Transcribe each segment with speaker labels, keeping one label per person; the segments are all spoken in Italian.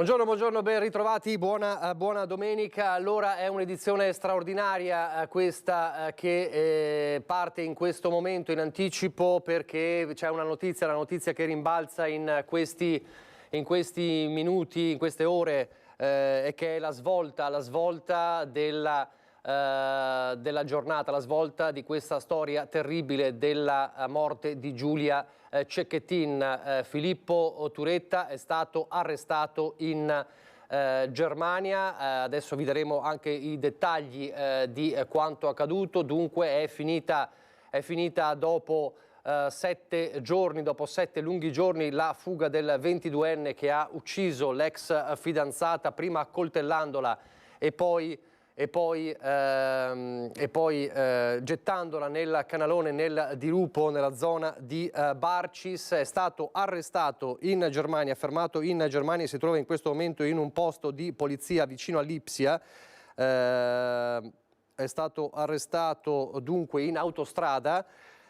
Speaker 1: Buongiorno, ben ritrovati, buona domenica. Allora è un'edizione straordinaria questa che parte in questo momento in anticipo perché c'è una notizia che rimbalza in questi minuti, in queste ore e che è la svolta della giornata, la svolta di questa storia terribile della morte di Giulia Cecchettin. Filippo Turetta è stato arrestato in Germania, adesso vi daremo anche i dettagli di quanto accaduto. Dunque è finita dopo 7 giorni, dopo 7 lunghi giorni, la fuga del 22enne che ha ucciso l'ex fidanzata, prima accoltellandola e poi gettandola nel canalone, nel dirupo, nella zona di Barcis. È stato arrestato in Germania, fermato in Germania, si trova in questo momento in un posto di polizia vicino a Lipsia. È stato arrestato dunque in autostrada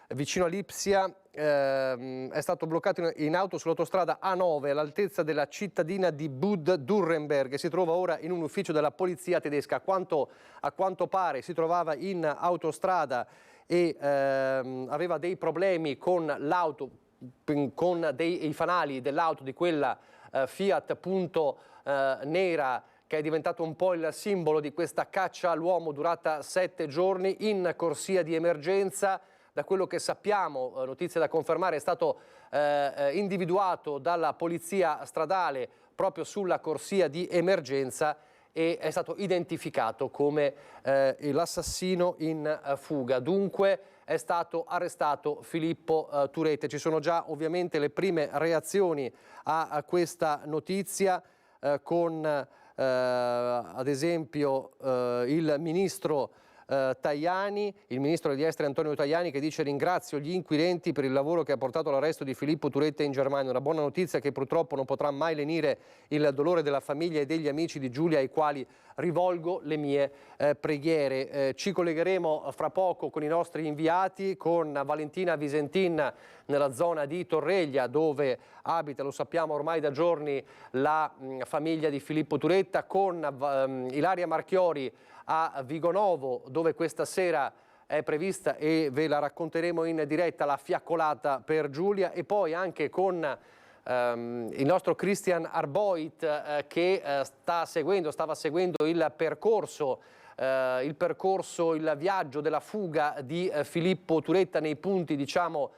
Speaker 1: vicino a Lipsia. È stato bloccato in auto sull'autostrada A9 all'altezza della cittadina di Bad Dürrenberg. Si trova ora in un ufficio della polizia tedesca. A quanto pare si trovava in autostrada e aveva dei problemi con l'auto, con i fanali dell'auto, di quella Fiat Punto nera, che è diventato un po' il simbolo di questa caccia all'uomo durata 7 giorni in corsia di emergenza. Da quello che sappiamo, notizia da confermare, è stato individuato dalla polizia stradale proprio sulla corsia di emergenza e è stato identificato come l'assassino in fuga. Dunque è stato arrestato Filippo Turetta. Ci sono già ovviamente le prime reazioni a questa notizia con ad esempio il ministro Tajani, il ministro degli esteri Antonio Tajani, che dice: ringrazio gli inquirenti per il lavoro che ha portato all'arresto di Filippo Turetta in Germania. Una buona notizia che purtroppo non potrà mai lenire il dolore della famiglia e degli amici di Giulia, ai quali rivolgo le mie preghiere. Ci collegheremo fra poco con i nostri inviati, con Valentina Visentin nella zona di Torreglia, dove abita, lo sappiamo ormai da giorni, la famiglia di Filippo Turetta, con Ilaria Marchiori a Vigonovo, dove questa sera è prevista, e ve la racconteremo in diretta, la fiaccolata per Giulia, e poi anche con il nostro Christian Arboit che stava seguendo il viaggio della fuga di Filippo Turetta nei punti, diciamo,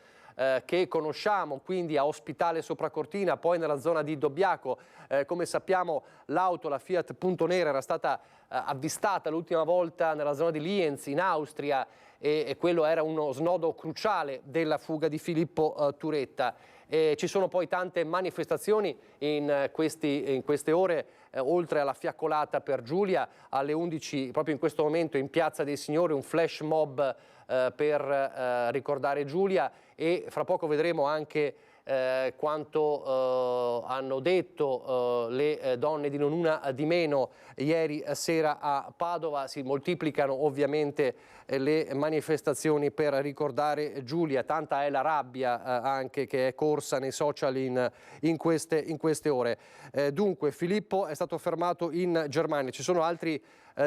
Speaker 1: che conosciamo, quindi a Ospitale Sopracortina, poi nella zona di Dobbiaco. Come sappiamo, l'auto, la Fiat Punto Nera, era stata avvistata l'ultima volta nella zona di Lienz in Austria, e quello era uno snodo cruciale della fuga di Filippo Turetta. Ci sono poi tante manifestazioni in queste ore, oltre alla fiaccolata per Giulia. Alle 11 proprio in questo momento in Piazza dei Signori un flash mob per ricordare Giulia, e fra poco vedremo anche quanto hanno detto le donne di Non Una di Meno ieri sera a Padova. Si moltiplicano ovviamente le manifestazioni per ricordare Giulia, tanta è la rabbia anche che è corsa nei social in queste ore. Dunque Filippo è stato fermato in Germania. Ci sono altri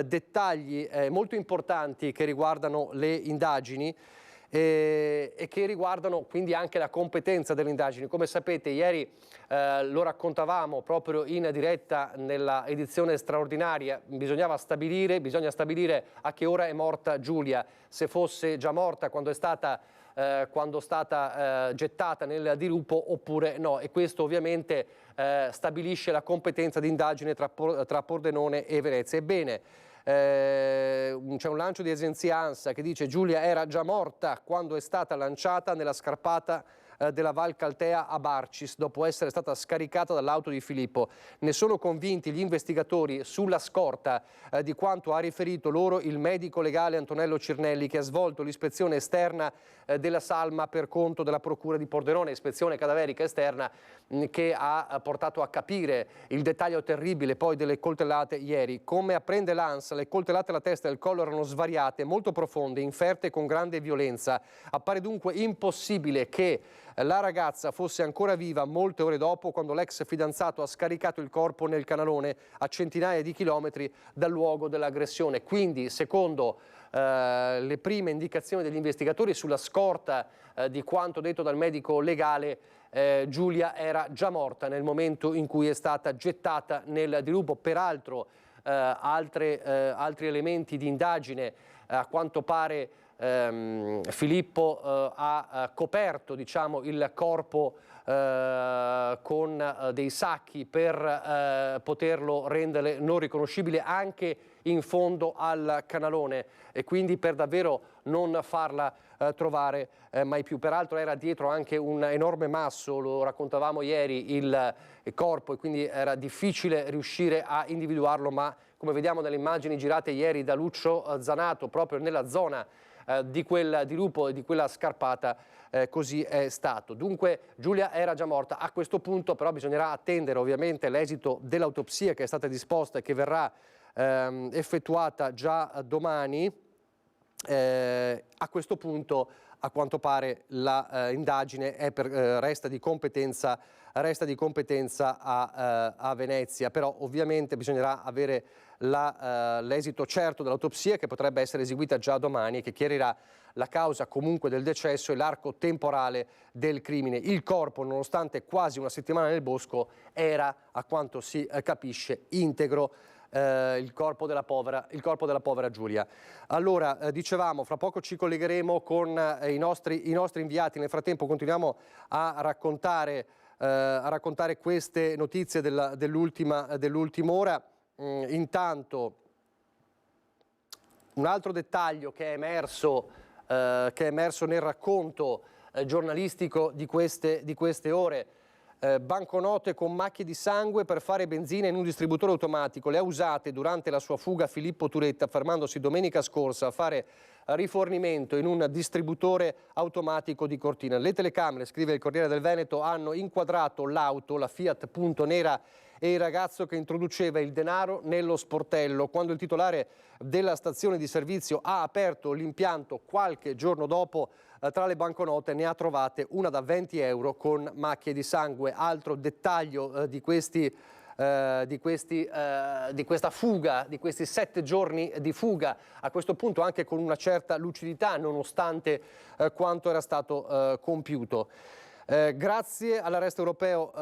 Speaker 1: dettagli molto importanti che riguardano le indagini e che riguardano quindi anche la competenza delle indagini. Come sapete, ieri lo raccontavamo proprio in diretta nella edizione straordinaria, bisogna stabilire a che ora è morta Giulia, se fosse già morta quando è stata gettata nel dirupo oppure no, e questo ovviamente stabilisce la competenza di indagine tra Pordenone e Venezia. Ebbene, c'è un lancio di agenzia ANSA che dice: Giulia era già morta quando è stata lanciata nella scarpata della Val Caltea a Barcis, dopo essere stata scaricata dall'auto di Filippo. Ne sono convinti gli investigatori sulla scorta di quanto ha riferito loro il medico legale Antonello Cirnelli, che ha svolto l'ispezione esterna della salma per conto della Procura di Pordenone, ispezione cadaverica esterna che ha portato a capire il dettaglio terribile poi delle coltellate ieri. Come apprende l'ANSA, le coltellate alla testa e al collo erano svariate, molto profonde, inferte con grande violenza. Appare dunque impossibile che la ragazza fosse ancora viva molte ore dopo, quando l'ex fidanzato ha scaricato il corpo nel canalone a centinaia di chilometri dal luogo dell'aggressione. Quindi, secondo le prime indicazioni degli investigatori, sulla scorta di quanto detto dal medico legale, Giulia era già morta nel momento in cui è stata gettata nel dirupo. Peraltro altri elementi di indagine, a quanto pare Filippo ha coperto, diciamo, il corpo con dei sacchi per poterlo rendere non riconoscibile anche in fondo al canalone, e quindi per davvero non farla trovare mai più. Peraltro era dietro anche un enorme masso, lo raccontavamo ieri, il corpo, e quindi era difficile riuscire a individuarlo, ma come vediamo nelle immagini girate ieri da Lucio Zanato, proprio nella zona di quel dirupo e di quella scarpata, così è stato. Dunque Giulia era già morta. A questo punto però bisognerà attendere ovviamente l'esito dell'autopsia che è stata disposta e che verrà effettuata già domani. A questo punto, a quanto pare, l'indagine resta di competenza a Venezia, però ovviamente bisognerà avere l'esito certo dell'autopsia, che potrebbe essere eseguita già domani e che chiarirà la causa comunque del decesso e l'arco temporale del crimine. Il corpo, nonostante quasi una settimana nel bosco, era, a quanto si capisce, integro. Il corpo della povera Giulia. Allora, dicevamo, fra poco ci collegheremo con i nostri inviati. Nel frattempo continuiamo a raccontare queste notizie dell'ultima ora. Intanto un altro dettaglio che è emerso nel racconto giornalistico di queste ore: banconote con macchie di sangue per fare benzina in un distributore automatico. Le ha usate durante la sua fuga Filippo Turetta, fermandosi domenica scorsa a fare rifornimento in un distributore automatico di Cortina. Le telecamere, scrive il Corriere del Veneto, hanno inquadrato l'auto, la Fiat Punto nera, e il ragazzo che introduceva il denaro nello sportello. Quando il titolare della stazione di servizio ha aperto l'impianto qualche giorno dopo, tra le banconote ne ha trovate una da 20 euro con macchie di sangue. Altro dettaglio di questa fuga, di questi 7 giorni di fuga, a questo punto anche con una certa lucidità, nonostante quanto era stato compiuto. Grazie all'arresto europeo,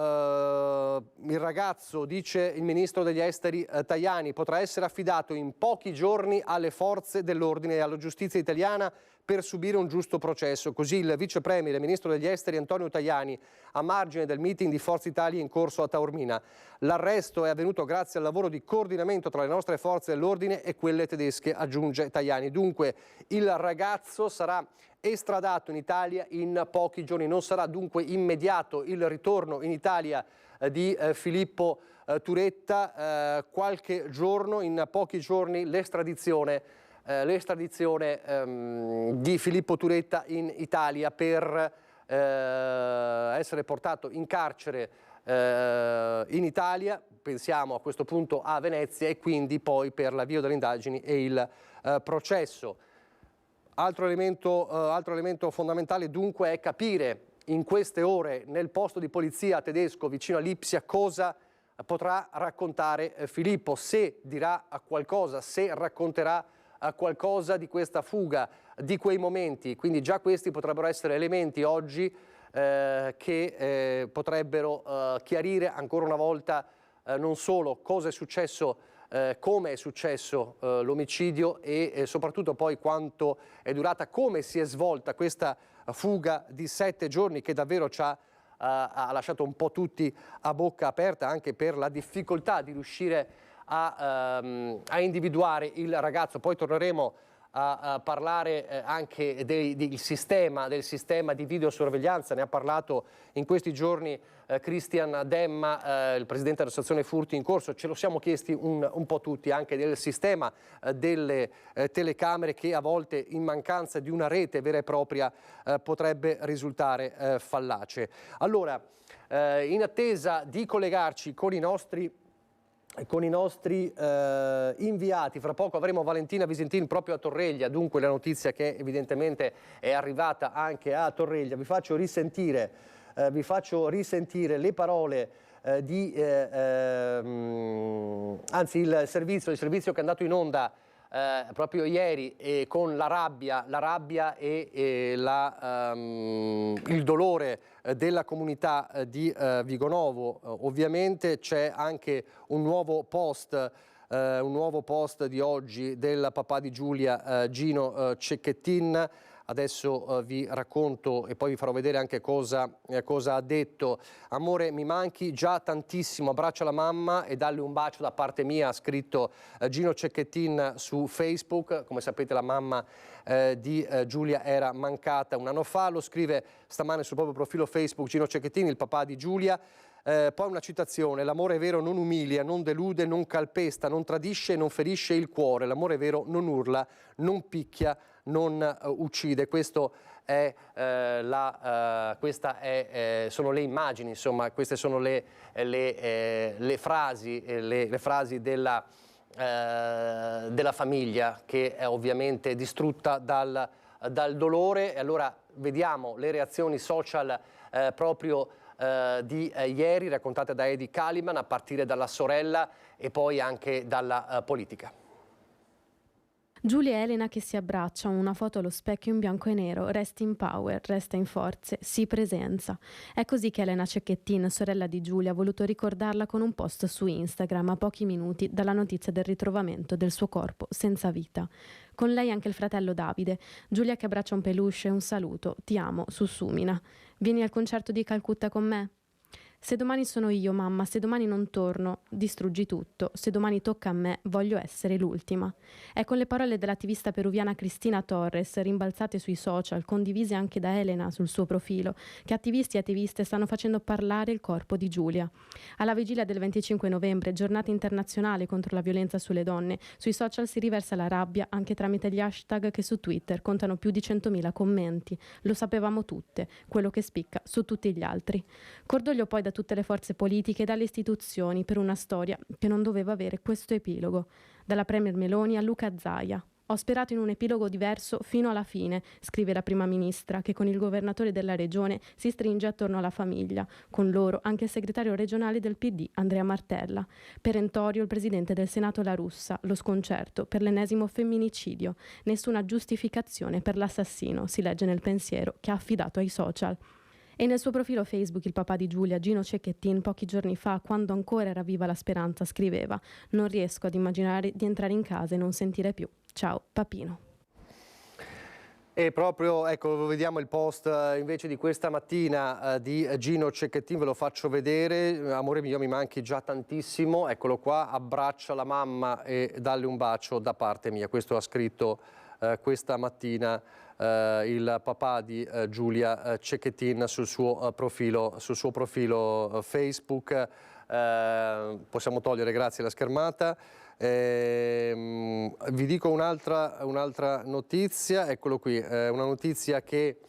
Speaker 1: il ragazzo, dice il ministro degli esteri Tajani, potrà essere affidato in pochi giorni alle forze dell'ordine e alla giustizia italiana per subire un giusto processo. Così il vice premier e ministro degli esteri Antonio Tajani, a margine del meeting di Forza Italia in corso a Taormina. L'arresto è avvenuto grazie al lavoro di coordinamento tra le nostre forze dell'ordine e quelle tedesche, aggiunge Tajani. Dunque il ragazzo sarà estradato in Italia in pochi giorni. Non sarà dunque immediato il ritorno in Italia di Filippo Turetta, qualche giorno, in pochi giorni l'estradizione di Filippo Turetta in Italia per essere portato in carcere in Italia, pensiamo a questo punto a Venezia, e quindi poi per l'avvio delle indagini e il processo. Altro elemento fondamentale dunque è capire in queste ore nel posto di polizia tedesco vicino a Lipsia cosa potrà raccontare Filippo, se dirà qualcosa, se racconterà qualcosa di questa fuga, di quei momenti. Quindi già questi potrebbero essere elementi oggi che potrebbero chiarire ancora una volta non solo cosa è successo, come è successo l'omicidio e soprattutto poi quanto è durata, come si è svolta questa fuga di 7 giorni che davvero ha lasciato un po' tutti a bocca aperta, anche per la difficoltà di riuscire a individuare il ragazzo. Poi torneremo a parlare anche del sistema di videosorveglianza. Ne ha parlato in questi giorni Christian Demma, il presidente dell'associazione Furti in Corso. Ce lo siamo chiesti un po' tutti, anche del sistema delle telecamere, che a volte in mancanza di una rete vera e propria potrebbe risultare fallace. Allora, in attesa di collegarci con i nostri con i nostri inviati. Fra poco avremo Valentina Visentin proprio a Torreglia, dunque la notizia che evidentemente è arrivata anche a Torreglia. Vi faccio risentire le parole anzi il servizio che è andato in onda proprio ieri con la rabbia e il dolore della comunità di Vigonovo. Ovviamente c'è anche un nuovo post di oggi del papà di Giulia, Gino Cecchettin. Adesso vi racconto e poi vi farò vedere anche cosa ha detto. Amore, mi manchi già tantissimo, abbraccia la mamma e dalle un bacio da parte mia, ha scritto Gino Cecchettin su Facebook. Come sapete la mamma di Giulia era mancata un anno fa, lo scrive stamane sul proprio profilo Facebook Gino Cecchettin, il papà di Giulia. Poi una citazione: l'amore vero non umilia, non delude, non calpesta, non tradisce e non ferisce il cuore. L'amore vero non urla, non picchia, non uccide. Questo è sono le immagini, insomma, queste sono le frasi della famiglia che è ovviamente distrutta dal dolore. E allora vediamo le reazioni social proprio di ieri, raccontate da Heidi Kaliman, a partire dalla sorella e poi anche dalla politica.
Speaker 2: Giulia e Elena che si abbracciano, una foto allo specchio in bianco e nero, resta in power, resta in forze, si presenza. È così che Elena Cecchettin, sorella di Giulia, ha voluto ricordarla con un post su Instagram a pochi minuti dalla notizia del ritrovamento del suo corpo senza vita. Con lei anche il fratello Davide, Giulia che abbraccia un peluche e un saluto, ti amo, sussumina. Vieni al concerto di Calcutta con me? Se domani sono io, mamma, se domani non torno, distruggi tutto. Se domani tocca a me, voglio essere l'ultima. È con le parole dell'attivista peruviana Cristina Torres, rimbalzate sui social, condivise anche da Elena sul suo profilo, che attivisti e attiviste stanno facendo parlare il corpo di Giulia. Alla vigilia del 25 novembre, giornata internazionale contro la violenza sulle donne, sui social si riversa la rabbia anche tramite gli hashtag che su Twitter contano più di 100.000 commenti. Lo sapevamo tutte, quello che spicca su tutti gli altri. Cordoglio poi da tutte le forze politiche e dalle istituzioni per una storia che non doveva avere questo epilogo. Dalla Premier Meloni a Luca Zaia. Ho sperato in un epilogo diverso fino alla fine, scrive la prima ministra, che con il governatore della regione si stringe attorno alla famiglia. Con loro anche il segretario regionale del PD, Andrea Martella. Perentorio il presidente del Senato La Russa, lo sconcerto per l'ennesimo femminicidio. Nessuna giustificazione per l'assassino, si legge nel pensiero che ha affidato ai social. E nel suo profilo Facebook il papà di Giulia, Gino Cecchettin, pochi giorni fa, quando ancora era viva la speranza, scriveva: non riesco ad immaginare di entrare in casa e non sentire più. Ciao, papino.
Speaker 1: E proprio, ecco, vediamo il post invece di questa mattina di Gino Cecchettin, ve lo faccio vedere. Amore mio, mi manchi già tantissimo, eccolo qua, abbraccia la mamma e dalle un bacio da parte mia. Questo ha scritto questa mattina il papà di Giulia Cecchettin sul suo profilo Facebook. Possiamo togliere, grazie, la schermata. Vi dico un'altra notizia, eccolo qui, una notizia che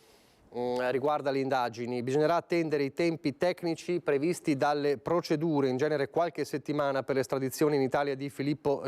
Speaker 1: riguarda le indagini. Bisognerà attendere i tempi tecnici previsti dalle procedure, in genere qualche settimana, per l'estradizione in Italia di Filippo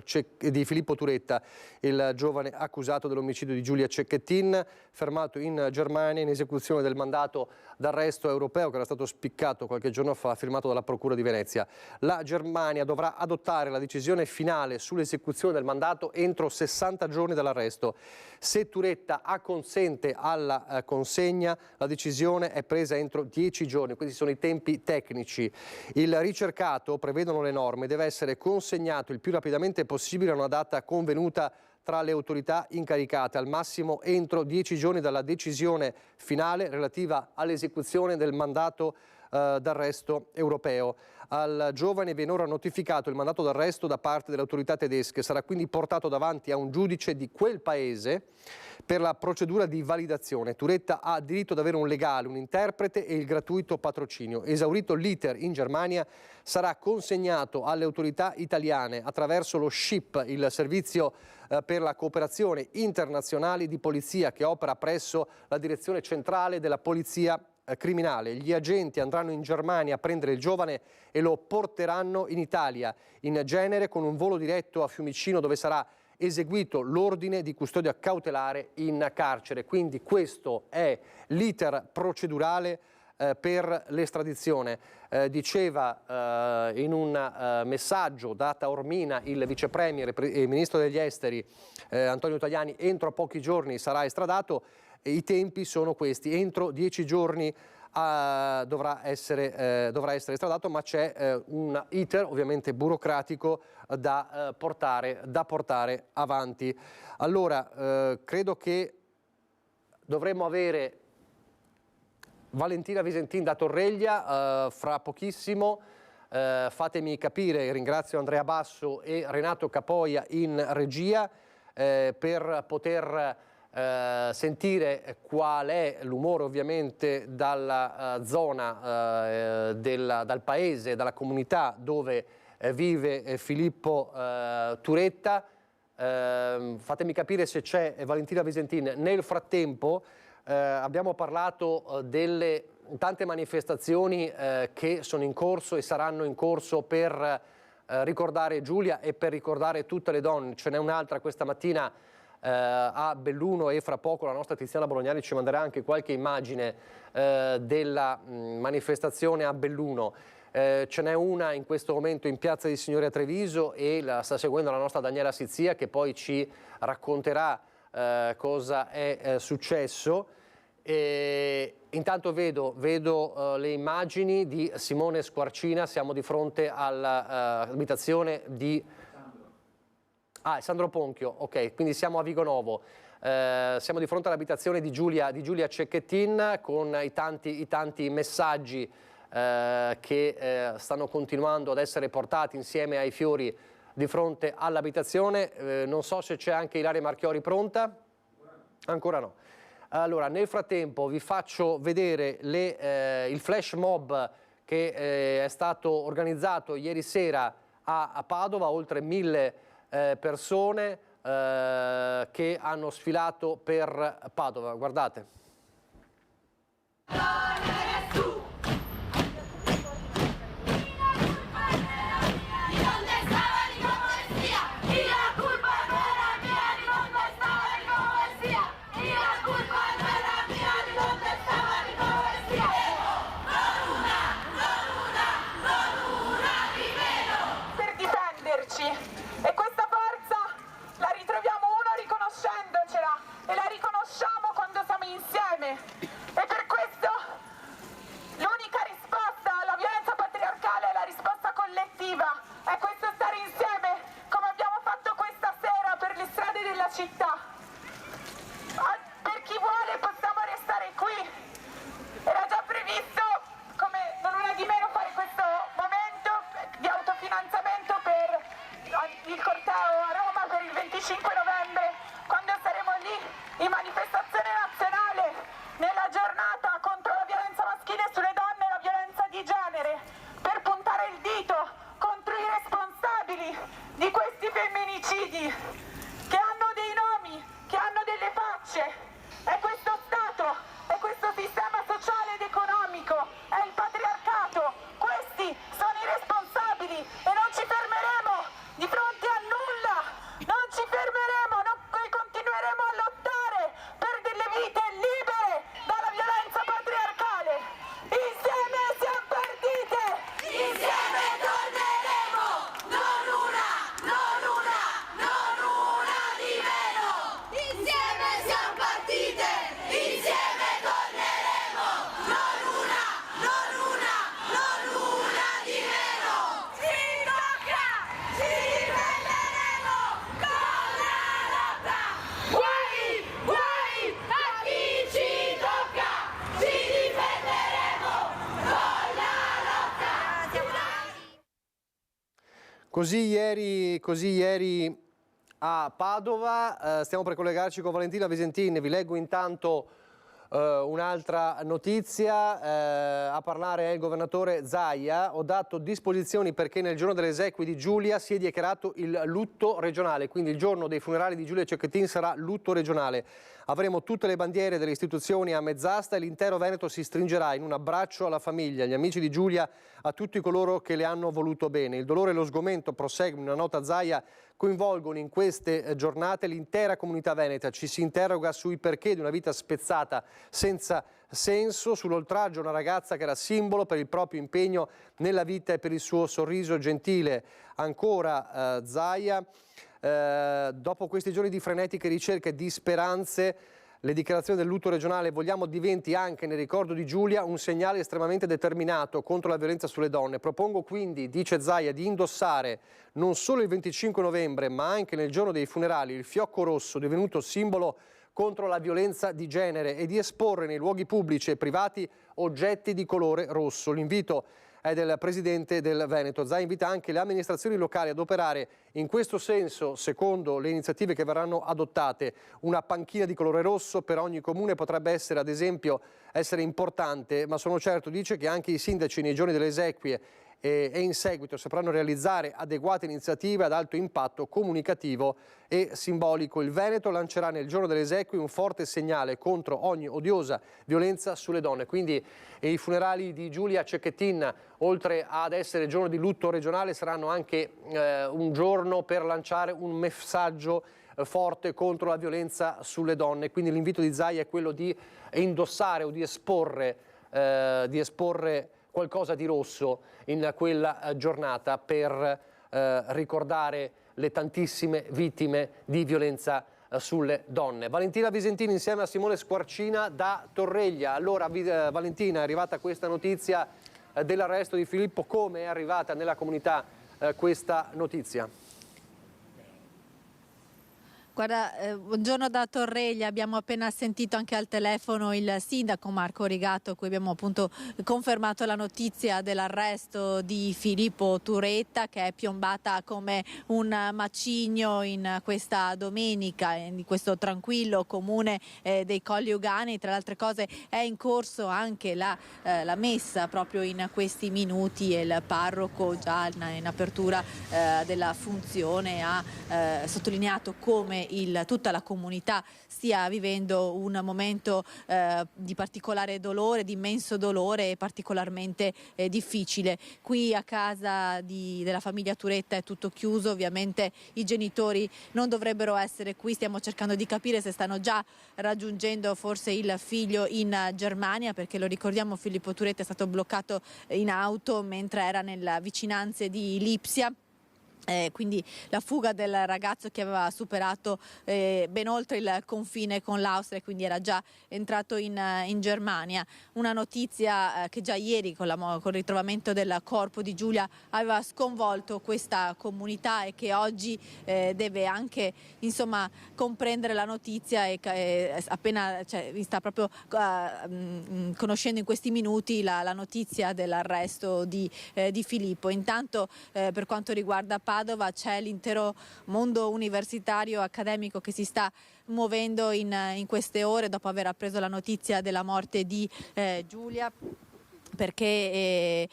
Speaker 1: Turetta, il giovane accusato dell'omicidio di Giulia Cecchettin, fermato in Germania in esecuzione del mandato d'arresto europeo che era stato spiccato qualche giorno fa, firmato dalla Procura di Venezia. La Germania dovrà adottare la decisione finale sull'esecuzione del mandato entro 60 giorni dall'arresto. Se Turetta acconsente alla consegna, la decisione è presa entro 10 giorni, questi sono i tempi tecnici. Il ricercato, prevedono le norme, deve essere consegnato il più rapidamente possibile a una data convenuta tra le autorità incaricate, al massimo entro 10 giorni dalla decisione finale relativa all'esecuzione del mandato d'arresto europeo. Al giovane viene ora notificato il mandato d'arresto da parte delle autorità tedesche, sarà quindi portato davanti a un giudice di quel paese per la procedura di validazione. Turetta ha diritto ad avere un legale, un interprete e il gratuito patrocinio. Esaurito l'iter in Germania, sarà consegnato alle autorità italiane attraverso lo SHIP, il servizio per la cooperazione internazionale di polizia che opera presso la direzione centrale della polizia criminale. Gli agenti andranno in Germania a prendere il giovane e lo porteranno in Italia, in genere con un volo diretto a Fiumicino, dove sarà eseguito l'ordine di custodia cautelare in carcere. Quindi questo è l'iter procedurale per l'estradizione. Diceva in un messaggio data Ormina il vice premier e ministro degli esteri Antonio Tajani: entro pochi giorni sarà estradato. I tempi sono questi: entro 10 giorni dovrà essere estradato, ma c'è un iter ovviamente burocratico da portare avanti. Allora, credo che dovremmo avere Valentina Visentin da Torreglia fra pochissimo. Fatemi capire, ringrazio Andrea Basso e Renato Capoia in regia per poter sentire qual è l'umore ovviamente dalla zona, dal paese, dalla comunità dove vive Filippo Turetta. Fatemi capire se c'è Valentina Visentin. Nel frattempo abbiamo parlato delle tante manifestazioni che sono in corso e saranno in corso per ricordare Giulia e per ricordare tutte le donne. Ce n'è un'altra questa mattina a Belluno e fra poco la nostra Tiziana Bolognari ci manderà anche qualche immagine della manifestazione a Belluno. Ce n'è una in questo momento in Piazza dei Signori a Treviso e la sta seguendo la nostra Daniela Sizia, che poi ci racconterà cosa è successo. Intanto vedo le immagini di Simone Squarcina. Siamo di fronte all'abitazione di Sandro Ponchio, ok, quindi siamo a Vigonovo. Siamo di fronte all'abitazione di Giulia Cecchettin, con i tanti messaggi che stanno continuando ad essere portati insieme ai fiori di fronte all'abitazione. Non so se c'è anche Ilaria Marchiori pronta. Ancora no. Allora, nel frattempo vi faccio vedere il flash mob che è stato organizzato ieri sera a Padova. Oltre 1000 persone che hanno sfilato per Padova. Guardate.
Speaker 3: E questa forza la ritroviamo riconoscendocela, e la riconosciamo quando siamo insieme. E per questo l'unica risposta alla violenza patriarcale è la risposta collettiva, è questo stare insieme come abbiamo fatto questa sera per le strade della città. Per chi vuole possiamo restare qui, era già previsto come non una di meno fare questo momento di autofinanziamento per il corteo a Roma per il 25 novembre, quando saremo lì in manifestazione nazionale nella giornata contro la violenza maschile sulle donne e la violenza di genere, per puntare il dito contro i responsabili di questi femminicidi che hanno dei nomi, che hanno delle facce. È questo Stato, è questo sistema sociale ed economico, è il patriarcato. Questi sono i responsabili e non ci fermeremo di fronte a nulla, non ci fermeremo, continueremo a lottare per delle vite libere dalla violenza patriarcale. Insieme siamo partite, insieme torneremo, non una di meno. Insieme siamo partite, insieme torneremo, non una di meno. Ci tocca, ci ribelleremo con la lotta. Guai a chi ci tocca, ci difenderemo con la lotta.
Speaker 1: Così ieri a Padova. Stiamo per collegarci con Valentina Visentin. Vi leggo intanto Un'altra notizia, a parlare è il governatore Zaia. Ho dato disposizioni perché nel giorno delle esequie di Giulia si è dichiarato il lutto regionale, quindi il giorno dei funerali di Giulia Cecchettin sarà lutto regionale. Avremo tutte le bandiere delle istituzioni a mezz'asta e l'intero Veneto si stringerà in un abbraccio alla famiglia, agli amici di Giulia, a tutti coloro che le hanno voluto bene. Il dolore e lo sgomento, prosegue una nota Zaia, coinvolgono in queste giornate l'intera comunità veneta. Ci si interroga sui perché di una vita spezzata senza senso, sull'oltraggio a una ragazza che era simbolo per il proprio impegno nella vita e per il suo sorriso gentile. Ancora Zaia, dopo questi giorni di frenetiche ricerche e di speranze, le dichiarazioni del lutto regionale vogliamo diventi anche nel ricordo di Giulia un segnale estremamente determinato contro la violenza sulle donne. Propongo quindi, dice Zaia, di indossare non solo il 25 novembre ma anche nel giorno dei funerali il fiocco rosso divenuto simbolo contro la violenza di genere e di esporre nei luoghi pubblici e privati oggetti di colore rosso. L'invito è del Presidente del Veneto. Zaia invita anche le amministrazioni locali ad operare in questo senso, secondo le iniziative che verranno adottate. Una panchina di colore rosso per ogni comune potrebbe essere, ad esempio, importante, ma sono certo, dice, che anche i sindaci nei giorni delle esequie e in seguito sapranno realizzare adeguate iniziative ad alto impatto comunicativo e simbolico. Il Veneto lancerà nel giorno delle esequie un forte segnale contro ogni odiosa violenza sulle donne. Quindi i funerali di Giulia Cecchettin, oltre ad essere giorno di lutto regionale, saranno anche un giorno per lanciare un messaggio forte contro la violenza sulle donne. Quindi l'invito di Zaia è quello di indossare o di esporre qualcosa di rosso in quella giornata per ricordare le tantissime vittime di violenza sulle donne. Valentina Visentini insieme a Simone Squarcina da Torreglia. Allora Valentina, è arrivata questa notizia dell'arresto di Filippo, come è arrivata nella comunità questa notizia?
Speaker 4: Guarda, buongiorno da Torreglia, abbiamo appena sentito anche al telefono il sindaco Marco Rigato, a cui abbiamo appunto confermato la notizia dell'arresto di Filippo Turetta, che è piombata come un macigno in questa domenica, in questo tranquillo comune dei Colli Ugani. Tra le altre cose è in corso anche la messa proprio in questi minuti e il parroco già in apertura della funzione ha sottolineato come tutta la comunità stia vivendo un momento di particolare dolore, di immenso dolore e particolarmente difficile. Qui a casa della famiglia Turetta è tutto chiuso, ovviamente i genitori non dovrebbero essere qui, stiamo cercando di capire se stanno già raggiungendo forse il figlio in Germania, perché lo ricordiamo, Filippo Turetta è stato bloccato in auto mentre era nelle vicinanze di Lipsia. Quindi la fuga del ragazzo che aveva superato ben oltre il confine con l'Austria e quindi era già entrato in Germania. Una notizia che già ieri con il ritrovamento del corpo di Giulia aveva sconvolto questa comunità e che oggi deve anche comprendere la notizia e appena sta proprio conoscendo in questi minuti la notizia dell'arresto di Filippo. Intanto per quanto riguarda Padova c'è l'intero mondo universitario accademico che si sta muovendo in queste ore dopo aver appreso la notizia della morte di Giulia. Perché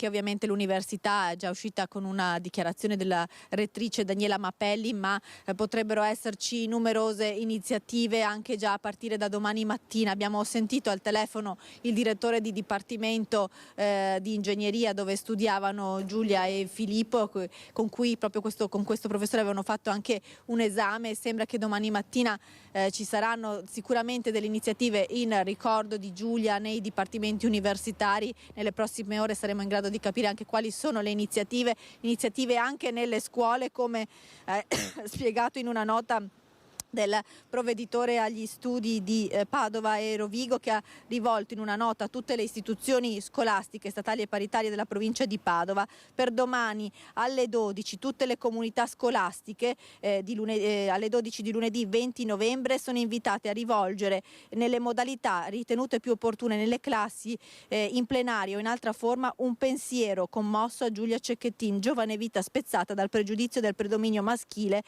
Speaker 4: ovviamente l'università è già uscita con una dichiarazione della rettrice Daniela Mappelli, ma potrebbero esserci numerose iniziative anche già a partire da domani mattina. Abbiamo sentito al telefono il direttore di dipartimento di ingegneria dove studiavano Giulia e Filippo, con questo professore avevano fatto anche un esame. Sembra che domani mattina ci saranno sicuramente delle iniziative in ricordo di Giulia nei dipartimenti universitari. Nelle prossime ore saremo in grado di capire anche quali sono le iniziative anche nelle scuole, come spiegato in una nota del provveditore agli studi di Padova e Rovigo, che ha rivolto in una nota a tutte le istituzioni scolastiche statali e paritarie della provincia di Padova per domani alle 12 tutte le comunità scolastiche alle 12 di lunedì 20 novembre sono invitate a rivolgere nelle modalità ritenute più opportune nelle classi in plenario o in altra forma un pensiero commosso a Giulia Cecchettin, giovane vita spezzata dal pregiudizio del predominio maschile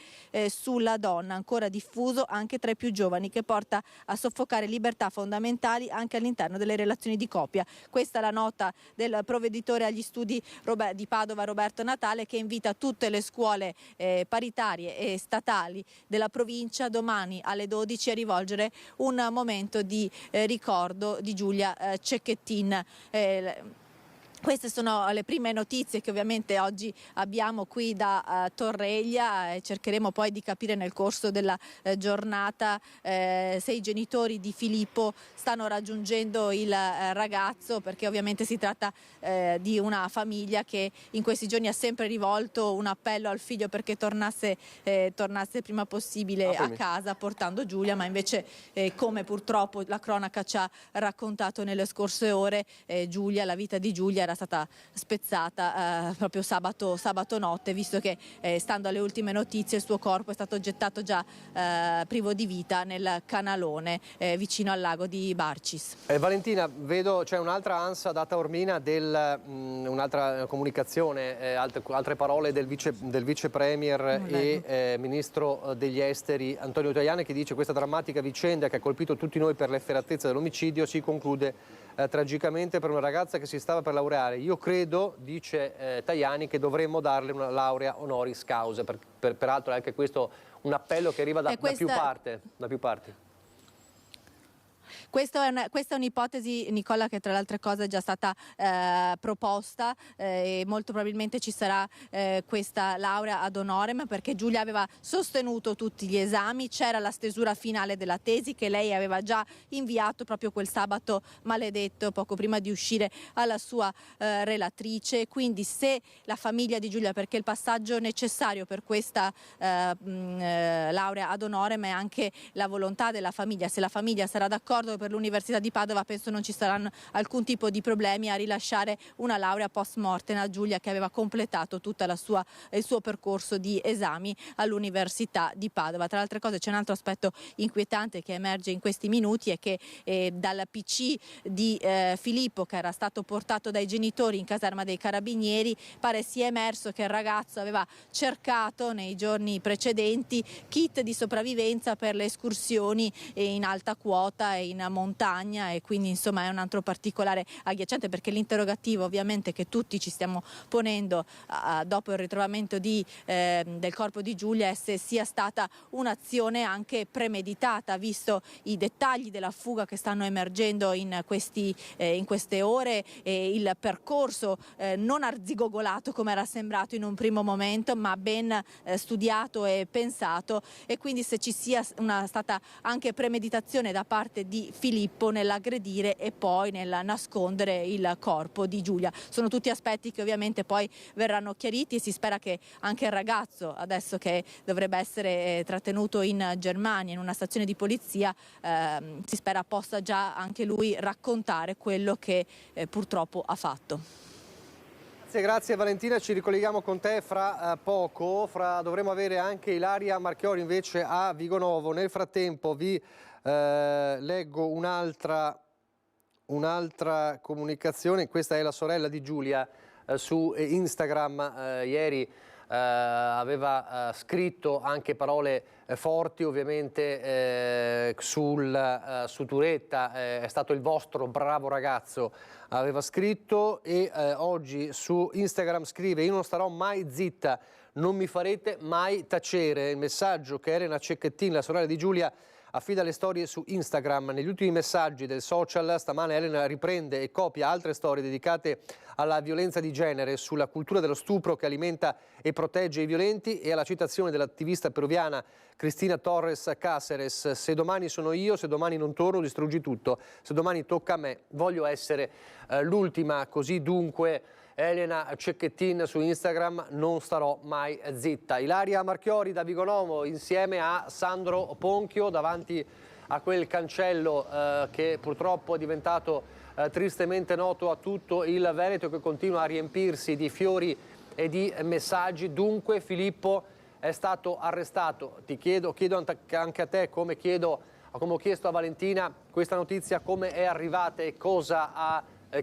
Speaker 4: sulla donna. Ancora difficile diffuso anche tra i più giovani, che porta a soffocare libertà fondamentali anche all'interno delle relazioni di coppia. Questa è la nota del provveditore agli studi di Padova, Roberto Natale, che invita tutte le scuole paritarie e statali della provincia domani alle 12 a rivolgere un momento di ricordo di Giulia Cecchettin. Queste sono le prime notizie che ovviamente oggi abbiamo qui da Torreglia e cercheremo poi di capire nel corso della giornata se i genitori di Filippo stanno raggiungendo il ragazzo, perché ovviamente si tratta di una famiglia che in questi giorni ha sempre rivolto un appello al figlio perché tornasse prima possibile a casa portando Giulia, ma invece come purtroppo la cronaca ci ha raccontato nelle scorse ore, la vita di Giulia era stata spezzata proprio sabato notte, visto che stando alle ultime notizie il suo corpo è stato gettato già privo di vita nel canalone vicino al lago di Barcis.
Speaker 1: Valentina, vedo c'è un'altra ANSA data Ormina, un'altra comunicazione, altre parole del vice premier e ministro degli esteri Antonio Tajani, che dice: questa drammatica vicenda che ha colpito tutti noi per l'efferatezza dell'omicidio si conclude tragicamente per una ragazza che si stava per laureare. Io credo, dice Tajani, che dovremmo darle una laurea honoris causa. Peraltro è anche questo un appello che arriva da più parti.
Speaker 4: Questa è un'ipotesi, Nicola, che tra le altre cose è già stata proposta e molto probabilmente ci sarà questa laurea ad honorem, perché Giulia aveva sostenuto tutti gli esami, c'era la stesura finale della tesi che lei aveva già inviato proprio quel sabato maledetto, poco prima di uscire, alla sua relatrice. Quindi se la famiglia di Giulia, perché il passaggio necessario per questa laurea ad honorem è anche la volontà della famiglia, se la famiglia sarà d'accordo per l'Università di Padova, penso non ci saranno alcun tipo di problemi a rilasciare una laurea post mortem a Giulia, che aveva completato tutto il suo percorso di esami all'Università di Padova. Tra le altre cose c'è un altro aspetto inquietante che emerge in questi minuti, è che dal PC di Filippo, che era stato portato dai genitori in caserma dei Carabinieri, pare sia emerso che il ragazzo aveva cercato nei giorni precedenti kit di sopravvivenza per le escursioni in alta quota e in montagna, e quindi insomma è un altro particolare agghiacciante, perché l'interrogativo ovviamente che tutti ci stiamo ponendo dopo il ritrovamento del corpo di Giulia è se sia stata un'azione anche premeditata, visto i dettagli della fuga che stanno emergendo in queste ore e il percorso non arzigogolato come era sembrato in un primo momento, ma ben studiato e pensato, e quindi se ci sia stata anche premeditazione da parte di Filippo nell'aggredire e poi nel nascondere il corpo di Giulia. Sono tutti aspetti che ovviamente poi verranno chiariti, e si spera che anche il ragazzo, adesso che dovrebbe essere trattenuto in Germania in una stazione di polizia, si spera possa già anche lui raccontare quello che purtroppo ha fatto.
Speaker 1: Grazie Valentina, ci ricolleghiamo con te fra poco. Dovremo avere anche Ilaria Marchiori invece a Vigonovo. Nel frattempo vi leggo un'altra comunicazione. Questa è la sorella di Giulia su Instagram. Ieri aveva scritto anche parole forti ovviamente su Turetta. È stato il vostro bravo ragazzo, aveva scritto, e oggi su Instagram scrive: io non starò mai zitta, non mi farete mai tacere. Il messaggio che Elena Cecchettin, la sorella di Giulia, affida le storie su Instagram. Negli ultimi messaggi del social stamane Elena riprende e copia altre storie dedicate alla violenza di genere, sulla cultura dello stupro che alimenta e protegge i violenti, e alla citazione dell'attivista peruviana Cristina Torres Cáceres: se domani sono io, se domani non torno, distruggi tutto, se domani tocca a me, voglio essere l'ultima. Così dunque Elena Cecchettin su Instagram, non starò mai zitta. Ilaria Marchiori da Vigonovo insieme a Sandro Ponchio davanti a quel cancello che purtroppo è diventato tristemente noto a tutto il Veneto, che continua a riempirsi di fiori e di messaggi. Dunque Filippo è stato arrestato. Chiedo anche a te, come ho chiesto a Valentina, questa notizia come è arrivata e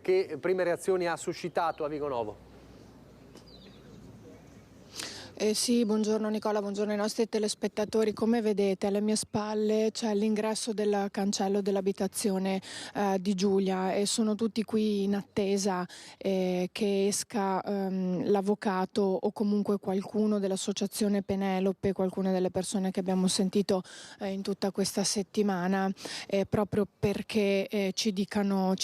Speaker 1: che prime reazioni ha suscitato a Vigonovo?
Speaker 5: Sì, buongiorno Nicola, buongiorno ai nostri telespettatori. Come vedete alle mie spalle c'è l'ingresso del cancello dell'abitazione di Giulia e sono tutti qui in attesa che esca l'avvocato o comunque qualcuno dell'associazione Penelope, qualcuna delle persone che abbiamo sentito in tutta questa settimana, proprio perché ci dicano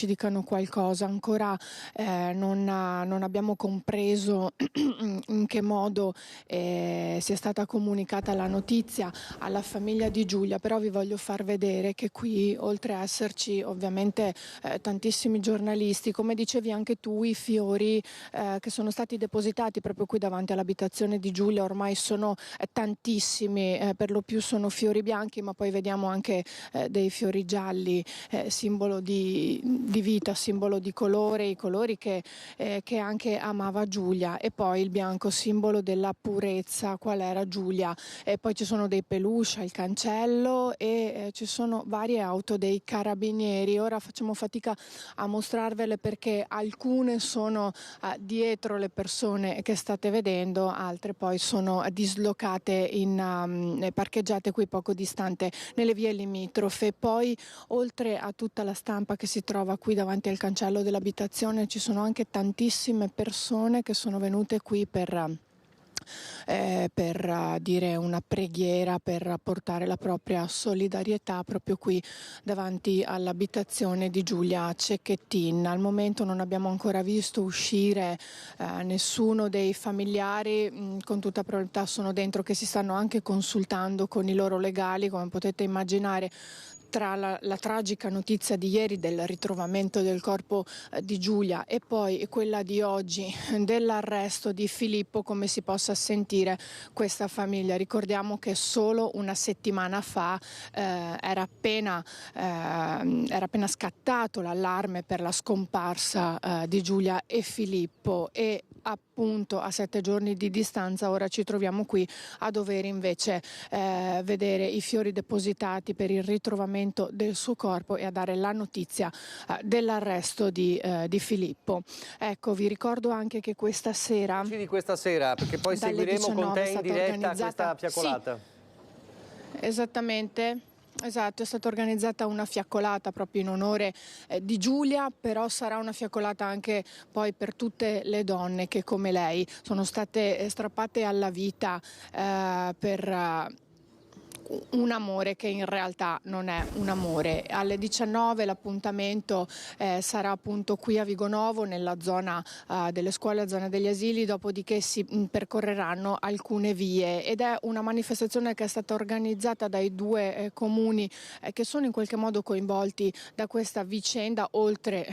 Speaker 5: qualcosa. Ancora non abbiamo compreso in che modo sia stata comunicata la notizia alla famiglia di Giulia, però vi voglio far vedere che qui, oltre a esserci ovviamente tantissimi giornalisti, come dicevi anche tu, i fiori che sono stati depositati proprio qui davanti all'abitazione di Giulia ormai sono tantissimi, per lo più sono fiori bianchi, ma poi vediamo anche dei fiori gialli, simbolo di vita, simbolo di colore, i colori che anche amava Giulia, e poi il bianco, simbolo della purezza, qual era Giulia. E poi ci sono dei peluche al cancello e ci sono varie auto dei carabinieri. Ora facciamo fatica a mostrarvele perché alcune sono dietro le persone che state vedendo, altre poi sono dislocate parcheggiate qui poco distante nelle vie limitrofe. Poi oltre a tutta la stampa che si trova qui davanti al cancello dell'abitazione ci sono anche tantissime persone che sono venute qui per dire una preghiera, per portare la propria solidarietà proprio qui davanti all'abitazione di Giulia Cecchettin. Al momento non abbiamo ancora visto uscire nessuno dei familiari, con tutta probabilità sono dentro che si stanno anche consultando con i loro legali, come potete immaginare. Tra la tragica notizia di ieri del ritrovamento del corpo di Giulia e poi quella di oggi dell'arresto di Filippo, come si possa sentire questa famiglia. Ricordiamo che solo una settimana fa era appena scattato l'allarme per la scomparsa di Giulia e Filippo, e appunto a 7 giorni di distanza ora ci troviamo qui a dover invece vedere i fiori depositati per il ritrovamento del suo corpo e a dare la notizia dell'arresto di Filippo. Ecco, vi ricordo anche che questa sera,
Speaker 1: di questa sera, perché poi seguiremo con te in diretta questa fiaccolata.
Speaker 5: Sì, esattamente. Esatto, è stata organizzata una fiaccolata proprio in onore di Giulia, però sarà una fiaccolata anche poi per tutte le donne che come lei sono state strappate alla vita per un amore che in realtà non è un amore. Alle 19 l'appuntamento sarà appunto qui a Vigonovo, nella zona delle scuole, zona degli asili, dopodiché si percorreranno alcune vie, ed è una manifestazione che è stata organizzata dai 2 comuni che sono in qualche modo coinvolti da questa vicenda, oltre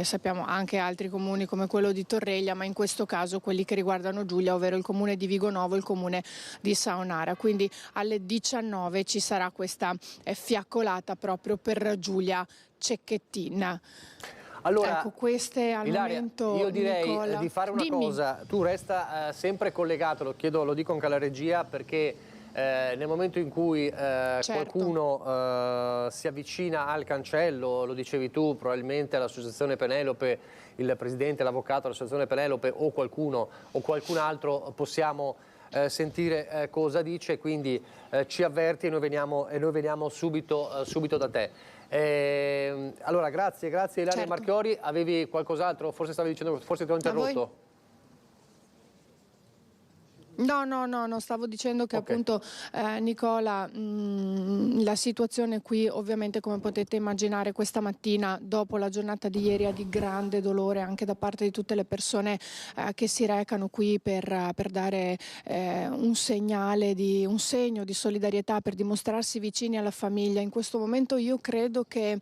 Speaker 5: sappiamo anche altri comuni come quello di Torreglia, ma in questo caso quelli che riguardano Giulia, ovvero il comune di Vigonovo e il comune di Saonara. Quindi alle 19 ci sarà questa fiaccolata proprio per Giulia Cecchettin.
Speaker 1: Allora,
Speaker 5: ecco, queste al
Speaker 1: Ilaria,
Speaker 5: momento,
Speaker 1: io direi
Speaker 5: Nicola,
Speaker 1: di fare una cosa. Tu resta sempre collegato, lo dico anche alla regia, perché nel momento in cui qualcuno si avvicina al cancello, lo dicevi tu, probabilmente all'associazione Penelope, il presidente, l'avvocato dell'associazione Penelope o qualcuno o qualcun altro, possiamo sentire cosa dice, quindi ci avverti e noi veniamo subito da te. Allora grazie Ilaria Marchiori. Avevi qualcos'altro? Forse stavi dicendo, forse ti ho interrotto.
Speaker 5: No, stavo dicendo che appunto Nicola, la situazione qui ovviamente, come potete immaginare, questa mattina dopo la giornata di ieri è di grande dolore anche da parte di tutte le persone che si recano qui per dare un segno di solidarietà, per dimostrarsi vicini alla famiglia. In questo momento io credo che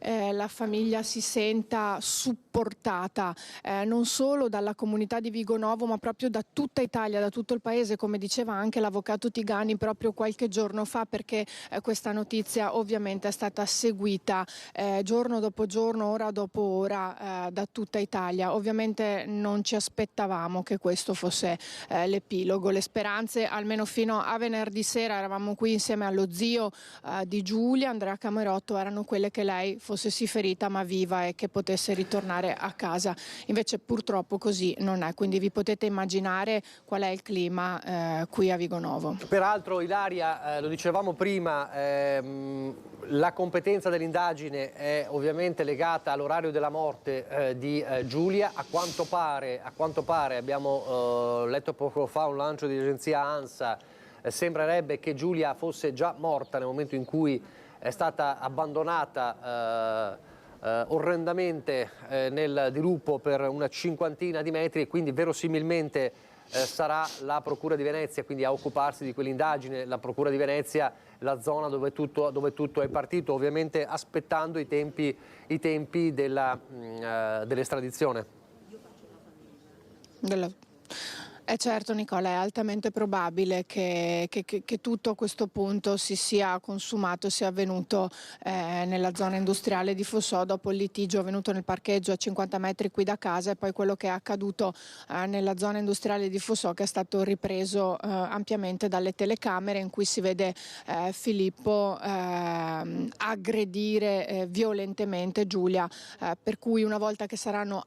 Speaker 5: la famiglia si senta supportata non solo dalla comunità di Vigonovo, ma proprio da tutta Italia, da tutto il paese, come diceva anche l'avvocato Tigani proprio qualche giorno fa, perché questa notizia ovviamente è stata seguita giorno dopo giorno, ora dopo ora da tutta Italia. Ovviamente non ci aspettavamo che questo fosse l'epilogo. Le speranze, almeno fino a venerdì sera, eravamo qui insieme allo zio di Giulia, Andrea Camerotto, erano quelle che lei fosse sì ferita ma viva e che potesse ritornare a casa. Invece purtroppo così non è, quindi vi potete immaginare qual è il clima clima qui a Vigonovo.
Speaker 1: Peraltro, Ilaria, lo dicevamo prima, la competenza dell'indagine è ovviamente legata all'orario della morte di Giulia. A quanto pare, abbiamo letto poco fa un lancio di agenzia ANSA, sembrerebbe che Giulia fosse già morta nel momento in cui è stata abbandonata orrendamente nel dirupo per una cinquantina di metri, e quindi verosimilmente sarà la Procura di Venezia quindi a occuparsi di quell'indagine, la Procura di Venezia, la zona dove tutto è partito, ovviamente aspettando i tempi dell'estradizione.
Speaker 5: Certo, Nicola, è altamente probabile che tutto a questo punto si sia consumato, sia avvenuto nella zona industriale di Fossò, dopo il litigio avvenuto nel parcheggio a 50 metri qui da casa, e poi quello che è accaduto nella zona industriale di Fossò, che è stato ripreso ampiamente dalle telecamere, in cui si vede Filippo aggredire violentemente Giulia, per cui una volta che saranno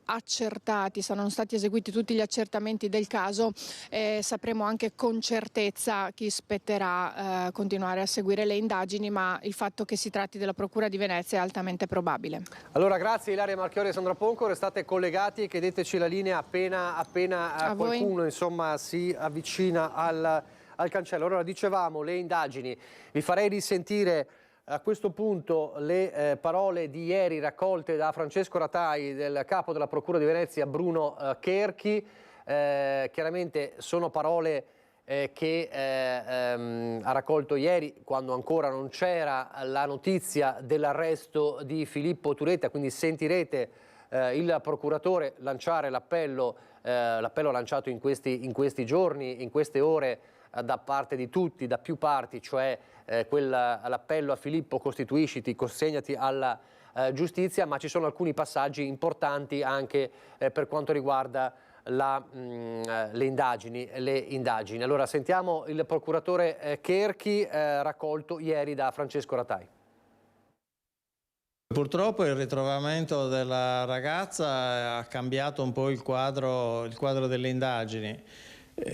Speaker 5: stati eseguiti tutti gli accertamenti del caso, sapremo anche con certezza chi spetterà continuare a seguire le indagini, ma il fatto che si tratti della Procura di Venezia è altamente probabile.
Speaker 1: Allora, grazie Ilaria Marchiori e Sandra Ponco, restate collegati e chiedeteci la linea appena qualcuno insomma si avvicina al cancello. Allora, dicevamo, le indagini, vi farei risentire a questo punto le parole di ieri raccolte da Francesco Ratai, del capo della Procura di Venezia Bruno Cherchi. Chiaramente sono parole che ha raccolto ieri, quando ancora non c'era la notizia dell'arresto di Filippo Turetta, quindi sentirete il procuratore lanciare l'appello lanciato in questi giorni, in queste ore, da parte di tutti, da più parti, cioè l'appello a Filippo: costituisciti, consegnati alla giustizia, ma ci sono alcuni passaggi importanti anche per quanto riguarda le indagini. Allora sentiamo il procuratore Cherchi, raccolto ieri da Francesco Ratai.
Speaker 6: Purtroppo il ritrovamento della ragazza ha cambiato un po' il quadro delle indagini.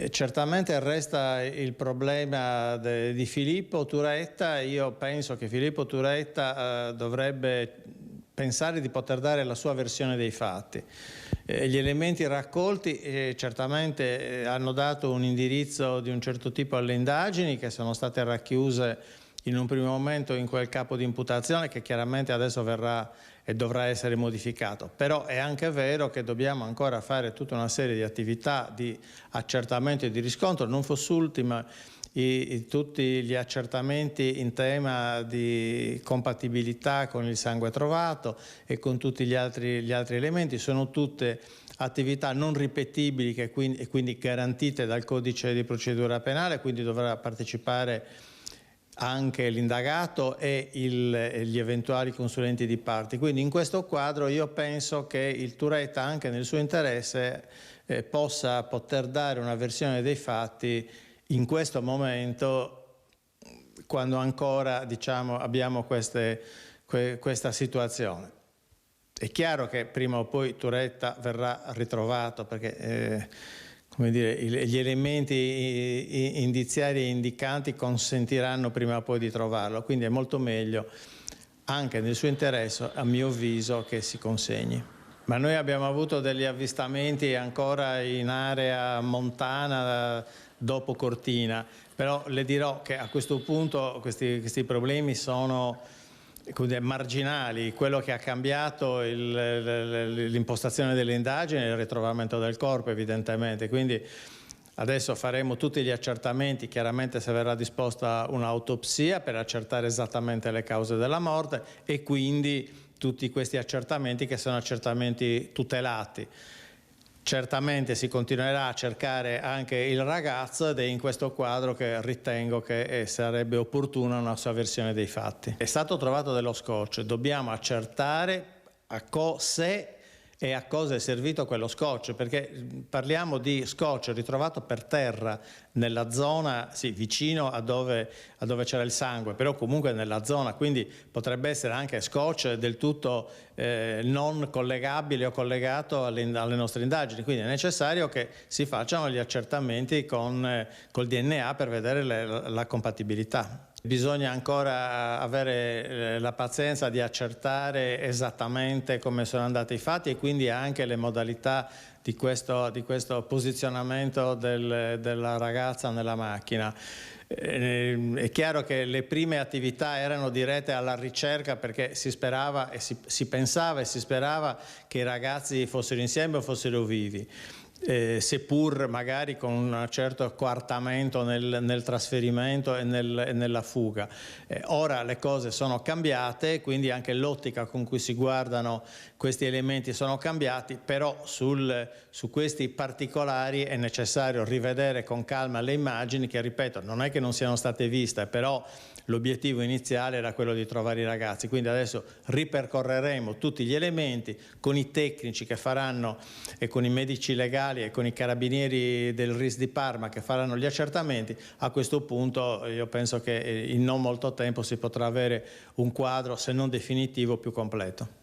Speaker 6: Certamente resta il problema di Filippo Turetta. Io penso che Filippo Turetta dovrebbe pensare di poter dare la sua versione dei fatti. Gli elementi raccolti certamente hanno dato un indirizzo di un certo tipo alle indagini, che sono state racchiuse in un primo momento in quel capo di imputazione, che chiaramente adesso verrà e dovrà essere modificato. Però è anche vero che dobbiamo ancora fare tutta una serie di attività di accertamento e di riscontro, non fosse ultima tutti gli accertamenti in tema di compatibilità con il sangue trovato e con tutti gli altri elementi. Sono tutte attività non ripetibili e quindi garantite dal codice di procedura penale, quindi dovrà partecipare anche l'indagato e gli eventuali consulenti di parte. Quindi in questo quadro io penso che il Turetta, anche nel suo interesse, poter dare una versione dei fatti in questo momento, quando ancora abbiamo questa situazione. È chiaro che prima o poi Turetta verrà ritrovato, perché gli elementi indiziari e indicanti consentiranno prima o poi di trovarlo, quindi è molto meglio, anche nel suo interesse, a mio avviso, che si consegni. Ma noi abbiamo avuto degli avvistamenti ancora in area montana dopo Cortina, però le dirò che a questo punto questi problemi sono marginali. Quello che ha cambiato l'impostazione delle indagini è il ritrovamento del corpo, evidentemente, quindi adesso faremo tutti gli accertamenti. Chiaramente se verrà disposta un'autopsia per accertare esattamente le cause della morte, e quindi tutti questi accertamenti, che sono accertamenti tutelati. Certamente si continuerà a cercare anche il ragazzo, ed è in questo quadro che ritengo che sarebbe opportuna una sua versione dei fatti. È stato trovato dello scotch, dobbiamo accertare se e a cosa è servito quello scotch, perché parliamo di scotch ritrovato per terra nella zona, sì, vicino a dove c'era il sangue, però comunque nella zona, quindi potrebbe essere anche scotch del tutto non collegabile o collegato alle nostre indagini, quindi è necessario che si facciano gli accertamenti col DNA per vedere la compatibilità. Bisogna ancora avere la pazienza di accertare esattamente come sono andati i fatti e quindi anche le modalità di questo posizionamento della ragazza nella macchina. È chiaro che le prime attività erano dirette alla ricerca perché si sperava e si pensava e si sperava che i ragazzi fossero insieme o fossero vivi. Seppur magari con un certo coartamento nel trasferimento e nella fuga. Ora le cose sono cambiate, quindi anche l'ottica con cui si guardano questi elementi sono cambiati, però su questi particolari è necessario rivedere con calma le immagini che, ripeto, non è che non siano state viste, però l'obiettivo iniziale era quello di trovare i ragazzi, quindi adesso ripercorreremo tutti gli elementi con i tecnici che faranno e con i medici legali e con i carabinieri del RIS di Parma che faranno gli accertamenti. A questo punto io penso che in non molto tempo si potrà avere un quadro, se non definitivo, più completo.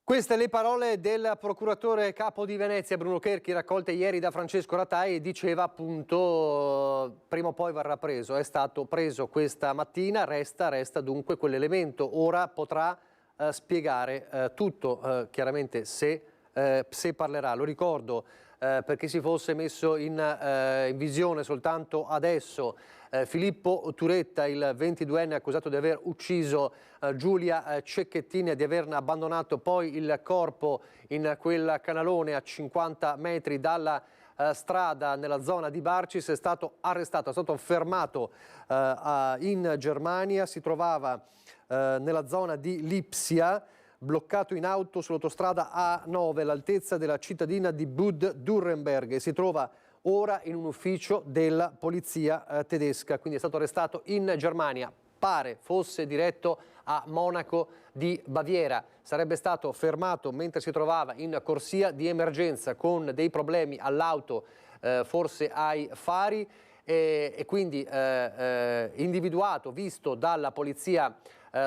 Speaker 1: Queste le parole del procuratore capo di Venezia, Bruno Cherchi, raccolte ieri da Francesco Ratai, e diceva appunto prima o poi verrà preso. È stato preso questa mattina, resta dunque quell'elemento. Ora potrà spiegare tutto, chiaramente se parlerà. Lo ricordo per chi si fosse messo in visione soltanto adesso. Filippo Turetta, il 22enne accusato di aver ucciso Giulia Cecchettin e di averne abbandonato poi il corpo in quel canalone a 50 metri dalla strada nella zona di Barcis, è stato arrestato, è stato fermato in Germania, si trovava nella zona di Lipsia, bloccato in auto sull'autostrada A9 all'altezza della cittadina di Bad Dürrenberg, e si trova ora in un ufficio della polizia tedesca, quindi è stato arrestato in Germania. Pare fosse diretto a Monaco di Baviera, sarebbe stato fermato mentre si trovava in corsia di emergenza con dei problemi all'auto, forse ai fari, e quindi individuato, visto dalla polizia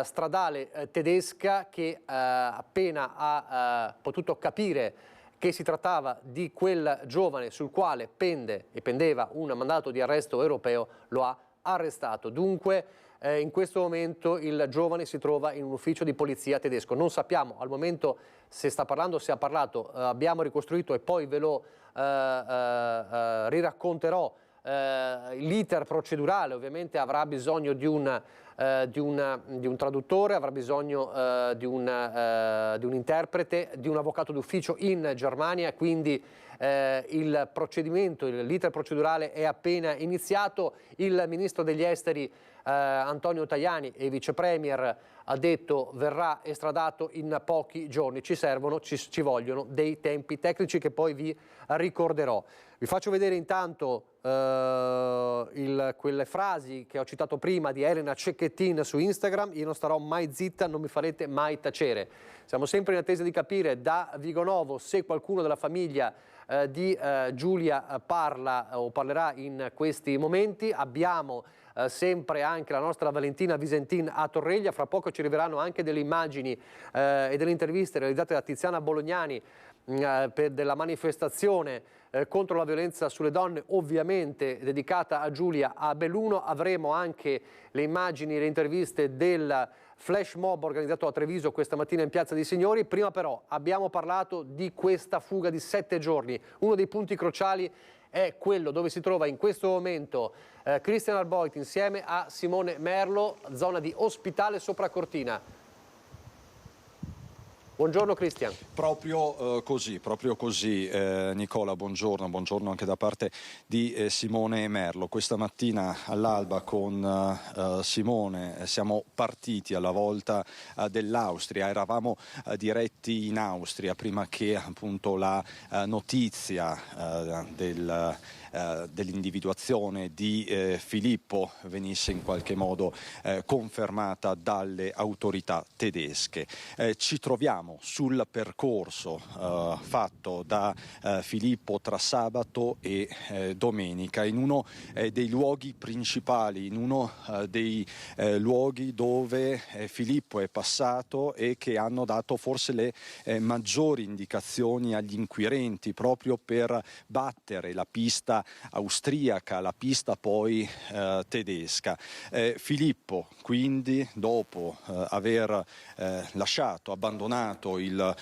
Speaker 1: stradale tedesca, che appena ha potuto capire che si trattava di quel giovane sul quale pendeva un mandato di arresto europeo, lo ha arrestato. Dunque in questo momento il giovane si trova in un ufficio di polizia tedesco. Non sappiamo al momento se sta parlando, se ha parlato, abbiamo ricostruito e poi ve lo riracconterò l'iter procedurale. Ovviamente avrà bisogno di un traduttore, avrà bisogno di un interprete, di un avvocato d'ufficio in Germania, quindi il procedimento, l'iter procedurale è appena iniziato. Il ministro degli esteri Antonio Tajani e il vice premier ha detto verrà estradato in pochi giorni. Ci vogliono dei tempi tecnici che poi vi ricorderò. Vi faccio vedere intanto quelle frasi che ho citato prima di Elena Cecchettin su Instagram: io non starò mai zitta, non mi farete mai tacere. Siamo sempre in attesa di capire da Vigonovo se qualcuno della famiglia di Giulia parla o parlerà in questi momenti. Abbiamo sempre anche la nostra Valentina Visentin a Torreglia. Fra poco ci arriveranno anche delle immagini e delle interviste realizzate da Tiziana Bolognani della manifestazione contro la violenza sulle donne, ovviamente dedicata a Giulia a Belluno. Avremo anche le immagini e le interviste del flash mob organizzato a Treviso questa mattina in Piazza dei Signori. Prima però abbiamo parlato di questa fuga di 7 giorni. Uno dei punti cruciali è quello dove si trova in questo momento Christian Arboit insieme a Simone Merlo, zona di Ospitale sopra Cortina. Buongiorno Cristian.
Speaker 7: Proprio così Nicola, buongiorno anche da parte di Simone Merlo. Questa mattina all'alba con Simone siamo partiti alla volta dell'Austria, eravamo diretti in Austria prima che appunto la notizia dell'individuazione di Filippo venisse in qualche modo confermata dalle autorità tedesche. Ci troviamo sul percorso fatto da Filippo tra sabato e domenica, in uno dei luoghi principali, in uno dei luoghi dove Filippo è passato e che hanno dato forse le maggiori indicazioni agli inquirenti proprio per battere la pista austriaca, la pista poi tedesca. Filippo quindi, dopo aver abbandonato il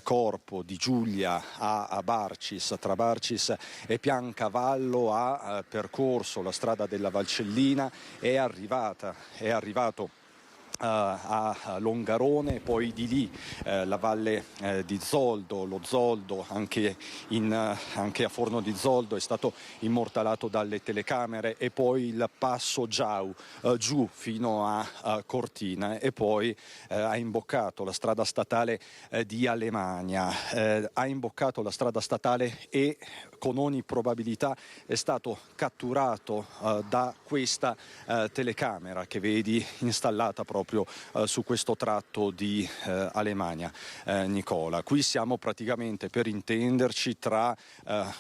Speaker 7: corpo di Giulia a Barcis, tra Barcis e Piancavallo, ha percorso la strada della Valcellina, è arrivato a Longarone, poi di lì la valle di Zoldo, lo Zoldo anche a Forno di Zoldo è stato immortalato dalle telecamere, e poi il passo Giau giù fino a Cortina, e poi ha imboccato la strada statale di Alemagna, ha imboccato la strada statale e con ogni probabilità è stato catturato da questa telecamera che vedi installata proprio su questo tratto di Alemagna. Nicola, qui siamo praticamente, per intenderci, tra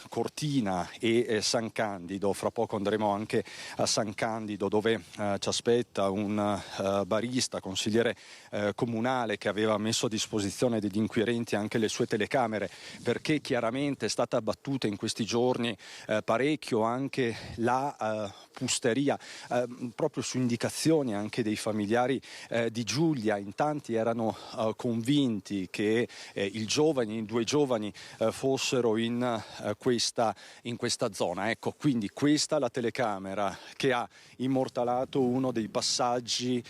Speaker 7: Cortina e San Candido. Fra poco andremo anche a San Candido, dove ci aspetta un barista, consigliere comunale, che aveva messo a disposizione degli inquirenti anche le sue telecamere, perché chiaramente è stata abbattuta in questi giorni parecchio anche la fusteria, proprio su indicazioni anche dei familiari di Giulia. In tanti erano convinti che i due giovani fossero in questa zona. Ecco, quindi questa è la telecamera che ha immortalato uno dei passaggi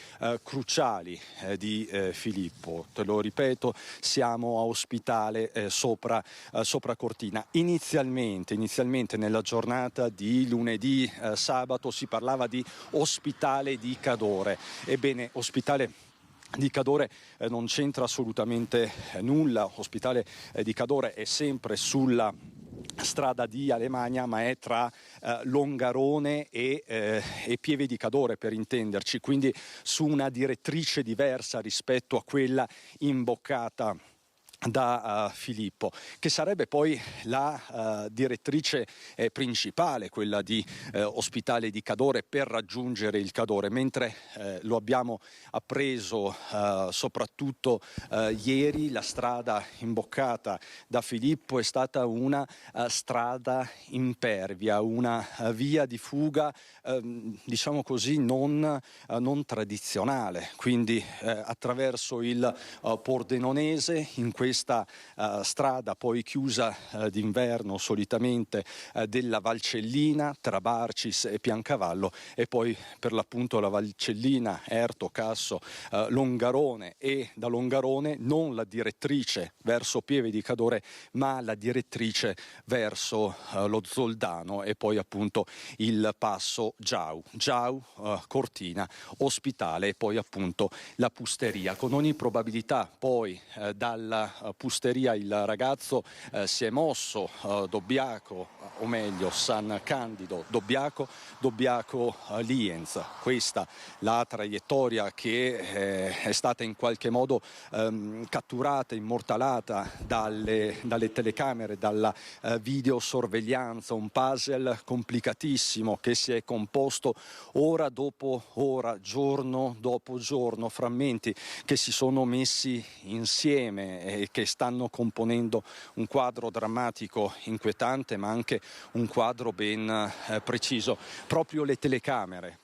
Speaker 7: cruciali di Filippo. Te lo ripeto, siamo a Ospitale sopra Cortina. Inizialmente nella giornata di lunedì sabato si parlava di Ospitale di Cadore. Ebbene, Ospitale di Cadore non c'entra assolutamente nulla. Ospitale di Cadore è sempre sulla strada di Alemagna, ma è tra Longarone e Pieve di Cadore, per intenderci, quindi su una direttrice diversa rispetto a quella imboccata da Filippo, che sarebbe poi la direttrice principale, quella di Ospitale di Cadore, per raggiungere il Cadore, mentre lo abbiamo appreso soprattutto ieri, la strada imboccata da Filippo è stata una strada impervia, una via di fuga diciamo così non tradizionale, quindi attraverso il Pordenonese, in questa strada poi chiusa d'inverno solitamente della Valcellina tra Barcis e Piancavallo, e poi per l'appunto la Valcellina, Erto, Casso, Longarone, e da Longarone non la direttrice verso Pieve di Cadore, ma la direttrice verso lo Zoldano, e poi appunto il passo Giau, Cortina, Ospitale, e poi appunto la Pusteria. Con ogni probabilità poi dalla Pusteria il ragazzo si è mosso Dobbiaco, o meglio San Candido, Dobbiaco Lienz. Questa la traiettoria che è stata in qualche modo catturata, immortalata dalle telecamere, dalla videosorveglianza, un puzzle complicatissimo che si è composto ora dopo ora, giorno dopo giorno, frammenti che si sono messi insieme e che stanno componendo un quadro drammatico, inquietante, ma anche un quadro ben preciso. Proprio le telecamere,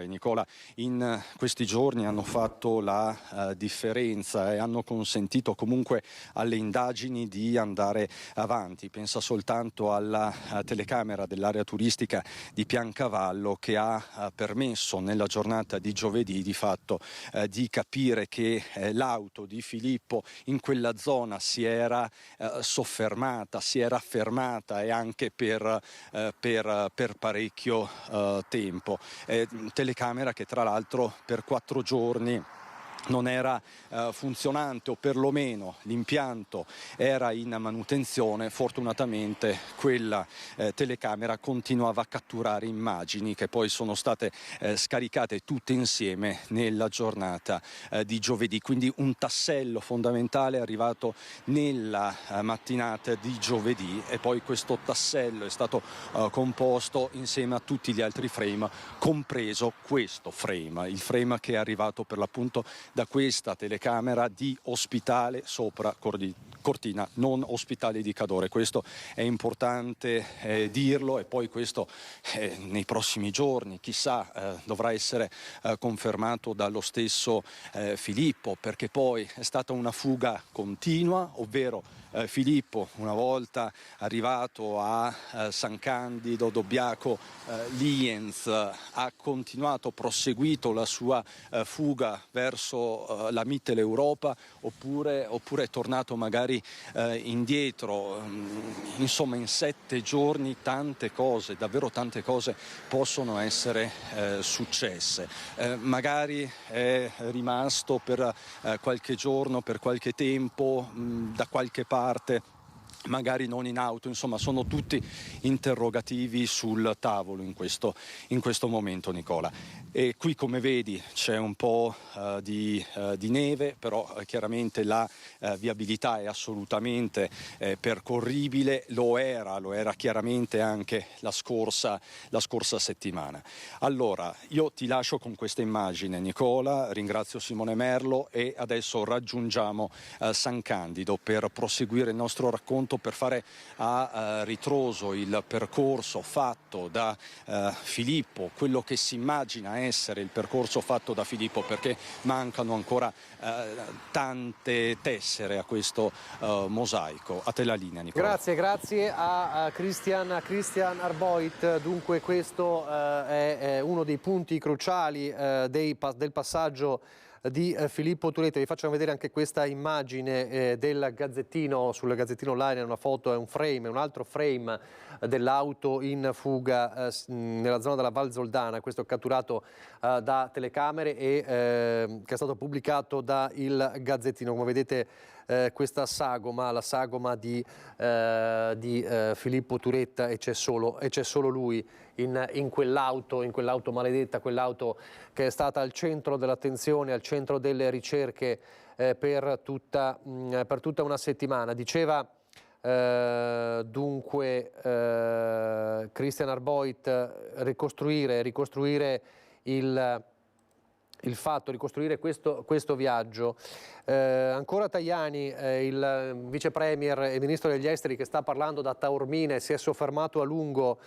Speaker 7: Nicola, in questi giorni hanno fatto la differenza e hanno consentito comunque alle indagini di andare avanti. Pensa soltanto alla telecamera dell'area turistica di Piancavallo, che ha permesso nella giornata di giovedì di fatto di capire che l'auto di Filippo in quella zona si era soffermata, si era fermata, e anche per parecchio tempo. Telecamera che tra l'altro per 4 giorni non era funzionante, o perlomeno l'impianto era in manutenzione. Fortunatamente quella telecamera continuava a catturare immagini che poi sono state scaricate tutte insieme nella giornata di giovedì. Quindi un tassello fondamentale è arrivato nella mattinata di giovedì, e poi questo tassello è stato composto insieme a tutti gli altri frame, compreso questo frame, il frame che è arrivato per l'appunto da questa telecamera di Ospitale sopra Cortina, non Ospitale di Cadore. Questo è importante dirlo, e poi questo nei prossimi giorni, chissà, dovrà essere confermato dallo stesso Filippo, perché poi è stata una fuga continua, ovvero Filippo, una volta arrivato a San Candido, Dobbiaco, Lienz, ha continuato, proseguito la sua fuga verso la Mitteleuropa, oppure è tornato magari indietro. Insomma, in 7 giorni tante cose, davvero tante cose possono essere successe. Magari è rimasto per qualche giorno, per qualche tempo, da qualche parte, magari non in auto. Insomma, sono tutti interrogativi sul tavolo in questo momento, Nicola. E qui, come vedi, c'è un po' di neve, però chiaramente la viabilità è assolutamente percorribile. Lo era chiaramente anche la scorsa settimana. Allora, io ti lascio con questa immagine, Nicola, ringrazio Simone Merlo, e adesso raggiungiamo San Candido per proseguire il nostro racconto, per fare a ritroso il percorso fatto da Filippo, quello che si immagina essere il percorso fatto da Filippo, perché mancano ancora tante tessere a questo mosaico. A te la linea, Nicola.
Speaker 1: Grazie a Christian Arboit. Dunque questo è uno dei punti cruciali del passaggio di Filippo Turetta. Vi faccio vedere anche questa immagine del Gazzettino, sul Gazzettino Online. È una foto, è un frame, è un altro frame dell'auto in fuga nella zona della Val Zoldana. Questo è catturato da telecamere e che è stato pubblicato da Il Gazzettino. Come vedete, questa sagoma, la sagoma di Filippo Turetta, e c'è solo lui in quell'auto maledetta, quell'auto che è stata al centro dell'attenzione, al centro delle ricerche per tutta una settimana. Diceva dunque Christian Arboit, ricostruire il fatto, ricostruire questo viaggio. Ancora Tajani, il vice premier e ministro degli esteri, che sta parlando da Taormina, si è soffermato a lungo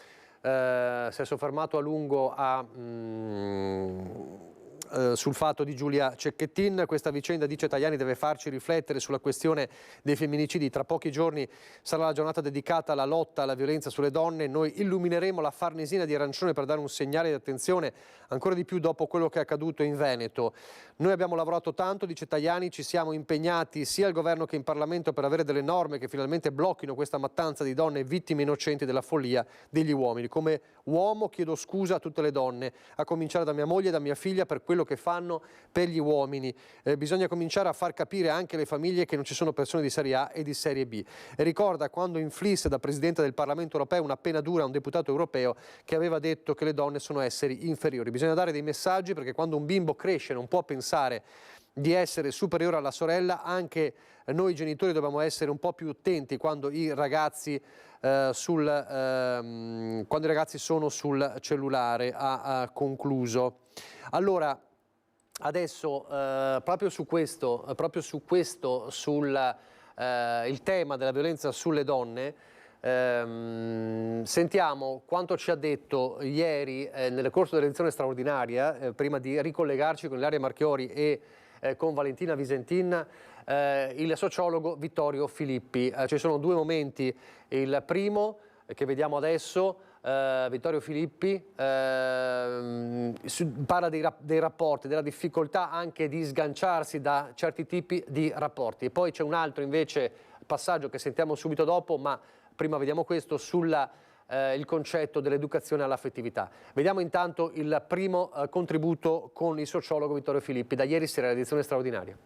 Speaker 1: sul fatto di Giulia Cecchettin. Questa vicenda, dice Tajani, deve farci riflettere sulla questione dei femminicidi. Tra pochi giorni sarà la giornata dedicata alla lotta alla violenza sulle donne. Noi illumineremo la Farnesina di arancione per dare un segnale di attenzione ancora di più dopo quello che è accaduto in Veneto. Noi abbiamo lavorato tanto, dice Tajani, ci siamo impegnati sia al governo che in Parlamento per avere delle norme che finalmente blocchino questa mattanza di donne vittime innocenti della follia degli uomini. Come uomo chiedo scusa a tutte le donne, a cominciare da mia moglie e da mia figlia, per quello che fanno per gli uomini. Bisogna cominciare a far capire anche alle famiglie che non ci sono persone di serie A e di serie B. E ricorda quando inflisse da Presidente del Parlamento europeo una pena dura a un deputato europeo che aveva detto che le donne sono esseri inferiori. Bisogna dare dei messaggi, perché quando un bimbo cresce non può pensare di essere superiore alla sorella. Anche noi genitori dobbiamo essere un po' più attenti quando i ragazzi sono sul cellulare, ha concluso. Allora, adesso proprio su questo, sul il tema della violenza sulle donne, sentiamo quanto ci ha detto ieri nel corso dell'edizione straordinaria, prima di ricollegarci con Ilaria Marchiori e con Valentina Visentin, il sociologo Vittorio Filippi. Ci sono due momenti. Il primo, che vediamo adesso, Vittorio Filippi parla dei rapporti, della difficoltà anche di sganciarsi da certi tipi di rapporti. E poi c'è un altro invece passaggio che sentiamo subito dopo, ma prima vediamo questo, sulla il concetto dell'educazione all'affettività. Vediamo intanto il primo contributo con il sociologo Vittorio Filippi, da ieri sera l'edizione straordinaria.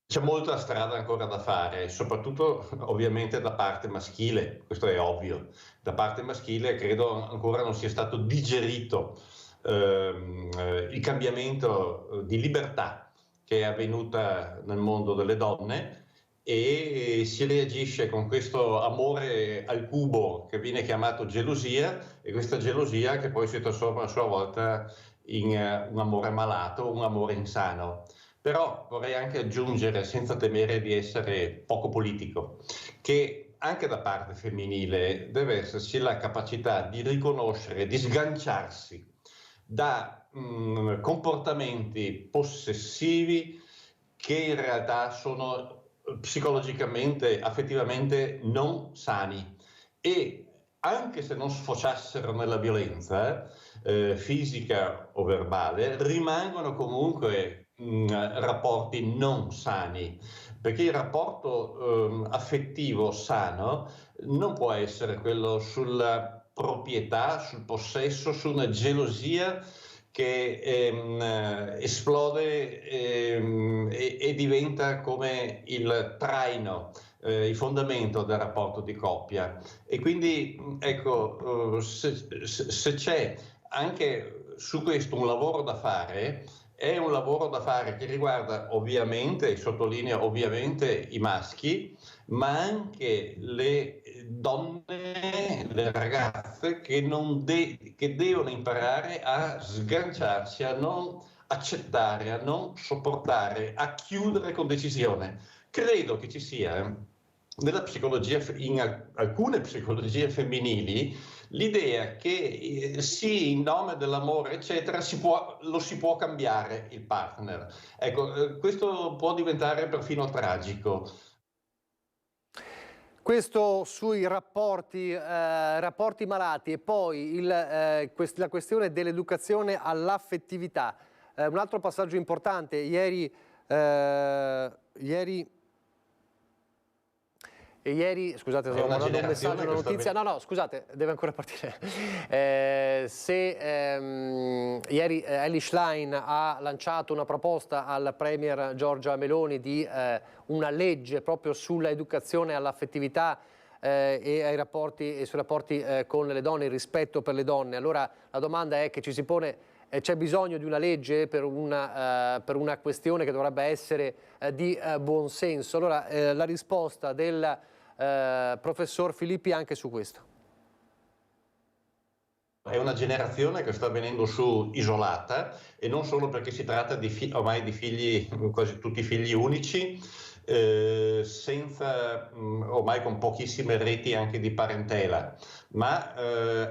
Speaker 8: C'è molta strada ancora da fare, soprattutto ovviamente da parte maschile, questo è ovvio. Da parte maschile credo ancora non sia stato digerito il cambiamento di libertà che è avvenuta nel mondo delle donne, e si reagisce con questo amore al cubo che viene chiamato gelosia, e questa gelosia che poi si trasforma a sua volta in un amore malato, un amore insano. Però vorrei anche aggiungere, senza temere di essere poco politico, che anche da parte femminile deve esserci la capacità di riconoscere, di sganciarsi da comportamenti possessivi che in realtà sono psicologicamente, affettivamente non sani, e anche se non sfociassero nella violenza fisica o verbale, rimangono comunque rapporti non sani, perché il rapporto affettivo sano non può essere quello sulla proprietà, sul possesso, su una gelosia che esplode e diventa come il traino, il fondamento del rapporto di coppia. E quindi ecco, se c'è anche su questo un lavoro da fare, è un lavoro da fare che riguarda ovviamente, sottolineo ovviamente, i maschi, ma anche le donne, le ragazze che devono imparare a sganciarsi, a non accettare, a non sopportare, a chiudere con decisione. Credo che ci sia nella psicologia, in alcune psicologie femminili, l'idea che sì, in nome dell'amore, eccetera, lo si può cambiare il partner. Ecco, questo può diventare perfino tragico.
Speaker 1: Questo sui rapporti malati, e poi la questione dell'educazione all'affettività. Un altro passaggio importante, ieri scusate, sto mandando un messaggio, una notizia. No, scusate, deve ancora partire. Ieri Elly Schlein ha lanciato una proposta al Premier Giorgia Meloni di una legge proprio sulla educazione all'affettività e ai rapporti e sui rapporti con le donne, il rispetto per le donne. Allora la domanda è che ci si pone: c'è bisogno di una legge per una questione che dovrebbe essere di buon senso? Allora la risposta del professor Filippi anche su questo.
Speaker 8: È una generazione che sta venendo su isolata, e non solo perché si tratta ormai di figli, quasi tutti figli unici, senza ormai con pochissime reti anche di parentela, ma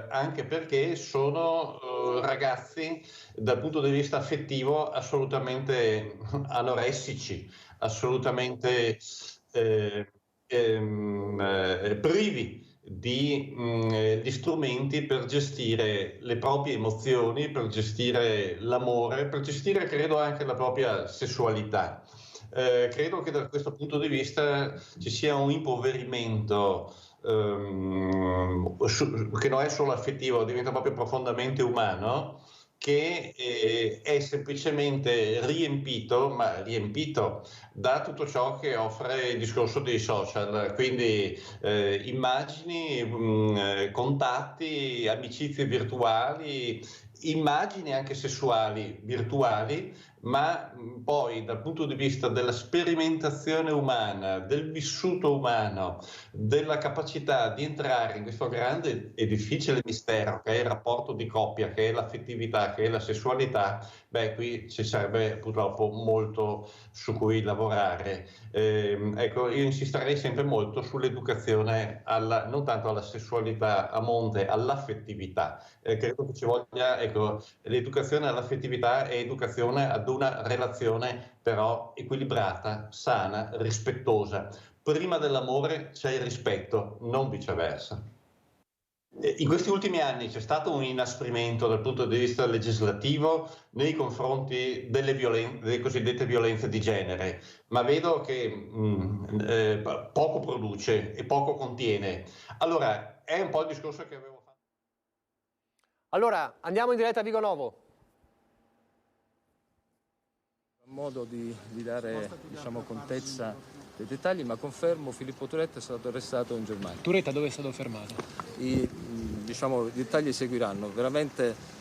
Speaker 8: anche perché sono ragazzi dal punto di vista affettivo assolutamente anoressici, assolutamente privi di strumenti per gestire le proprie emozioni, per gestire l'amore, per gestire, credo, anche la propria sessualità. Credo che da questo punto di vista ci sia un impoverimento che non è solo affettivo, diventa proprio profondamente umano, che è semplicemente riempito da tutto ciò che offre il discorso dei social, quindi immagini, contatti, amicizie virtuali, immagini anche sessuali virtuali, ma poi dal punto di vista della sperimentazione umana, del vissuto umano, della capacità di entrare in questo grande e difficile mistero che è il rapporto di coppia, che è l'affettività, che è la sessualità, qui ci sarebbe purtroppo molto su cui lavorare. Ecco, io insisterei sempre molto sull'educazione non tanto alla sessualità a monte, all'affettività. Credo che ci voglia, ecco, l'educazione all'affettività è educazione ad una relazione però equilibrata, sana, rispettosa. Prima dell'amore c'è il rispetto, non viceversa. In questi ultimi anni c'è stato un inasprimento dal punto di vista legislativo nei confronti delle cosiddette violenze di genere, ma vedo che poco produce e poco contiene. Allora, è un po' il discorso che avevo fatto.
Speaker 1: Allora, andiamo in diretta a Vigonovo.
Speaker 9: Modo di dare, diciamo, contezza dei dettagli, ma confermo Filippo Turetta è stato arrestato in Germania.
Speaker 10: Turetta dove è stato fermato?
Speaker 9: I dettagli seguiranno, veramente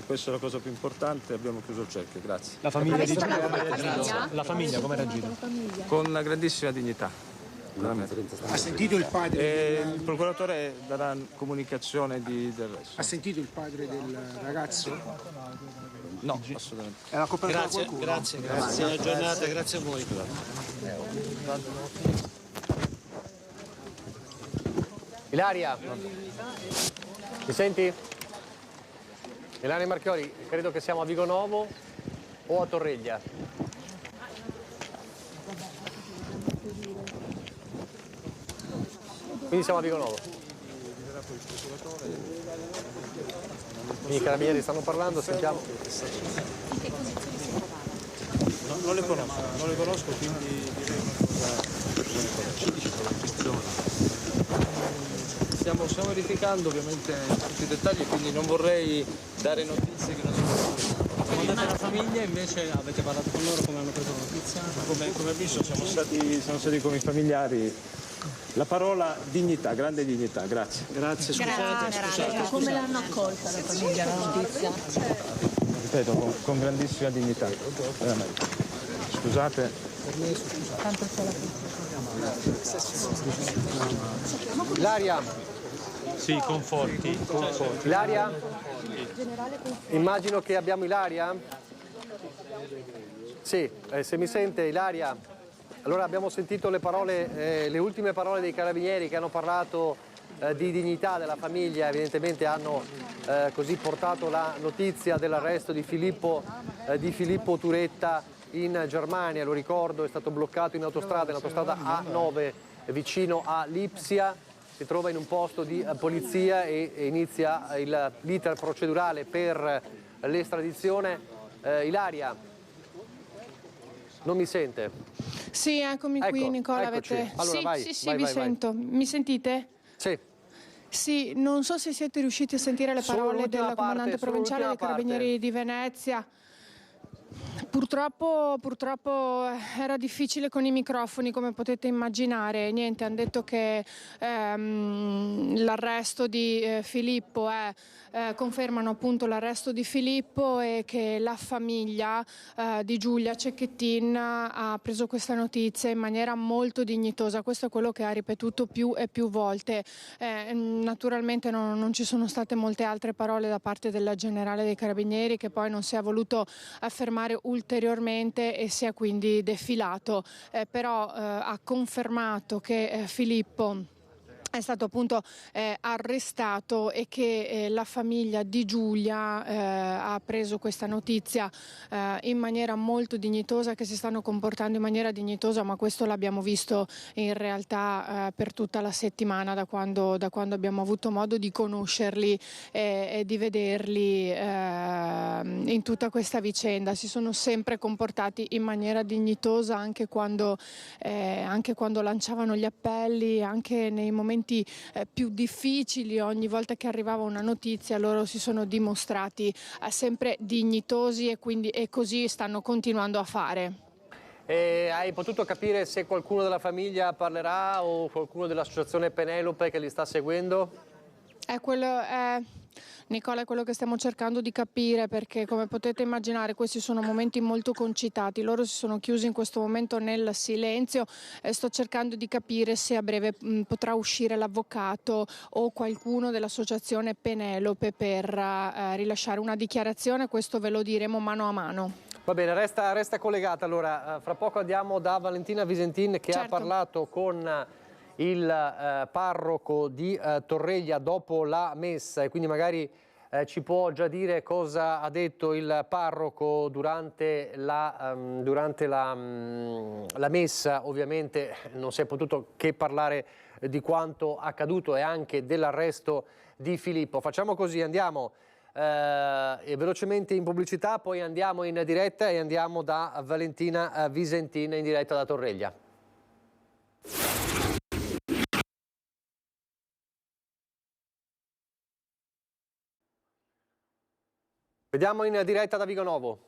Speaker 9: questa è la cosa più importante, abbiamo chiuso il cerchio, grazie.
Speaker 10: La famiglia di Giulia come ha reagito? La famiglia come ha reagito?
Speaker 9: Con una grandissima dignità.
Speaker 11: Ha sentito il padre?
Speaker 9: Il procuratore darà comunicazione di arresto.
Speaker 11: Ha sentito il padre del ragazzo?
Speaker 9: No, assolutamente.
Speaker 11: È una copertura qualcuno?
Speaker 10: Grazie, buona giornata, grazie a voi.
Speaker 1: Ilaria, mi senti? Ilaria Marchiori, credo che siamo a Vigonovo o a Torreglia. Quindi siamo a Vigonovo. I carabinieri stanno parlando, sentiamo.
Speaker 10: Non le conosco, quindi direi una cosa.
Speaker 9: Stiamo verificando ovviamente tutti i dettagli, quindi non vorrei dare notizie che non sono.
Speaker 10: Siamo andati alla famiglia, invece avete parlato con loro, come hanno preso la notizia?
Speaker 9: Come visto siamo stati con i familiari. La parola dignità, grande dignità, grazie.
Speaker 10: Grazie, scusate.
Speaker 4: Come l'hanno accolta la famiglia la notizia?
Speaker 9: Ripeto, con grandissima dignità, veramente. Scusate.
Speaker 1: Ilaria.
Speaker 10: Sì, conforti.
Speaker 1: Ilaria? Immagino che abbiamo Ilaria? Sì, se mi sente Ilaria. Allora abbiamo sentito le parole, le ultime parole dei carabinieri che hanno parlato di dignità della famiglia, evidentemente hanno così portato la notizia dell'arresto di Filippo Turetta in Germania, lo ricordo, è stato bloccato in autostrada A9 vicino a Lipsia, si trova in un posto di polizia e inizia l'iter procedurale per l'estradizione. Ilaria, non mi sente?
Speaker 5: Sì, eccomi qui, Nicola.
Speaker 1: Eccoci. Allora,
Speaker 5: sì,
Speaker 1: vai,
Speaker 5: sì,
Speaker 1: vai,
Speaker 5: vi
Speaker 1: vai,
Speaker 5: sento. Mi sentite?
Speaker 1: Sì.
Speaker 5: Sì, non so se siete riusciti a sentire le parole del comandante provinciale dei Carabinieri di Venezia. Purtroppo era difficile con i microfoni, come potete immaginare. Niente, hanno detto che l'arresto di Filippo confermano appunto l'arresto di Filippo e che la famiglia di Giulia Cecchettin ha preso questa notizia in maniera molto dignitosa. Questo è quello che ha ripetuto più e più volte. Naturalmente non ci sono state molte altre parole da parte del generale dei Carabinieri, che poi non si è voluto affermare ulteriormente e si è quindi defilato, però ha confermato che Filippo è stato appunto arrestato e che la famiglia di Giulia ha preso questa notizia in maniera molto dignitosa, che si stanno comportando in maniera dignitosa, ma questo l'abbiamo visto in realtà per tutta la settimana da quando abbiamo avuto modo di conoscerli e di vederli in tutta questa vicenda. Si sono sempre comportati in maniera dignitosa anche quando lanciavano gli appelli, anche nei momenti più difficili. Ogni volta che arrivava una notizia loro si sono dimostrati sempre dignitosi e così stanno continuando a fare.
Speaker 1: Hai potuto capire se qualcuno della famiglia parlerà o qualcuno dell'associazione Penelope che li sta seguendo?
Speaker 5: Nicola, è quello che stiamo cercando di capire, perché come potete immaginare questi sono momenti molto concitati, loro si sono chiusi in questo momento nel silenzio e sto cercando di capire se a breve potrà uscire l'avvocato o qualcuno dell'associazione Penelope per rilasciare una dichiarazione. Questo ve lo diremo mano a mano.
Speaker 1: Va bene, resta collegata. Allora, fra poco andiamo da Valentina Visentin che ha parlato con il parroco di Torreglia dopo la messa e quindi magari ci può già dire cosa ha detto il parroco durante la messa. Ovviamente non si è potuto che parlare di quanto accaduto e anche dell'arresto di Filippo. Facciamo così, andiamo velocemente in pubblicità, poi andiamo in diretta e andiamo da Valentina Visentin in diretta da Torreglia. Vediamo in diretta da Vigonovo.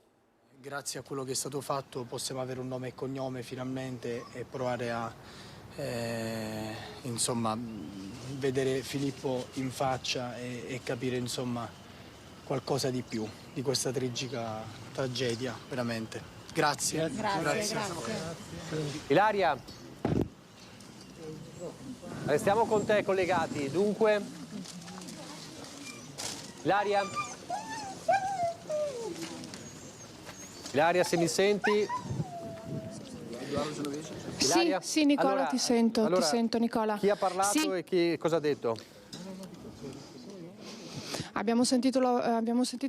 Speaker 12: Grazie a quello che è stato fatto possiamo avere un nome e cognome finalmente e provare a vedere Filippo in faccia e capire qualcosa di più di questa tragica tragedia, veramente. Grazie.
Speaker 4: Grazie.
Speaker 1: Ilaria, restiamo con te collegati. Dunque, Ilaria, se mi senti?
Speaker 5: Sì, Nicola,
Speaker 1: allora,
Speaker 5: ti sento, Nicola.
Speaker 1: Chi ha parlato
Speaker 5: Sì.
Speaker 1: e cosa ha detto?
Speaker 5: Abbiamo sentito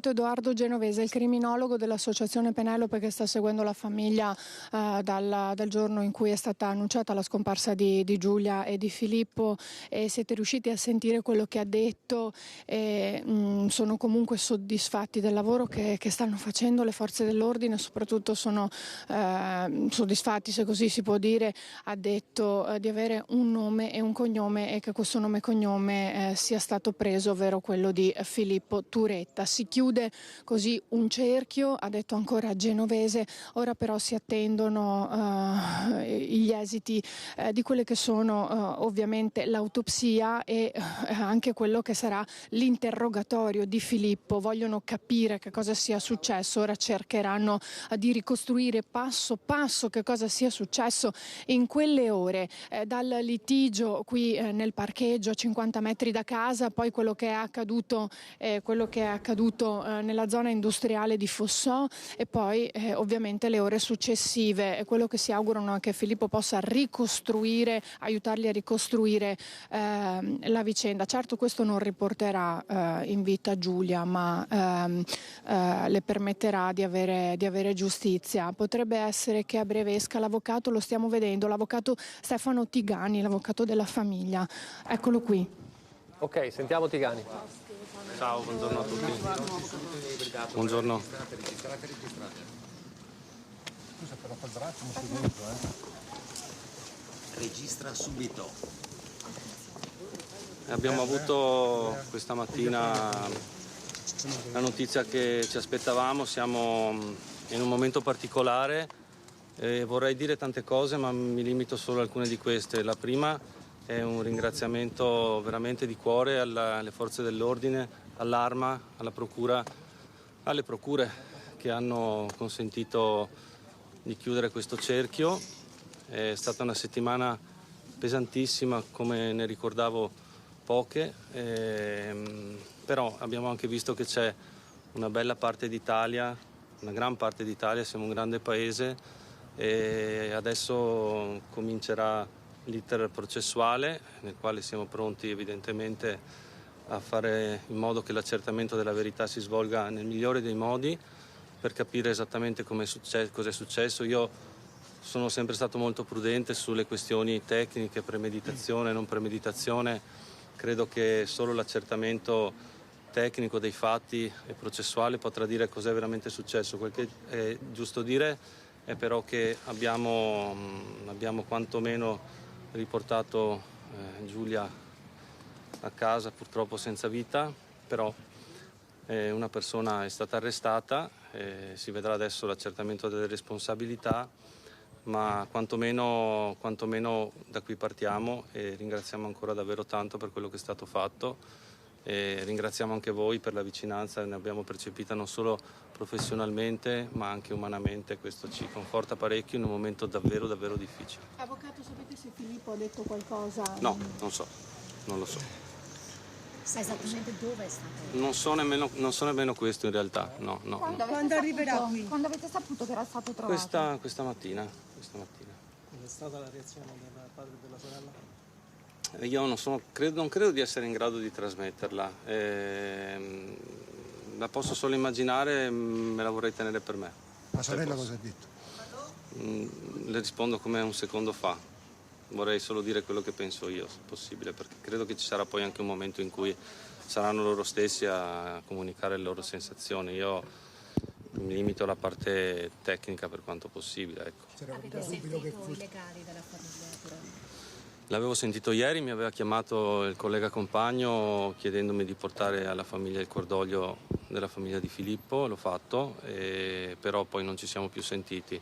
Speaker 5: Edoardo Genovese, il criminologo dell'Associazione Penelope, che sta seguendo la famiglia dal giorno in cui è stata annunciata la scomparsa di Giulia e di Filippo, e siete riusciti a sentire quello che ha detto e sono comunque soddisfatti del lavoro che stanno facendo le forze dell'ordine, soprattutto sono soddisfatti, se così si può dire. Ha detto di avere un nome e un cognome e che questo nome e cognome sia stato preso, ovvero quello di Filippo Turetta. Si chiude così un cerchio, ha detto ancora Genovese. Ora però si attendono gli esiti di quelle che sono ovviamente l'autopsia e anche quello che sarà l'interrogatorio di Filippo. Vogliono capire che cosa sia successo, ora cercheranno di ricostruire passo passo che cosa sia successo in quelle ore, dal litigio qui nel parcheggio a 50 metri da casa, poi quello che è accaduto nella zona industriale di Fossò e poi ovviamente le ore successive. Quello che si augurano è che Filippo possa aiutarli a ricostruire la vicenda. Certo, questo non riporterà in vita Giulia, ma le permetterà di avere giustizia. Potrebbe essere che a breve esca l'avvocato, lo stiamo vedendo, l'avvocato Stefano Tigani, l'avvocato della famiglia. Eccolo qui.
Speaker 1: Ok, sentiamo Tigani.
Speaker 13: Ciao, buongiorno a tutti. Buongiorno.
Speaker 14: Scusa, però facciamo dentro, Registra subito.
Speaker 13: Abbiamo avuto questa mattina la notizia che ci aspettavamo, siamo in un momento particolare e vorrei dire tante cose, ma mi limito solo a alcune di queste. La prima è un ringraziamento veramente di cuore alle forze dell'ordine, all'Arma, alla Procura, alle procure che hanno consentito di chiudere questo cerchio. È stata una settimana pesantissima, come ne ricordavo poche, però abbiamo anche visto che c'è una bella parte d'Italia, una gran parte d'Italia, siamo un grande paese e adesso comincerà l'iter processuale nel quale siamo pronti evidentemente a fare in modo che l'accertamento della verità si svolga nel migliore dei modi per capire esattamente cosa è successo. Io sono sempre stato molto prudente sulle questioni tecniche, premeditazione, non premeditazione. Credo che solo l'accertamento tecnico dei fatti e processuale potrà dire cos'è veramente successo. Quel che è giusto dire è però che abbiamo quantomeno riportato Giulia a casa, purtroppo senza vita, però una persona è stata arrestata, si vedrà adesso l'accertamento delle responsabilità, ma quantomeno da qui partiamo e ringraziamo ancora davvero tanto per quello che è stato fatto e ringraziamo anche voi per la vicinanza, ne abbiamo percepita non solo professionalmente ma anche umanamente, questo ci conforta parecchio in un momento davvero davvero difficile.
Speaker 5: Avvocato, sapete se Filippo ha detto qualcosa?
Speaker 13: No, non lo so.
Speaker 15: Sa esattamente dove è stato?
Speaker 13: Non so nemmeno questo in realtà, no.
Speaker 15: Quando arriverà qui? Quando avete saputo che era stato trovato?
Speaker 13: Questa mattina.
Speaker 9: Qual è stata la reazione del padre e della sorella?
Speaker 13: Io non credo di essere in grado di trasmetterla. La posso solo immaginare, me la vorrei tenere per me.
Speaker 14: La sorella cosa ha detto?
Speaker 13: Le rispondo come un secondo fa. Vorrei solo dire quello che penso io, se possibile, perché credo che ci sarà poi anche un momento in cui saranno loro stessi a comunicare le loro sensazioni. Io mi limito alla parte tecnica per quanto possibile. Ecco.
Speaker 15: Avete sentito i legali della famiglia?
Speaker 13: L'avevo sentito ieri, mi aveva chiamato il collega compagno chiedendomi di portare alla famiglia il cordoglio della famiglia di Filippo, l'ho fatto, però poi non ci siamo più sentiti.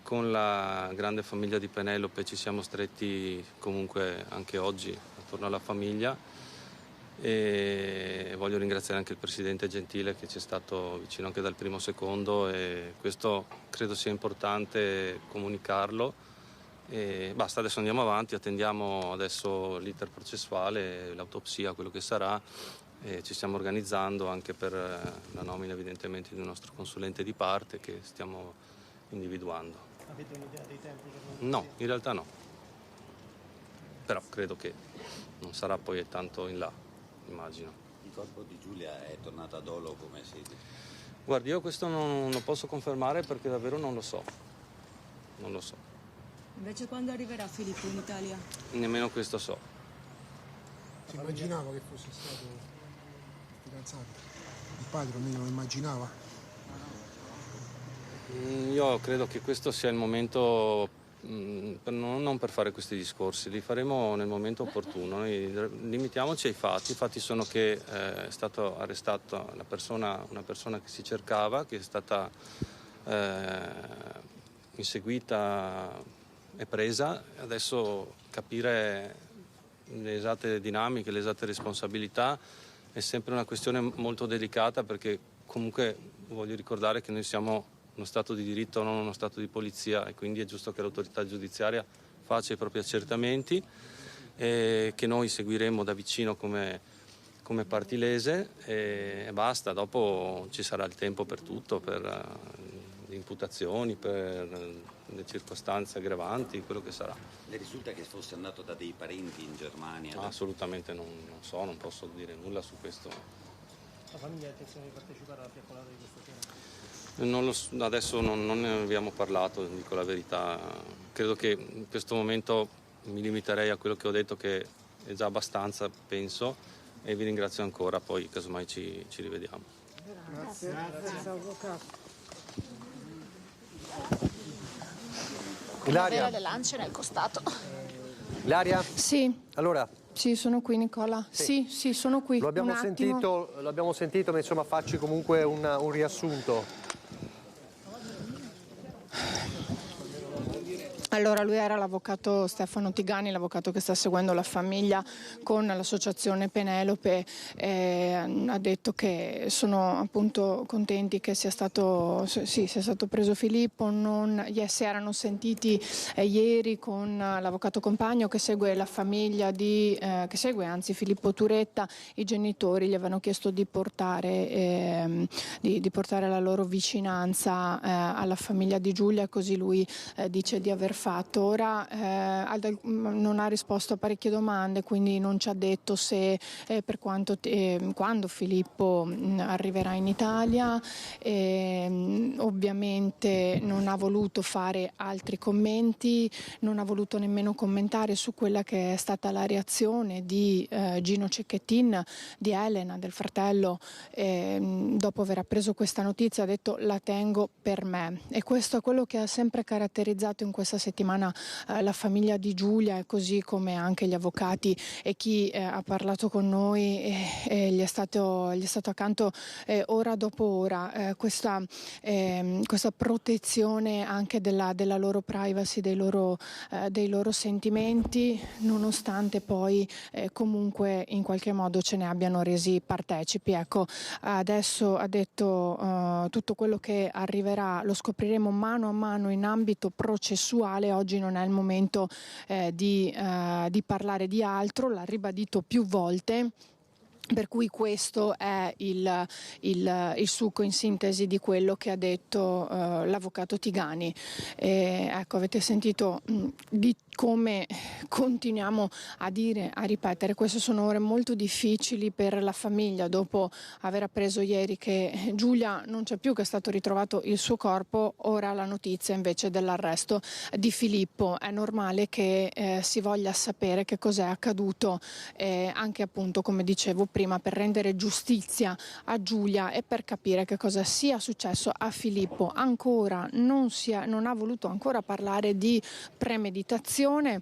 Speaker 13: Con la grande famiglia di Penelope ci siamo stretti comunque anche oggi attorno alla famiglia, e voglio ringraziare anche il presidente Gentile che ci è stato vicino anche dal primo secondo, e questo credo sia importante comunicarlo. E basta, adesso andiamo avanti, attendiamo adesso l'iter processuale, l'autopsia, quello che sarà, e ci stiamo organizzando anche per la nomina evidentemente di un nostro consulente di parte che stiamo individuando.
Speaker 10: Avete un'idea dei tempi?
Speaker 13: No, in realtà no, però credo che non sarà poi tanto in là, immagino.
Speaker 16: Il corpo di Giulia è tornato a Dolo come si dice?
Speaker 13: Guardi, io questo non lo posso confermare perché davvero non lo so. Non lo so.
Speaker 15: Invece quando arriverà Filippo in Italia?
Speaker 13: Nemmeno questo so.
Speaker 14: Si immaginava che fosse stato fidanzato? Il padre almeno lo immaginava?
Speaker 13: Io credo che questo sia il momento, non per fare questi discorsi, li faremo nel momento opportuno. Noi limitiamoci ai fatti. I fatti sono che è stato arrestato una persona che si cercava, che è stata inseguita e presa. Adesso capire le esatte dinamiche, le esatte responsabilità è sempre una questione molto delicata, perché comunque voglio ricordare che noi siamo uno Stato di diritto, non uno Stato di polizia, e quindi è giusto che l'autorità giudiziaria faccia i propri accertamenti, e che noi seguiremo da vicino come parti lese, e basta. Dopo ci sarà il tempo per tutto, per le imputazioni, per le circostanze aggravanti, quello che sarà.
Speaker 16: Le risulta che fosse andato da dei parenti in Germania?
Speaker 13: Assolutamente non so, non posso dire nulla su questo.
Speaker 10: La famiglia ha intenzione di partecipare alla fiaccolata di questa sera?
Speaker 13: Adesso non ne abbiamo parlato, dico la verità. Credo che in questo momento mi limiterei a quello che ho detto, che è già abbastanza, penso, e vi ringrazio ancora, poi casomai ci rivediamo.
Speaker 14: Grazie. Grazie, avvocato.
Speaker 1: Ilaria.
Speaker 15: Le lance nel costato.
Speaker 1: Ilaria?
Speaker 5: Sì.
Speaker 1: Allora.
Speaker 5: Sì, sono qui, Nicola. Sì, sono qui.
Speaker 1: Lo abbiamo sentito, ma insomma facci comunque un riassunto.
Speaker 5: Allora, lui era l'avvocato Stefano Tigani, l'avvocato che sta seguendo la famiglia con l'associazione Penelope. Ha detto che sono appunto contenti che sia stato preso Filippo. Si erano sentiti ieri con l'avvocato compagno che segue la famiglia Filippo Turetta. I genitori gli avevano chiesto di portare la loro vicinanza alla famiglia di Giulia, così lui dice di aver fatto. Ora non ha risposto a parecchie domande, quindi non ci ha detto se quando Filippo arriverà in Italia. Ovviamente non ha voluto fare altri commenti, non ha voluto nemmeno commentare su quella che è stata la reazione di Gino Cecchettin, di Elena, del fratello, dopo aver appreso questa notizia. Ha detto: la tengo per me, e questo è quello che ha sempre caratterizzato in questa settimana la famiglia di Giulia, così come anche gli avvocati e chi ha parlato con noi e gli è stato accanto ora dopo ora, questa protezione anche della loro privacy, dei loro sentimenti, nonostante poi comunque in qualche modo ce ne abbiano resi partecipi. Ecco, adesso ha detto tutto quello che arriverà lo scopriremo mano a mano in ambito processuale. Oggi non è il momento di parlare di altro, l'ha ribadito più volte. Per cui questo è il succo in sintesi di quello che ha detto l'avvocato Tigani. Ecco, avete sentito di come continuiamo a dire, a ripetere, queste sono ore molto difficili per la famiglia dopo aver appreso ieri che Giulia non c'è più, che è stato ritrovato il suo corpo. Ora la notizia invece dell'arresto di Filippo. È normale che si voglia sapere che cos'è accaduto, anche appunto, come dicevo prima, per rendere giustizia a Giulia e per capire che cosa sia successo a Filippo. Ancora non ha voluto ancora parlare di premeditazione,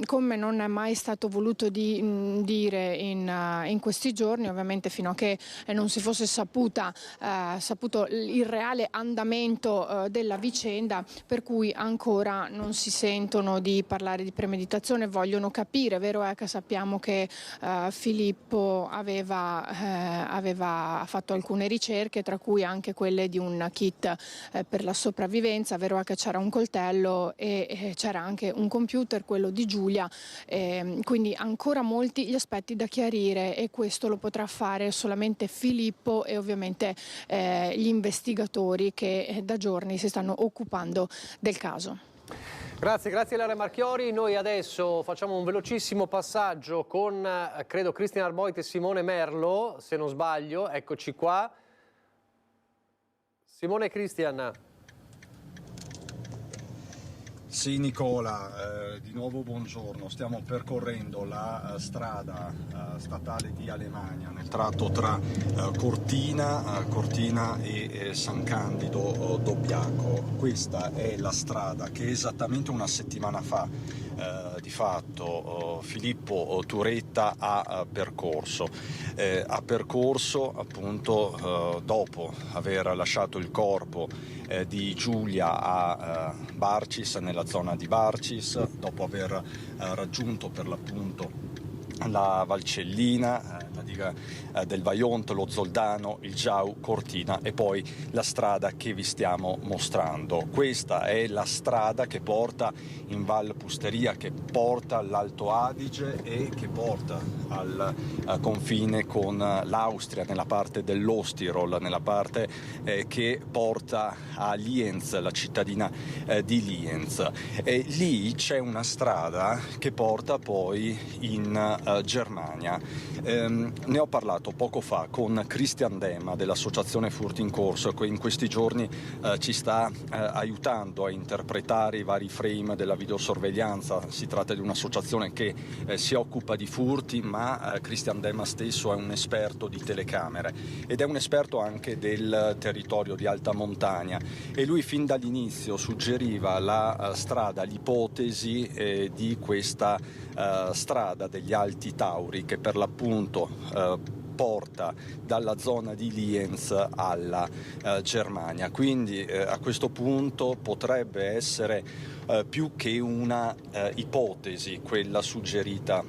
Speaker 5: come non è mai stato voluto dire in questi giorni, ovviamente fino a che non si fosse saputo il reale andamento della vicenda, per cui ancora non si sentono di parlare di premeditazione, vogliono capire. Vero è che sappiamo che Filippo aveva fatto alcune ricerche, tra cui anche quelle di un kit per la sopravvivenza. Vero è che c'era un coltello e c'era anche un computer, quello di Giulia, quindi ancora molti gli aspetti da chiarire, e questo lo potrà fare solamente Filippo e ovviamente gli investigatori che da giorni si stanno occupando del caso.
Speaker 1: Grazie Ilaria Marchiori. Noi adesso facciamo un velocissimo passaggio con, credo, Christian Arboit e Simone Merlo, se non sbaglio. Eccoci qua. Simone e Christian.
Speaker 7: Sì Nicola, di nuovo buongiorno. Stiamo percorrendo la strada statale di Alemagna nel tratto tra Cortina e San Candido Dobbiaco. Questa è la strada che esattamente una settimana fa di fatto Filippo Turetta ha percorso. Ha percorso appunto dopo aver lasciato il corpo di Giulia a Barcis, nella zona di Barcis, dopo aver raggiunto per l'appunto la Valcellina, la diga del Vajont, lo Zoldano, il Giau, Cortina e poi la strada che vi stiamo mostrando. Questa è la strada che porta in Val Pusteria, che porta all'Alto Adige e che porta al confine con l'Austria, nella parte dell'Ostirol, nella parte che porta a Lienz, la cittadina di Lienz. E lì c'è una strada che porta poi in Germania. Ne ho parlato poco fa con Christian Dema dell'associazione Furti in Corso, che in questi giorni ci sta aiutando a interpretare i vari frame della videosorveglianza. Si tratta di un'associazione che si occupa di furti, ma Christian Dema stesso è un esperto di telecamere ed è un esperto anche del territorio di alta montagna, e lui fin dall'inizio suggeriva la strada, l'ipotesi di questa strada degli Alti Tauri, che per l'appunto porta dalla zona di Lienz alla Germania. Quindi a questo punto potrebbe essere più che una ipotesi quella suggerita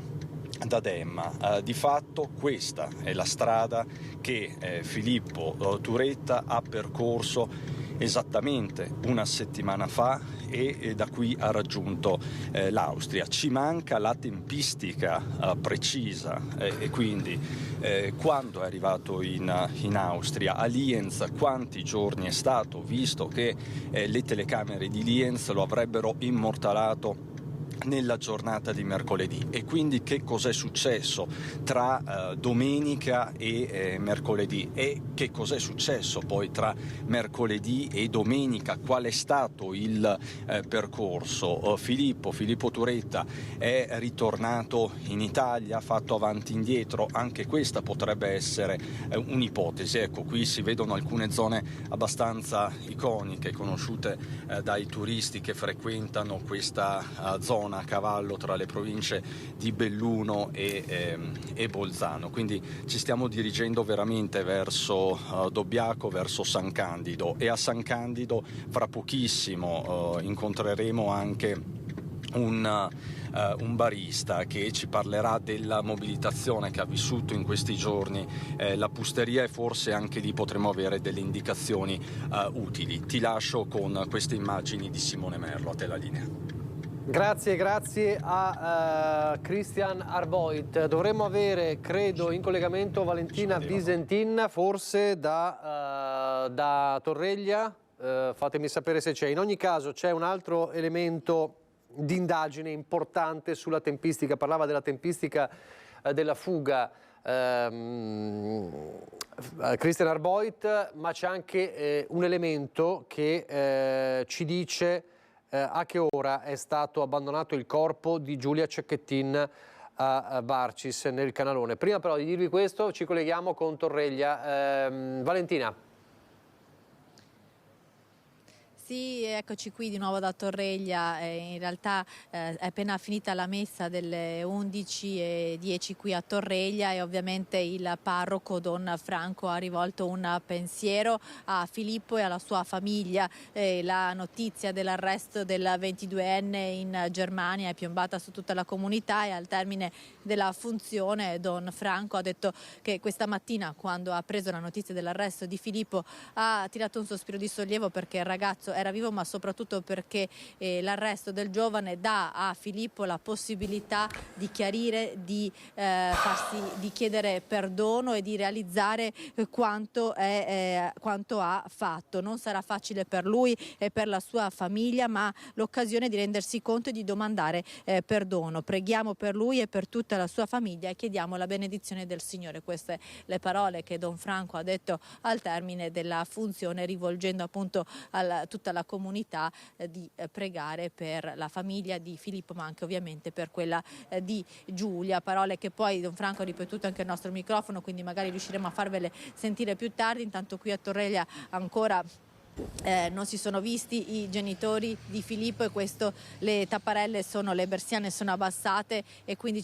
Speaker 7: da Demma. Di fatto questa è la strada che Filippo Turetta ha percorso esattamente una settimana fa e da qui ha raggiunto l'Austria. Ci manca la tempistica precisa e quindi quando è arrivato in Austria, a Lienz, quanti giorni è stato, visto che le telecamere di Lienz lo avrebbero immortalato nella giornata di mercoledì. E quindi che cos'è successo tra domenica e mercoledì, e che cos'è successo poi tra mercoledì e domenica, qual è stato il percorso. Filippo Turetta è ritornato in Italia, ha fatto avanti e indietro, anche questa potrebbe essere un'ipotesi. Ecco, qui si vedono alcune zone abbastanza iconiche, conosciute dai turisti che frequentano questa zona a cavallo tra le province di Belluno e Bolzano. Quindi ci stiamo dirigendo veramente verso Dobbiaco, verso San Candido, e a San Candido fra pochissimo incontreremo anche un barista che ci parlerà della mobilitazione che ha vissuto in questi giorni la Pusteria, e forse anche lì potremo avere delle indicazioni utili. Ti lascio con queste immagini di Simone Merlo, a te la linea.
Speaker 1: Grazie a Christian Arboit. Dovremmo avere, credo, in collegamento Valentina Visentin, forse da Torreglia. Fatemi sapere se c'è. In ogni caso c'è un altro elemento di indagine importante sulla tempistica. Parlava della tempistica della fuga Christian Arboit, ma c'è anche un elemento che ci dice a che ora è stato abbandonato il corpo di Giulia Cecchettin a Barcis nel Canalone. Prima però di dirvi questo ci colleghiamo con Torreglia. Valentina.
Speaker 4: Sì, eccoci qui di nuovo da Torreglia. In realtà è appena finita la messa delle 11:10 qui a Torreglia e ovviamente il parroco Don Franco ha rivolto un pensiero a Filippo e alla sua famiglia. La notizia dell'arresto del 22enne in Germania è piombata su tutta la comunità e al termine della funzione Don Franco ha detto che questa mattina, quando ha preso la notizia dell'arresto di Filippo, ha tirato un sospiro di sollievo perché il ragazzo era vivo, ma soprattutto perché l'arresto del giovane dà a Filippo la possibilità di chiarire, di chiedere perdono e di realizzare quanto ha fatto. Non sarà facile per lui e per la sua famiglia, ma l'occasione di rendersi conto e di domandare perdono. Preghiamo per lui e per tutta la sua famiglia e chiediamo la benedizione del Signore. Queste le parole che Don Franco ha detto al termine della funzione, rivolgendo appunto a tutta la comunità di pregare per la famiglia di Filippo, ma anche ovviamente per quella di Giulia. Parole che poi Don Franco ha ripetuto anche al nostro microfono, quindi magari riusciremo a farvele sentire più tardi. Intanto qui a Torreglia ancora non si sono visti i genitori di Filippo e questo, le tapparelle le persiane sono abbassate e quindi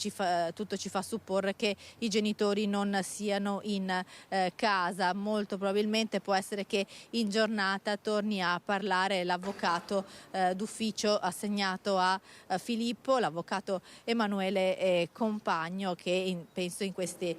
Speaker 4: tutto ci fa supporre che i genitori non siano in casa. Molto probabilmente può essere che in giornata torni a parlare l'avvocato d'ufficio assegnato a Filippo, l'avvocato Emanuele Compagno, che penso in queste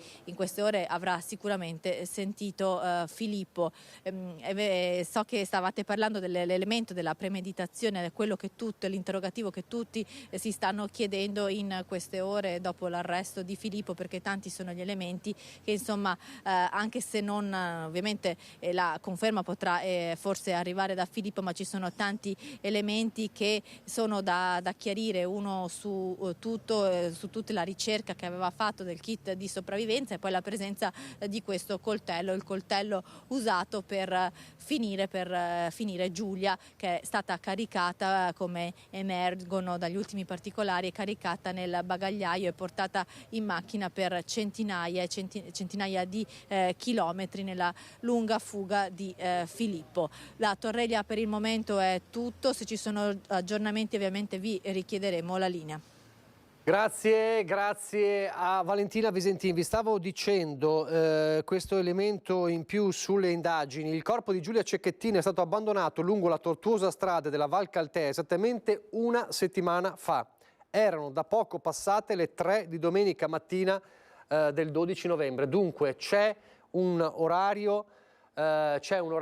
Speaker 4: ore avrà sicuramente sentito Filippo. So che stavate parlando dell'elemento della premeditazione, quello che l'interrogativo che tutti si stanno chiedendo in queste ore dopo l'arresto di Filippo, perché tanti sono gli elementi che insomma anche se non ovviamente la conferma potrà forse arrivare da Filippo, ma ci sono tanti elementi che sono da chiarire, uno su tutta la ricerca che aveva fatto del kit di sopravvivenza e poi la presenza di questo coltello, il coltello usato per finire Giulia, che è stata caricata, come emergono dagli ultimi particolari, è caricata nel bagagliaio e portata in macchina per centinaia e centinaia di chilometri nella lunga fuga di Filippo. Da Torreglia per il momento è tutto, se ci sono aggiornamenti ovviamente vi richiederemo la linea.
Speaker 1: Grazie a Valentina Visentin. Vi stavo dicendo questo elemento in più sulle indagini. Il corpo di Giulia Cecchettin è stato abbandonato lungo la tortuosa strada della Val Caltea esattamente una settimana fa. Erano da poco passate le 3 di domenica mattina del 12 novembre. Dunque c'è un orario diciamo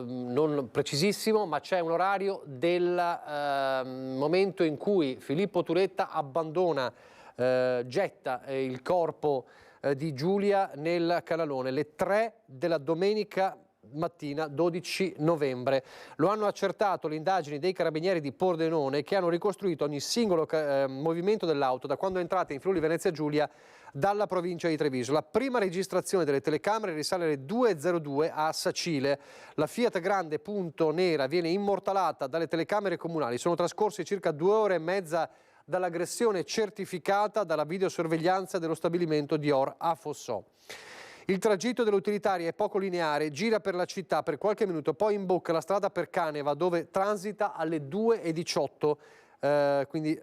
Speaker 1: non precisissimo, ma c'è un orario del momento in cui Filippo Turetta getta il corpo di Giulia nel canalone, le 3 della domenica mattina 12 novembre. Lo hanno accertato le indagini dei carabinieri di Pordenone, che hanno ricostruito ogni singolo movimento dell'auto da quando è entrata in Friuli Venezia Giulia dalla provincia di Treviso. La prima registrazione delle telecamere risale alle 2:02 a Sacile. La Fiat Grande punto nera viene immortalata dalle telecamere comunali. Sono trascorse circa 2 ore e mezza dall'aggressione certificata dalla videosorveglianza dello stabilimento Dior a Fossò. Il tragitto dell'utilitaria è poco lineare, gira per la città per qualche minuto, poi imbocca la strada per Caneva, dove transita alle 2:18, quindi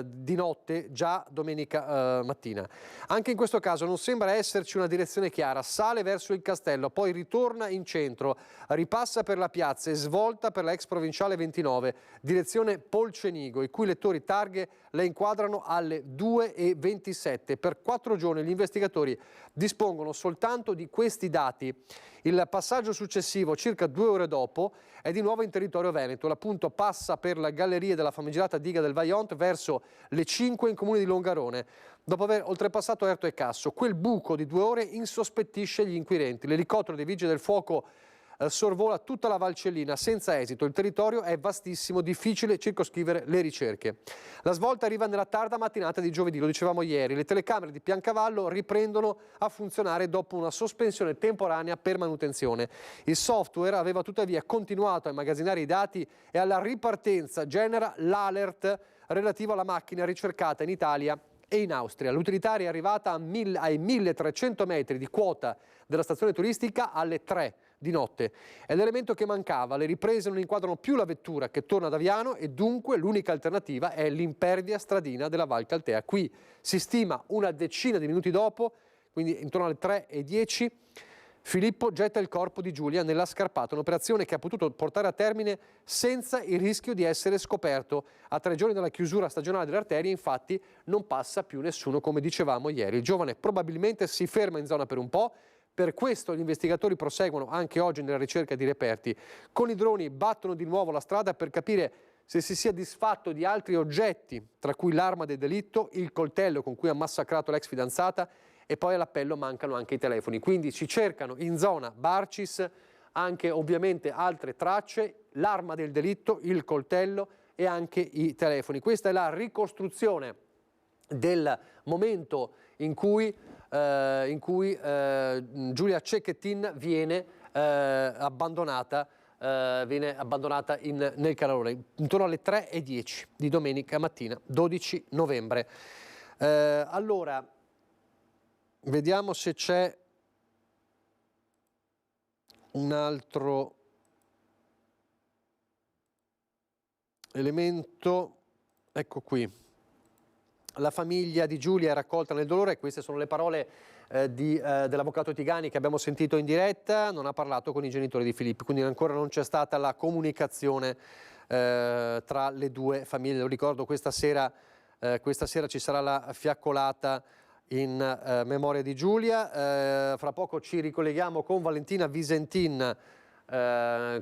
Speaker 1: di notte, già domenica mattina. Anche in questo caso non sembra esserci una direzione chiara. Sale verso il castello, poi ritorna in centro, ripassa per la piazza e svolta per la ex provinciale 29, direzione Polcenigo, i cui lettori targhe le inquadrano alle 2:27. Per 4 giorni gli investigatori dispongono soltanto di questi dati. Il passaggio successivo, circa 2 ore dopo, è di nuovo in territorio veneto. L'appunto passa per la galleria della famigerata diga del Vajont verso le 5 in comune di Longarone. Dopo aver oltrepassato Erto e Casso, quel buco di 2 ore insospettisce gli inquirenti. L'elicottero dei vigili del fuoco sorvola tutta la Valcellina senza esito. Il territorio è vastissimo, difficile circoscrivere le ricerche. La svolta arriva nella tarda mattinata di giovedì, lo dicevamo ieri. Le telecamere di Piancavallo riprendono a funzionare dopo una sospensione temporanea per manutenzione. Il software aveva tuttavia continuato a immagazzinare i dati e alla ripartenza genera l'alert relativo alla macchina ricercata in Italia e in Austria. L'utilitaria è arrivata ai 1300 metri di quota della stazione turistica alle 3 di notte. È l'elemento che mancava, le riprese non inquadrano più la vettura che torna da Viano e dunque l'unica alternativa è l'impervia stradina della Val Caltea. Qui si stima una decina di minuti dopo, quindi intorno alle 3:10, Filippo getta il corpo di Giulia nella scarpata, un'operazione che ha potuto portare a termine senza il rischio di essere scoperto. A 3 giorni dalla chiusura stagionale delle arterie, infatti, non passa più nessuno, come dicevamo ieri. Il giovane probabilmente si ferma in zona per un po', per questo gli investigatori proseguono anche oggi nella ricerca di reperti. Con i droni battono di nuovo la strada per capire se si sia disfatto di altri oggetti, tra cui l'arma del delitto, il coltello con cui ha massacrato l'ex fidanzata, e poi all'appello mancano anche i telefoni. Quindi si cercano in zona Barcis anche ovviamente altre tracce, l'arma del delitto, il coltello e anche i telefoni. Questa è la ricostruzione del momento in cui Giulia Cecchettin viene abbandonata nel canalone, intorno alle 3:10 di domenica mattina, 12 novembre. Allora, vediamo se c'è un altro elemento. Ecco qui. La famiglia di Giulia è raccolta nel dolore. Queste sono le parole dell'avvocato Tigani che abbiamo sentito in diretta. Non ha parlato con i genitori di Filippo, quindi ancora non c'è stata la comunicazione tra le due famiglie. Lo ricordo, questa sera ci sarà la fiaccolata in memoria di Giulia. Fra poco ci ricolleghiamo con Valentina Visentin da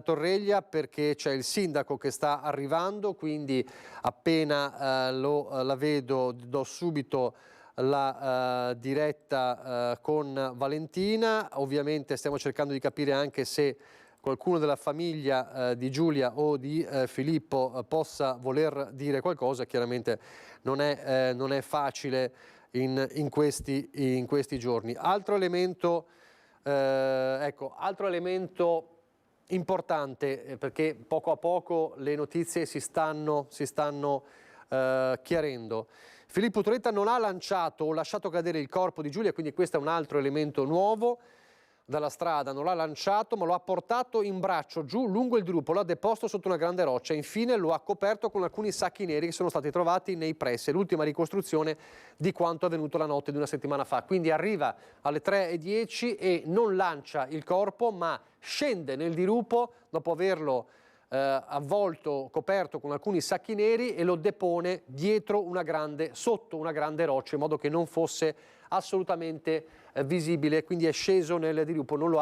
Speaker 1: Torreglia, perché c'è il sindaco che sta arrivando, quindi appena la vedo do subito la diretta con Valentina. Ovviamente stiamo cercando di capire anche se qualcuno della famiglia di Giulia o di Filippo possa voler dire qualcosa. Chiaramente non è facile in questi giorni. Altro elemento importante, perché poco a poco le notizie si stanno chiarendo. Filippo Turetta non ha lanciato o lasciato cadere il corpo di Giulia, quindi questo è un altro elemento nuovo. Dalla strada non l'ha lanciato, ma lo ha portato in braccio giù lungo il dirupo, lo ha deposto sotto una grande roccia e infine lo ha coperto con alcuni sacchi neri che sono stati trovati nei pressi. È l'ultima ricostruzione di quanto avvenuto la notte di una settimana fa. Quindi arriva alle 3:10 e non lancia il corpo, ma scende nel dirupo dopo averlo avvolto, coperto con alcuni sacchi neri, e lo depone sotto una grande roccia, in modo che non fosse assolutamente visibile. Quindi è sceso nel dirupo, non lo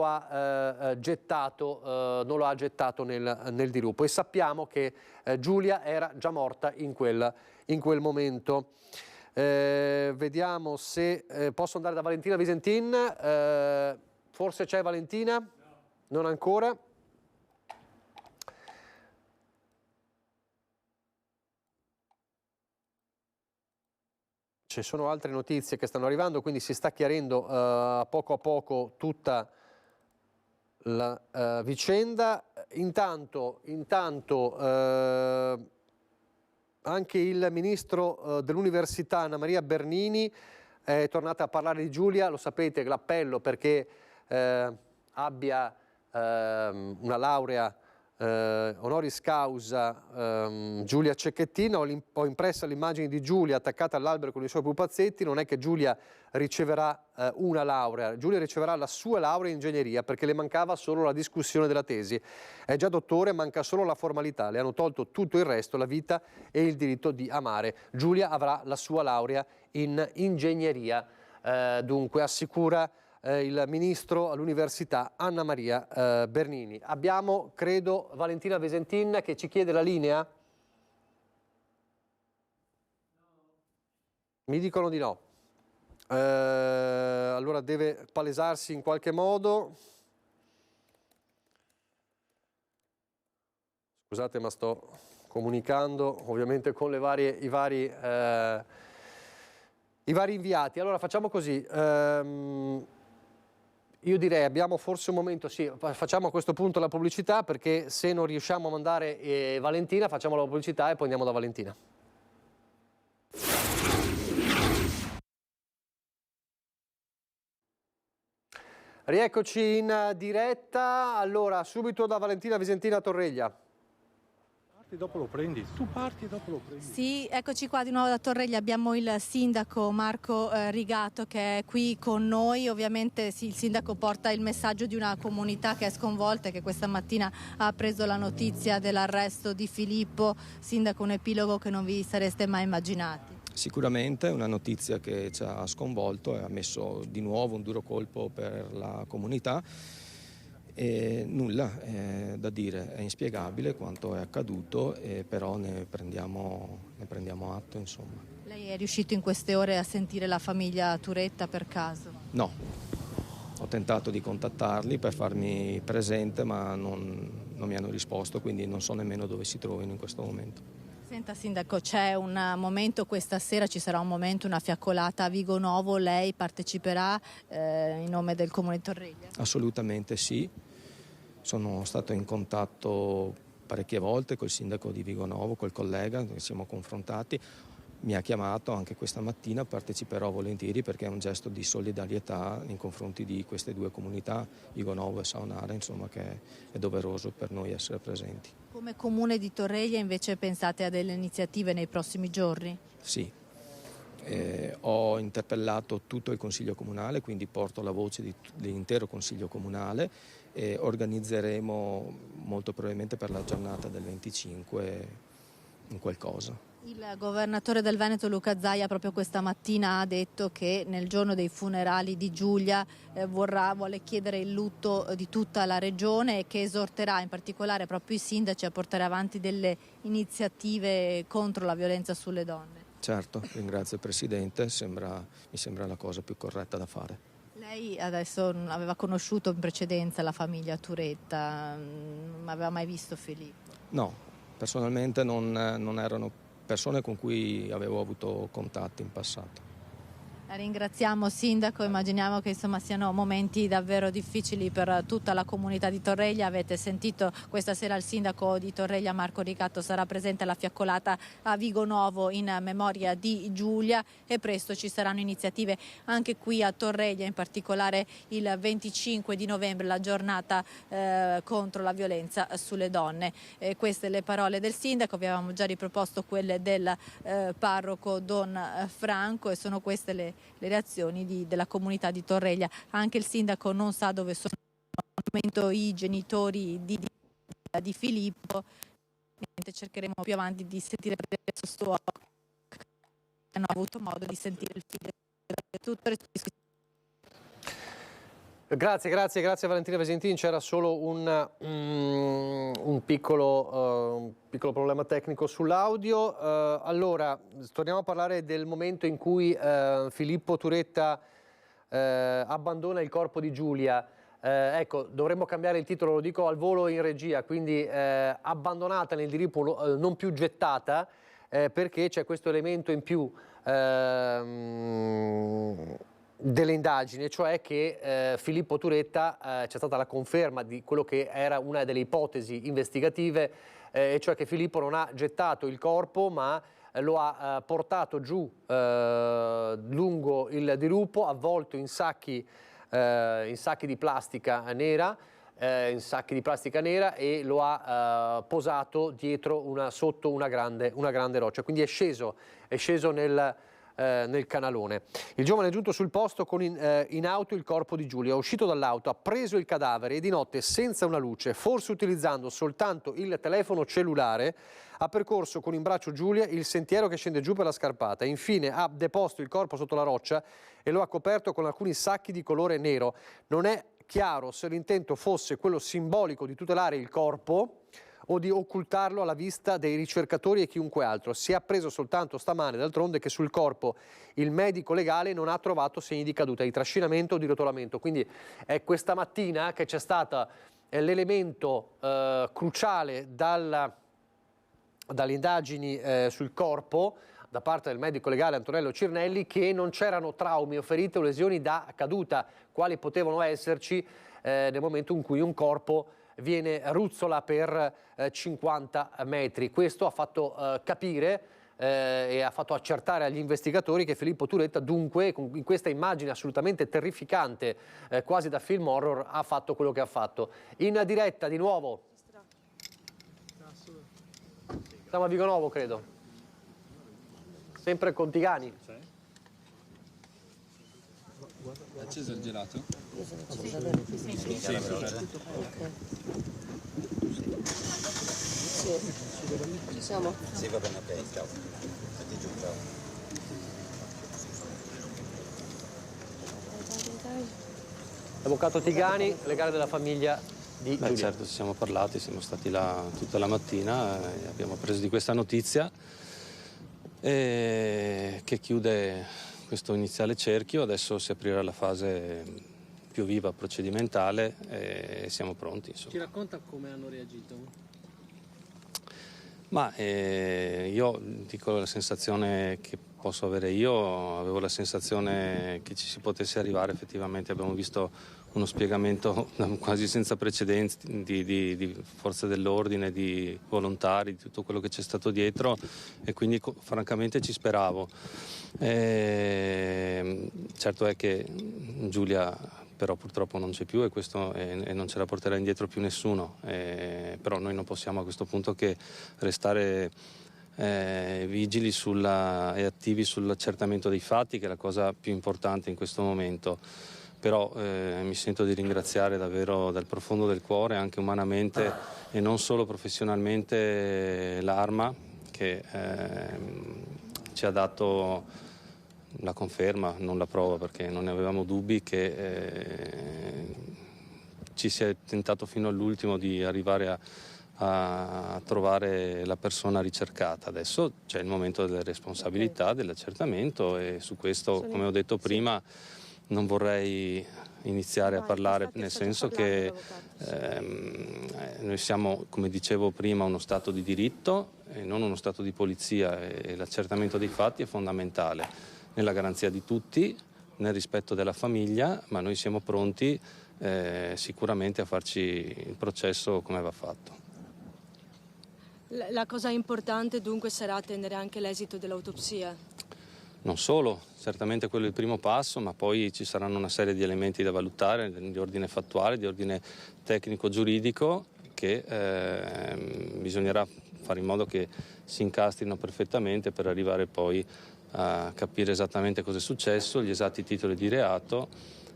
Speaker 1: ha gettato nel dirupo, e sappiamo che Giulia era già morta in quel momento. Vediamo se posso andare da Valentina Visentin. Forse c'è Valentina? No. Non ancora. Ci sono altre notizie che stanno arrivando, quindi si sta chiarendo poco a poco tutta la vicenda. Intanto anche il ministro dell'Università Anna Maria Bernini è tornata a parlare di Giulia. Lo sapete, l'appello perché abbia una laurea honoris causa Giulia Cecchettin. Ho impressa l'immagine di Giulia attaccata all'albero con i suoi pupazzetti. Non è che Giulia riceverà una laurea, Giulia riceverà la sua laurea in ingegneria, perché le mancava solo la discussione della tesi. È già dottore, manca solo la formalità, le hanno tolto tutto il resto, la vita e il diritto di amare. Giulia avrà la sua laurea in ingegneria, dunque assicura il ministro all'università Anna Maria Bernini. Abbiamo, credo, Valentina Visentin che ci chiede la linea. Mi dicono di no. Allora deve palesarsi in qualche modo. Scusate, ma sto comunicando ovviamente con i vari inviati. Allora facciamo così. Io direi abbiamo forse un momento, sì, facciamo a questo punto la pubblicità, perché se non riusciamo a mandare Valentina facciamo la pubblicità e poi andiamo da Valentina. Rieccoci in diretta, allora subito da Valentina Visentina Torreglia.
Speaker 11: Dopo lo prendi, tu parti e dopo lo prendi.
Speaker 4: Sì, eccoci qua di nuovo da Torreglia, abbiamo il sindaco Marco Rigato che è qui con noi. Ovviamente sì, il sindaco porta il messaggio di una comunità che è sconvolta e che questa mattina ha preso la notizia dell'arresto di Filippo. Sindaco, un epilogo che non vi sareste mai immaginati.
Speaker 9: Sicuramente è una notizia che ci ha sconvolto e ha messo di nuovo un duro colpo per la comunità. E nulla da dire, è inspiegabile quanto è accaduto, però ne prendiamo atto, insomma.
Speaker 4: Lei è riuscito in queste ore a sentire la famiglia Turetta per caso?
Speaker 9: No, ho tentato di contattarli per farmi presente, ma non mi hanno risposto, quindi non so nemmeno dove si trovino in questo momento.
Speaker 4: Senta sindaco, c'è un momento questa sera, ci sarà un momento, una fiaccolata a Vigo Novo, lei parteciperà in nome del Comune di Torreglia?
Speaker 9: Assolutamente sì, sono stato in contatto parecchie volte col sindaco di Vigo Novo, col collega, ci siamo confrontati, mi ha chiamato anche questa mattina, parteciperò volentieri perché è un gesto di solidarietà nei confronti di queste due comunità, Vigo Novo e Saonara, insomma, che è doveroso per noi essere presenti.
Speaker 4: Come Comune di Torreglia invece pensate a delle iniziative nei prossimi giorni?
Speaker 9: Sì, ho interpellato tutto il Consiglio Comunale, quindi porto la voce dell'intero Consiglio Comunale e organizzeremo molto probabilmente per la giornata del 25 un qualcosa.
Speaker 4: Il governatore del Veneto Luca Zaia proprio questa mattina ha detto che nel giorno dei funerali di Giulia vuole chiedere il lutto di tutta la regione e che esorterà in particolare proprio i sindaci a portare avanti delle iniziative contro la violenza sulle donne.
Speaker 9: Certo, ringrazio il Presidente, mi sembra la cosa più corretta da fare.
Speaker 4: Lei adesso aveva conosciuto in precedenza la famiglia Turetta, non aveva mai visto Filippo?
Speaker 9: No, personalmente non erano persone con cui avevo avuto contatti in passato.
Speaker 4: La ringraziamo sindaco, immaginiamo che insomma siano momenti davvero difficili per tutta la comunità di Torreglia. Avete sentito questa sera il sindaco di Torreglia Marco Rigato sarà presente alla fiaccolata a Vigo Novo in memoria di Giulia e presto ci saranno iniziative anche qui a Torreglia, in particolare il 25 di novembre, la giornata contro la violenza sulle donne. Queste le parole del sindaco, vi avevamo già riproposto quelle del parroco Don Franco e sono queste le reazioni della comunità di Torreglia. Anche il sindaco non sa dove sono al momento i genitori di Filippo. Cercheremo più avanti di sentire adesso suo che hanno avuto modo di sentire il figlio. Tutto.
Speaker 1: Grazie Valentina Visentin, c'era solo un piccolo problema tecnico sull'audio. Allora, torniamo a parlare del momento in cui Filippo Turetta abbandona il corpo di Giulia. Ecco, dovremmo cambiare il titolo, lo dico al volo in regia, quindi abbandonata nel dirupo, non più gettata, perché c'è questo elemento in più delle indagini, cioè che Filippo Turetta, c'è stata la conferma di quello che era una delle ipotesi investigative, cioè che Filippo non ha gettato il corpo ma lo ha portato giù lungo il dirupo, avvolto in sacchi di plastica nera, e lo ha posato dietro sotto una grande roccia, quindi è sceso nel canalone. Il giovane è giunto sul posto con in auto il corpo di Giulia, è uscito dall'auto, ha preso il cadavere e di notte, senza una luce, forse utilizzando soltanto il telefono cellulare, ha percorso con in braccio Giulia il sentiero che scende giù per la scarpata. Infine ha deposto il corpo sotto la roccia e lo ha coperto con alcuni sacchi di colore nero. Non è chiaro se l'intento fosse quello simbolico di tutelare il corpo o di occultarlo alla vista dei ricercatori e chiunque altro. Si è appreso soltanto stamane, d'altronde, che sul corpo il medico legale non ha trovato segni di caduta, di trascinamento o di rotolamento. Quindi è questa mattina che c'è stato l'elemento cruciale dalle indagini sul corpo, da parte del medico legale Antonello Cirnelli che non c'erano traumi o ferite o lesioni da caduta, quali potevano esserci nel momento in cui un corpo ruzzola per 50 metri. Questo ha fatto capire e ha fatto accertare agli investigatori che Filippo Turetta dunque in questa immagine assolutamente terrificante, quasi da film horror, ha fatto quello che ha fatto. In diretta di nuovo, siamo a Vigonovo credo, sempre con Tigani.
Speaker 17: È acceso il gelato?
Speaker 18: Ci siamo?
Speaker 16: Sì, va bene, ok, ciao. Metti giù, ciao.
Speaker 1: Avvocato Tigani, legale della famiglia di Giulia.
Speaker 13: Certo, ci siamo parlati, siamo stati là tutta la mattina e abbiamo preso di questa notizia che chiude questo iniziale cerchio. Adesso si aprirà la fase più viva procedimentale e siamo pronti. Insomma.
Speaker 10: Ci racconta come hanno reagito?
Speaker 13: Ma io dico la sensazione che posso avere io, avevo la sensazione che ci si potesse arrivare, effettivamente abbiamo visto uno spiegamento quasi senza precedenti di forze dell'ordine, di volontari, di tutto quello che c'è stato dietro e quindi francamente ci speravo. Certo è che Giulia però purtroppo non c'è più e non ce la porterà indietro più nessuno, però noi non possiamo a questo punto che restare vigili e attivi sull'accertamento dei fatti, che è la cosa più importante in questo momento. Però mi sento di ringraziare davvero dal profondo del cuore, anche umanamente e non solo professionalmente, l'Arma che ci ha dato la conferma, non la prova perché non ne avevamo dubbi, che ci si è tentato fino all'ultimo di arrivare a trovare la persona ricercata. Adesso c'è il momento delle responsabilità, dell'accertamento e su questo, come ho detto prima, non vorrei iniziare a parlare, nel senso che noi siamo, come dicevo prima, uno Stato di diritto e non uno Stato di polizia e l'accertamento dei fatti è fondamentale nella garanzia di tutti, nel rispetto della famiglia, ma noi siamo pronti sicuramente a farci il processo come va fatto.
Speaker 18: La cosa importante dunque sarà attendere anche l'esito dell'autopsia?
Speaker 13: Non solo, certamente quello è il primo passo, ma poi ci saranno una serie di elementi da valutare di ordine fattuale, di ordine tecnico-giuridico, che bisognerà fare in modo che si incastrino perfettamente per arrivare poi a capire esattamente cosa è successo, gli esatti titoli di reato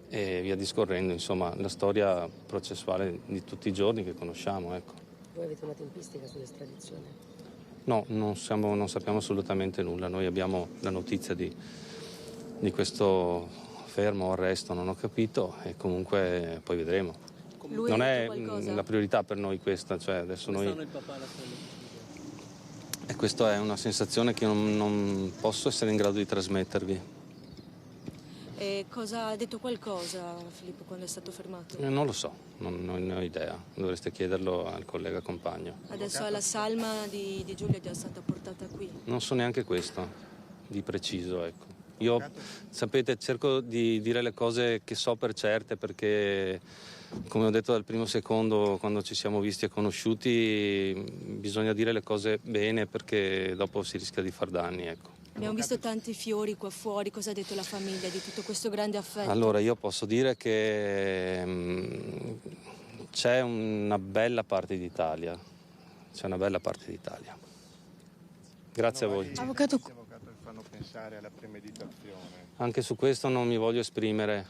Speaker 13: e via discorrendo, insomma la storia processuale di tutti i giorni che conosciamo. Ecco.
Speaker 19: Voi avete una tempistica sull'estradizione?
Speaker 13: No, non sappiamo assolutamente nulla, noi abbiamo la notizia di questo fermo o arresto, non ho capito, e comunque poi vedremo. Non è la priorità per noi questa, cioè adesso noi...
Speaker 10: il papà alla
Speaker 13: E questa è una sensazione che non posso essere in grado di trasmettervi.
Speaker 18: E cosa ha detto qualcosa Filippo quando è stato fermato?
Speaker 13: Non lo so, non ne ho idea, dovreste chiederlo al collega compagno.
Speaker 18: Adesso la salma di Giulia è già stata portata qui.
Speaker 13: Non so neanche questo, di preciso, ecco. Io, sapete, cerco di dire le cose che so per certe perché, come ho detto dal primo secondo, quando ci siamo visti e conosciuti, bisogna dire le cose bene perché dopo si rischia di far danni, ecco.
Speaker 18: Abbiamo visto tanti fiori qua fuori, cosa ha detto la famiglia di tutto questo grande affetto?
Speaker 13: Allora, io posso dire che c'è una bella parte d'Italia, Grazie a voi.
Speaker 5: Avvocato,
Speaker 11: fanno pensare alla premeditazione.
Speaker 13: Anche su questo non mi voglio esprimere,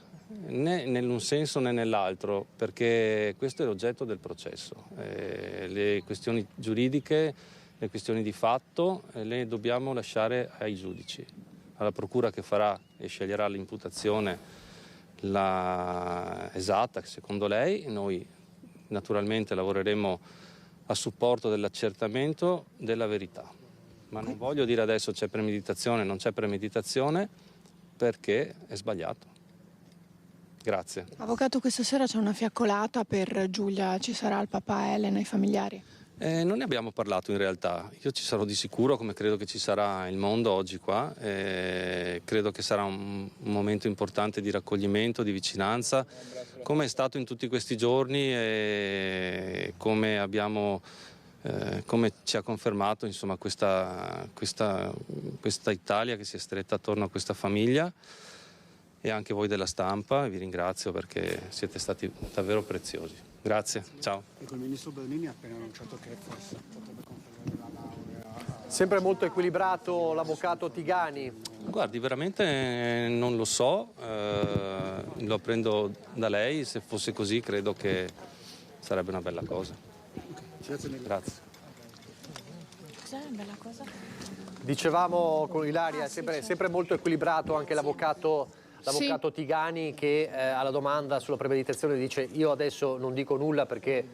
Speaker 13: né nell'un senso né nell'altro, perché questo è l'oggetto del processo. Le questioni giuridiche, le questioni di fatto, le dobbiamo lasciare ai giudici, alla procura che farà e sceglierà l'imputazione esatta secondo lei. Noi naturalmente lavoreremo a supporto dell'accertamento della verità. Ma non voglio dire adesso c'è premeditazione, non c'è premeditazione, perché è sbagliato. Grazie.
Speaker 5: Avvocato, questa sera c'è una fiaccolata per Giulia, ci sarà il papà, Elena, i familiari?
Speaker 13: Non ne abbiamo parlato in realtà, io ci sarò di sicuro, come credo che ci sarà il mondo oggi qua, credo che sarà un momento importante di raccoglimento, di vicinanza, come è stato in tutti questi giorni e come ci ha confermato insomma, questa Italia che si è stretta attorno a questa famiglia, e anche voi della stampa, vi ringrazio perché siete stati davvero preziosi. Grazie, ciao.
Speaker 12: Il ministro Bernini ha appena annunciato che forse potrebbe confermare la laurea.
Speaker 1: Sempre molto equilibrato l'avvocato Tigani.
Speaker 13: Guardi, veramente non lo so, lo apprendo da lei, se fosse così credo che sarebbe una bella cosa.
Speaker 12: Grazie mille.
Speaker 13: Grazie.
Speaker 4: Cos'è una bella cosa?
Speaker 1: Dicevamo con Ilaria, sempre molto equilibrato anche l'avvocato Tigani, che alla domanda sulla premeditazione dice: io adesso non dico nulla perché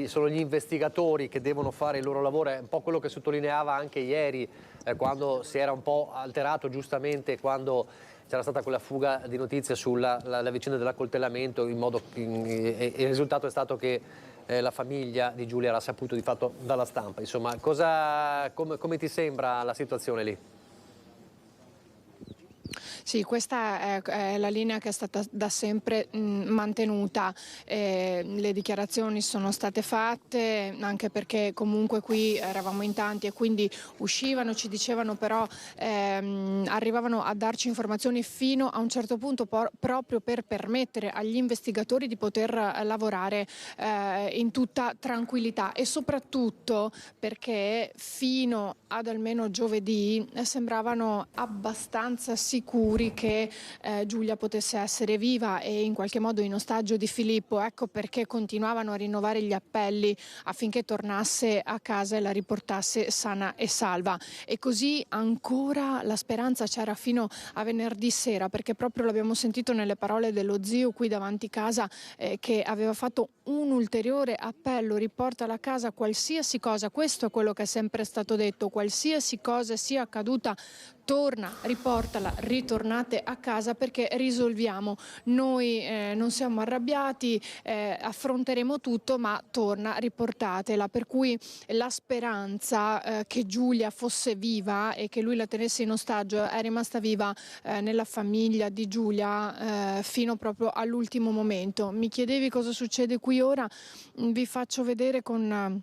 Speaker 1: sono gli investigatori che devono fare il loro lavoro. È un po' quello che sottolineava anche ieri quando si era un po' alterato giustamente quando c'era stata quella fuga di notizie sulla vicenda dell'accoltellamento, il risultato è stato che la famiglia di Giulia era saputo di fatto dalla stampa. Insomma, come ti sembra la situazione lì?
Speaker 5: Sì, questa è la linea che è stata da sempre mantenuta. Le dichiarazioni sono state fatte anche perché comunque qui eravamo in tanti e quindi uscivano, ci dicevano, però arrivavano a darci informazioni fino a un certo punto proprio per permettere agli investigatori di poter lavorare in tutta tranquillità, e soprattutto perché fino ad almeno giovedì sembravano abbastanza sicuri che Giulia potesse essere viva e in qualche modo in ostaggio di Filippo. Ecco perché continuavano a rinnovare gli appelli affinché tornasse a casa e la riportasse sana e salva. E così ancora la speranza c'era fino a venerdì sera, perché proprio l'abbiamo sentito nelle parole dello zio qui davanti casa, che aveva fatto un ulteriore appello: riportala a casa qualsiasi cosa. Questo è quello che è sempre stato detto: qualsiasi cosa sia accaduta, torna, riportala, ritornate a casa perché risolviamo. Noi non siamo arrabbiati, affronteremo tutto, ma torna, riportatela. Per cui la speranza che Giulia fosse viva e che lui la tenesse in ostaggio è rimasta viva nella famiglia di Giulia fino proprio all'ultimo momento. Mi chiedevi cosa succede qui ora? Vi faccio vedere con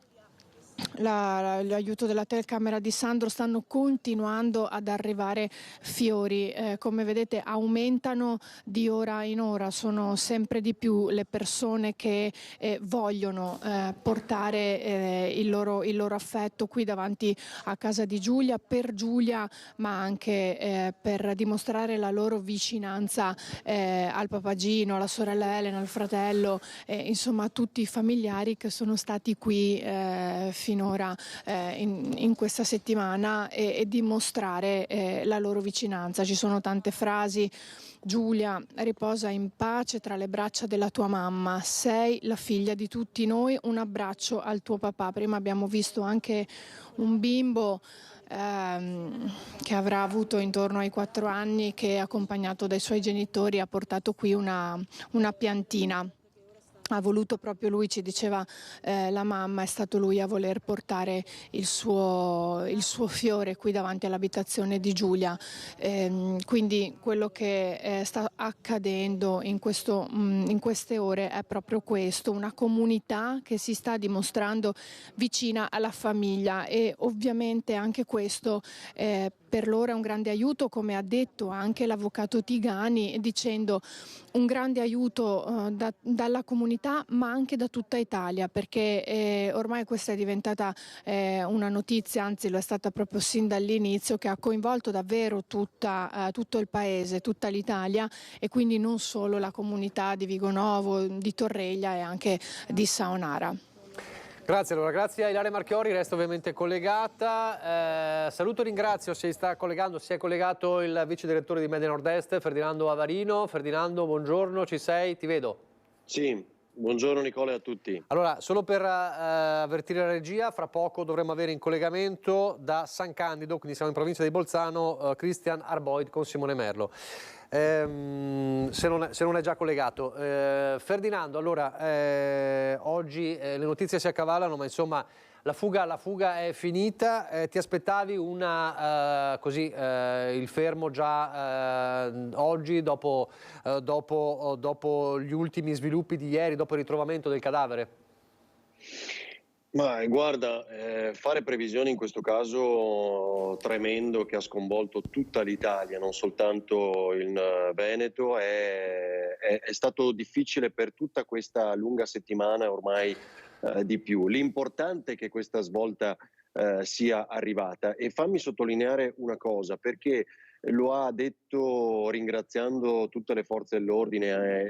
Speaker 5: l'aiuto della telecamera di Sandro. Stanno continuando ad arrivare fiori, come vedete aumentano di ora in ora, sono sempre di più le persone che vogliono portare il loro affetto qui davanti a casa di Giulia, per Giulia, ma anche per dimostrare la loro vicinanza al papagino, alla sorella Elena, al fratello, insomma a tutti i familiari che sono stati qui finora in questa settimana, e dimostrare la loro vicinanza. Ci sono tante frasi: Giulia, riposa in pace tra le braccia della tua mamma, sei la figlia di tutti noi, un abbraccio al tuo papà. Prima abbiamo visto anche un bimbo che avrà avuto intorno ai 4 anni, che accompagnato dai suoi genitori ha portato qui una piantina. Ha voluto proprio lui, ci diceva la mamma, è stato lui a voler portare il suo fiore qui davanti all'abitazione di Giulia. Quindi quello che sta accadendo in queste ore è proprio questo: una comunità che si sta dimostrando vicina alla famiglia, e ovviamente anche questo per loro è un grande aiuto, come ha detto anche l'avvocato Tigani, dicendo un grande aiuto dalla comunità ma anche da tutta Italia, perché ormai questa è diventata una notizia, anzi lo è stata proprio sin dall'inizio, che ha coinvolto davvero tutto il paese, tutta l'Italia, e quindi non solo la comunità di Vigonovo, di Torreglia e anche di Saonara.
Speaker 1: Grazie, allora, grazie a Ilaria Marchiori, resta ovviamente collegata. Saluto e ringrazio, si è collegato il vice direttore di Media Nord-Est, Ferdinando Avarino. Ferdinando, buongiorno, ci sei? Ti vedo.
Speaker 20: Sì, buongiorno Nicola e a tutti.
Speaker 1: Allora, solo per avvertire la regia, fra poco dovremo avere in collegamento da San Candido, quindi siamo in provincia di Bolzano, Christian Arboid con Simone Merlo. se non è già collegato. Ferdinando, allora, oggi le notizie si accavallano, ma insomma la fuga è finita. Ti aspettavi il fermo già oggi, dopo gli ultimi sviluppi di ieri, dopo il ritrovamento del cadavere?
Speaker 20: Ma guarda, fare previsioni in questo caso tremendo che ha sconvolto tutta l'Italia, non soltanto il Veneto, è stato difficile per tutta questa lunga settimana ormai di più. L'importante è che questa svolta sia arrivata, e fammi sottolineare una cosa, perché lo ha detto ringraziando tutte le forze dell'ordine,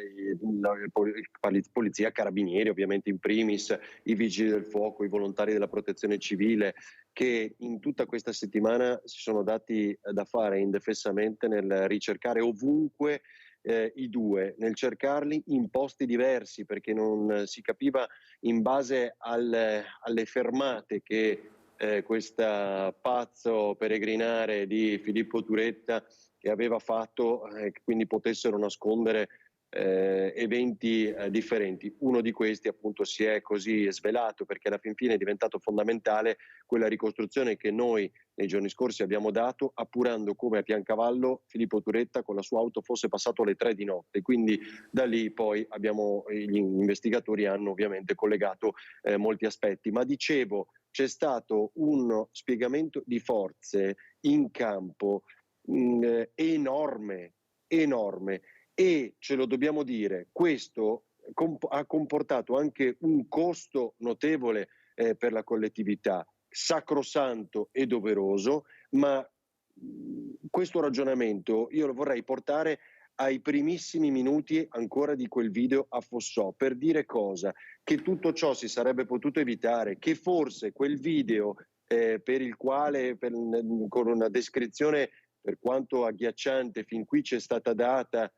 Speaker 20: polizia, carabinieri ovviamente in primis, i vigili del fuoco, i volontari della protezione civile, che in tutta questa settimana si sono dati da fare indefessamente nel ricercare ovunque i due, nel cercarli in posti diversi, perché non si capiva in base alle fermate che questo pazzo peregrinare di Filippo Turetta che aveva fatto, quindi potessero nascondere eventi differenti. Uno di questi appunto si è così svelato, perché alla fin fine è diventato fondamentale quella ricostruzione che noi nei giorni scorsi abbiamo dato, appurando come a Piancavallo Filippo Turetta con la sua auto fosse passato alle 3 di notte. Quindi da lì poi gli investigatori hanno ovviamente collegato molti aspetti. Ma dicevo, c'è stato uno spiegamento di forze in campo enorme, e ce lo dobbiamo dire, questo ha comportato anche un costo notevole per la collettività, sacrosanto e doveroso, ma questo ragionamento io lo vorrei portare ai primissimi minuti ancora di quel video a Fossò, per dire cosa? Che tutto ciò si sarebbe potuto evitare, che forse quel video per il quale, con una descrizione per quanto agghiacciante fin qui ci è stata data.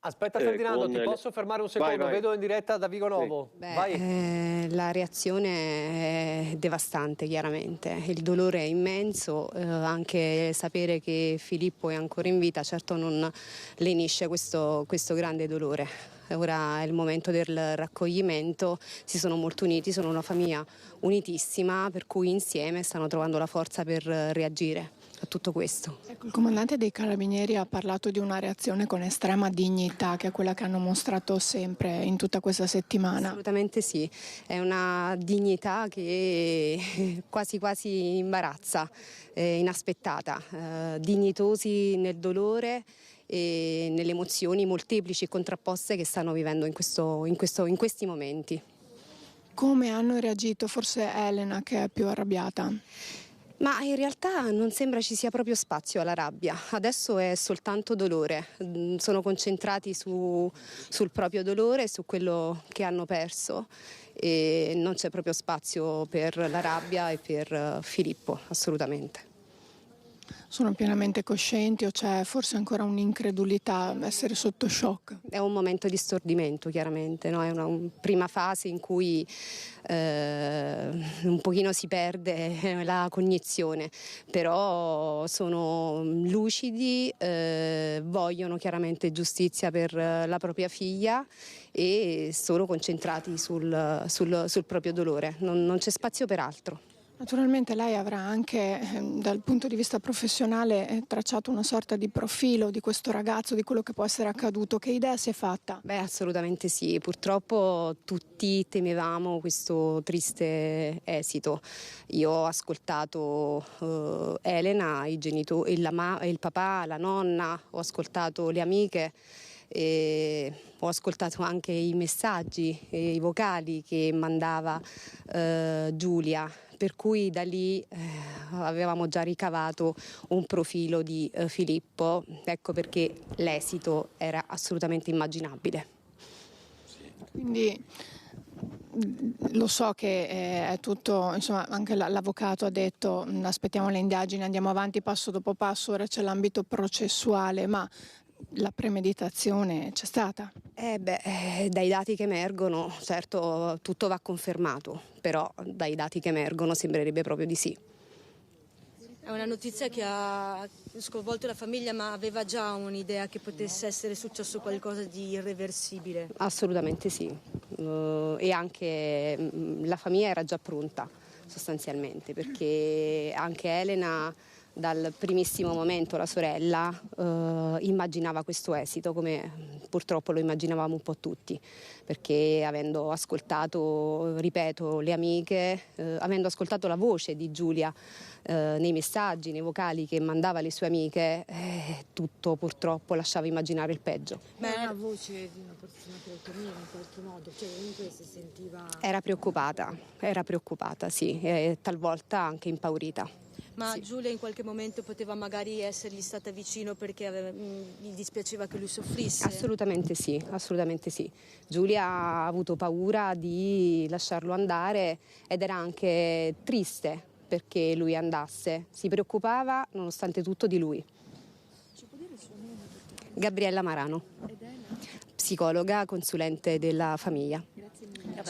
Speaker 1: Aspetta Ferdinando, ti posso fermare un secondo?
Speaker 20: Vai.
Speaker 1: Vedo in diretta da Vigo Novo.
Speaker 21: Vai. La reazione è devastante, chiaramente. Il dolore è immenso, anche sapere che Filippo è ancora in vita certo non lenisce questo grande dolore. Ora è il momento del raccoglimento, si sono molto uniti, sono una famiglia unitissima, per cui insieme stanno trovando la forza per reagire a tutto questo.
Speaker 5: Ecco, il comandante dei Carabinieri ha parlato di una reazione con estrema dignità, che è quella che hanno mostrato sempre in tutta questa settimana.
Speaker 21: Assolutamente sì, è una dignità che quasi imbarazza, inaspettata, dignitosi nel dolore e nelle emozioni molteplici e contrapposte che stanno vivendo in questi momenti.
Speaker 5: Come hanno reagito? Forse Elena che è più arrabbiata.
Speaker 21: Ma in realtà non sembra ci sia proprio spazio alla rabbia, adesso è soltanto dolore, sono concentrati sul proprio dolore, su quello che hanno perso, e non c'è proprio spazio per la rabbia e per Filippo, assolutamente.
Speaker 5: Sono pienamente coscienti o c'è forse ancora un'incredulità, essere sotto shock?
Speaker 21: È un momento di stordimento, chiaramente, no? È una prima fase in cui un pochino si perde la cognizione, però sono lucidi, vogliono chiaramente giustizia per la propria figlia e sono concentrati sul proprio dolore, non c'è spazio per altro.
Speaker 5: Naturalmente lei avrà anche dal punto di vista professionale tracciato una sorta di profilo di questo ragazzo, di quello che può essere accaduto. Che idea si è fatta?
Speaker 21: Beh, assolutamente sì, purtroppo tutti temevamo questo triste esito. Io ho ascoltato Elena, i genitori, il papà, la nonna, ho ascoltato le amiche. E ho ascoltato anche i messaggi e i vocali che mandava Giulia, per cui da lì avevamo già ricavato un profilo di Filippo, ecco perché l'esito era assolutamente immaginabile.
Speaker 5: Quindi lo so che è tutto, insomma, anche l'avvocato ha detto aspettiamo le indagini, andiamo avanti passo dopo passo, ora c'è l'ambito processuale, ma la premeditazione c'è stata?
Speaker 21: Dai dati che emergono, certo tutto va confermato, però dai dati che emergono sembrerebbe proprio di sì.
Speaker 18: È una notizia che ha sconvolto la famiglia, ma aveva già un'idea che potesse essere successo qualcosa di irreversibile?
Speaker 21: Assolutamente sì, e anche la famiglia era già pronta sostanzialmente, perché anche Elena dal primissimo momento, la sorella, immaginava questo esito, come purtroppo lo immaginavamo un po' tutti, perché avendo ascoltato, ripeto, le amiche, avendo ascoltato la voce di Giulia nei messaggi, nei vocali che mandava alle sue amiche, tutto purtroppo lasciava immaginare il peggio.
Speaker 15: Ma era la voce di una persona che lo temeva in qualche modo, cioè comunque si sentiva...
Speaker 21: Era preoccupata, sì, e talvolta anche impaurita.
Speaker 18: Ma
Speaker 21: sì.
Speaker 18: Giulia in qualche momento poteva magari essergli stata vicino perché gli dispiaceva che lui soffrisse?
Speaker 21: Assolutamente sì. Giulia ha avuto paura di lasciarlo andare ed era anche triste perché lui andasse. Si preoccupava nonostante tutto di lui.
Speaker 15: Ci può dire il suo nome?
Speaker 21: Gabriella Marano, psicologa, consulente della famiglia.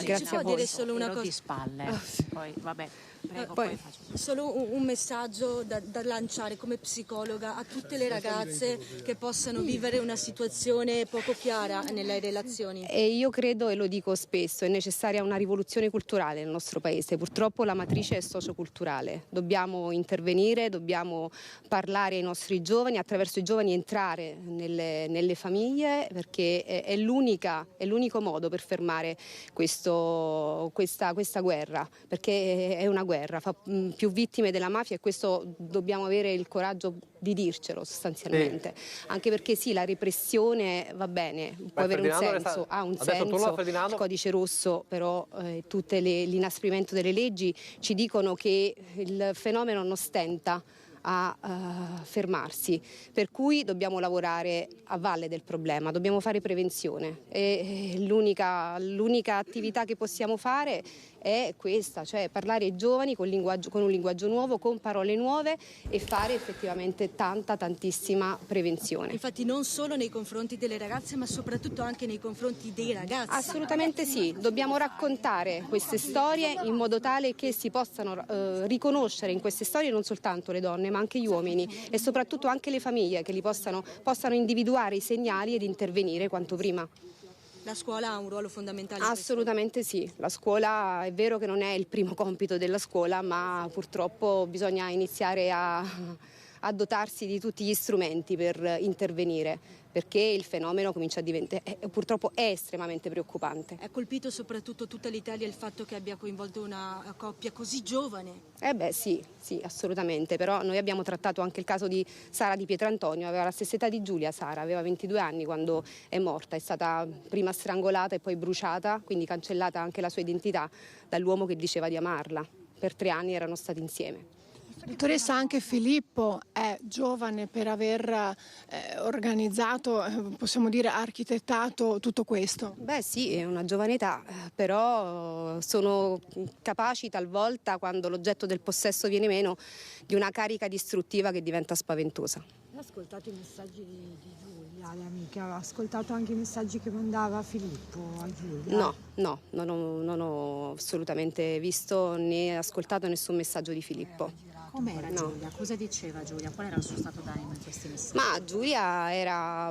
Speaker 18: Grazie a voi. Dire solo una cosa
Speaker 2: di spalle. Poi vabbè. Prego,
Speaker 18: poi solo un messaggio da lanciare come psicologa a tutte le ragazze che possano vivere una situazione poco chiara nelle relazioni.
Speaker 21: E io credo, e lo dico spesso, è necessaria una rivoluzione culturale nel nostro paese. Purtroppo la matrice è socioculturale. Dobbiamo intervenire, dobbiamo parlare ai nostri giovani, attraverso i giovani entrare nelle famiglie, perché è l'unico modo per fermare questa guerra, perché è una guerra, fa più vittime della mafia e questo dobbiamo avere il coraggio di dircelo sostanzialmente, anche perché sì, la repressione va bene, può avere un senso, ha un senso, il codice rosso, però tutto l'inasprimento delle leggi ci dicono che il fenomeno non stenta a fermarsi, per cui dobbiamo lavorare a valle del problema, dobbiamo fare prevenzione e l'unica attività che possiamo fare è questa, cioè parlare ai giovani con un linguaggio nuovo, con parole nuove e fare effettivamente tantissima prevenzione.
Speaker 18: Infatti non solo nei confronti delle ragazze ma soprattutto anche nei confronti dei ragazzi.
Speaker 21: Assolutamente sì, dobbiamo raccontare queste storie in modo tale che si possano riconoscere in queste storie non soltanto le donne ma anche gli uomini e soprattutto anche le famiglie che li possano individuare i segnali ed intervenire quanto prima.
Speaker 18: La scuola ha un ruolo fondamentale?
Speaker 21: Assolutamente sì, la scuola è vero che non è il primo compito della scuola, ma purtroppo bisogna iniziare a dotarsi di tutti gli strumenti per intervenire, perché il fenomeno comincia a diventare, purtroppo è estremamente preoccupante.
Speaker 18: È colpito soprattutto tutta l'Italia il fatto che abbia coinvolto una coppia così giovane?
Speaker 21: Sì, assolutamente, però noi abbiamo trattato anche il caso di Sara Di Pietrantonio, aveva la stessa età di Giulia, Sara aveva 22 anni quando è morta, è stata prima strangolata e poi bruciata, quindi cancellata anche la sua identità dall'uomo che diceva di amarla. Per 3 anni erano stati insieme.
Speaker 5: Dottoressa, anche Filippo è giovane per aver organizzato, possiamo dire architettato tutto questo?
Speaker 21: Sì, è una giovane età, però sono capaci talvolta, quando l'oggetto del possesso viene meno, di una carica distruttiva che diventa spaventosa.
Speaker 15: Ha ascoltato i messaggi di Giulia, le amiche, ha ascoltato anche i messaggi che mandava Filippo a Giulia?
Speaker 21: No, non ho assolutamente visto né ascoltato nessun messaggio di Filippo.
Speaker 2: Com'era Giulia? Cosa diceva Giulia? Qual era il suo stato d'animo in questi messaggi?
Speaker 21: Ma Giulia era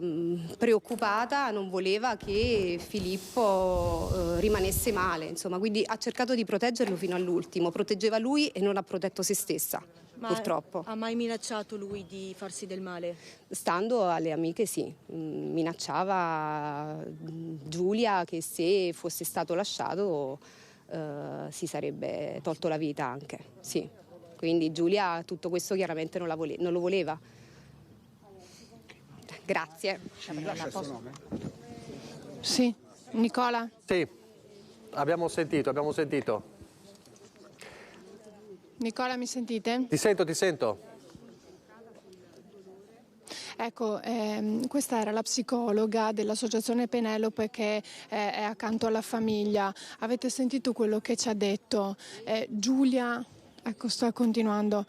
Speaker 21: preoccupata, non voleva che Filippo rimanesse male, insomma, quindi ha cercato di proteggerlo fino all'ultimo, proteggeva lui e non ha protetto se stessa, purtroppo.
Speaker 18: Ha mai minacciato lui di farsi del male?
Speaker 21: Stando alle amiche sì, minacciava Giulia che se fosse stato lasciato si sarebbe tolto la vita anche, sì. Quindi Giulia tutto questo chiaramente non lo voleva. Grazie.
Speaker 5: Sì, Nicola?
Speaker 1: Sì, abbiamo sentito.
Speaker 5: Nicola, mi sentite?
Speaker 1: Ti sento.
Speaker 5: Ecco, questa era la psicologa dell'associazione Penelope che è accanto alla famiglia. Avete sentito quello che ci ha detto? Giulia Ecco, sto continuando.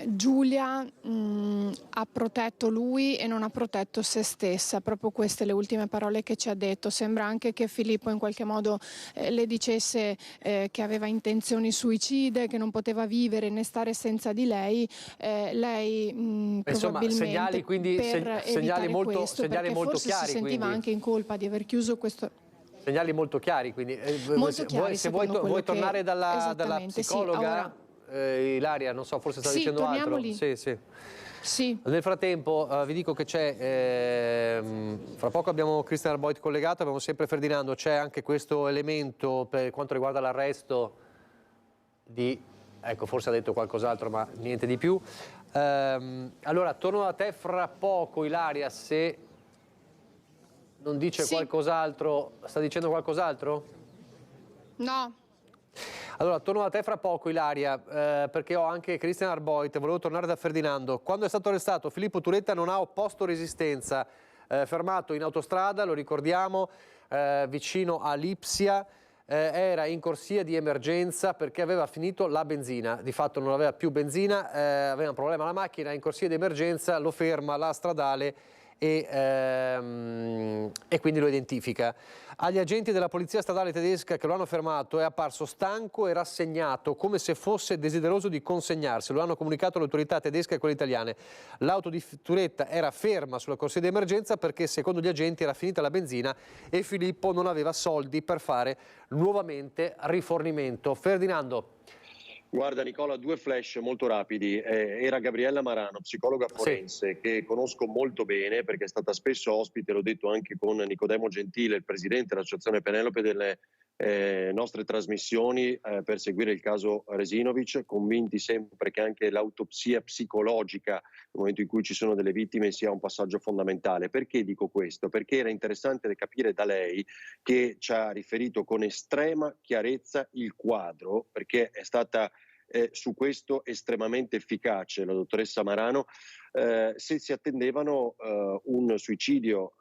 Speaker 5: Giulia ha protetto lui e non ha protetto se stessa, proprio queste le ultime parole che ci ha detto. Sembra anche che Filippo in qualche modo le dicesse che aveva intenzioni suicide, che non poteva vivere né stare senza di lei. Lei probabilmente
Speaker 1: segnali, quindi,
Speaker 5: per
Speaker 1: segnali molto,
Speaker 5: questo,
Speaker 1: segnali
Speaker 5: perché
Speaker 1: molto
Speaker 5: forse
Speaker 1: chiari,
Speaker 5: si sentiva
Speaker 1: quindi.
Speaker 5: anche in colpa di aver chiuso questo.
Speaker 1: Segnali molto chiari, quindi
Speaker 5: Molto chiari,
Speaker 1: se vuoi tornare dalla psicologa,
Speaker 5: sì,
Speaker 1: Ilaria, non so, forse stava
Speaker 5: sì,
Speaker 1: dicendo altro.
Speaker 5: lì.
Speaker 1: Sì. Nel frattempo vi dico che c'è, fra poco abbiamo Christian Arboit collegato, abbiamo sempre Ferdinando, c'è anche questo elemento per quanto riguarda l'arresto di, ecco, forse ha detto qualcos'altro ma niente di più. Allora torno da te fra poco, Ilaria, se non dice qualcos'altro. Sta dicendo qualcos'altro?
Speaker 5: No.
Speaker 1: Allora, torno da te fra poco, Ilaria, perché ho anche Christian Arboit, volevo tornare da Ferdinando. Quando è stato arrestato, Filippo Turetta non ha opposto resistenza, fermato in autostrada, lo ricordiamo, vicino a Lipsia, era in corsia di emergenza perché aveva finito la benzina, di fatto non aveva più benzina, aveva un problema alla macchina, in corsia di emergenza lo ferma la stradale e quindi lo identifica. Agli agenti della polizia stradale tedesca che lo hanno fermato è apparso stanco e rassegnato, come se fosse desideroso di consegnarsi. Lo hanno comunicato le autorità tedesche e quelle italiane. L'auto di Turetta era ferma sulla corsia di emergenza perché secondo gli agenti era finita la benzina e Filippo non aveva soldi per fare nuovamente rifornimento. Ferdinando.
Speaker 20: Guarda Nicola, due flash molto rapidi. Era Gabriella Marano, psicologa forense, che conosco molto bene perché è stata spesso ospite, l'ho detto anche con Nicodemo Gentile, il presidente dell'Associazione Penelope, delle nostre trasmissioni per seguire il caso Resinovic, convinti sempre che anche l'autopsia psicologica nel momento in cui ci sono delle vittime sia un passaggio fondamentale. Perché dico questo? Perché era interessante capire da lei, che ci ha riferito con estrema chiarezza il quadro, perché è stata su questo estremamente efficace la dottoressa Marano, se si attendevano un suicidio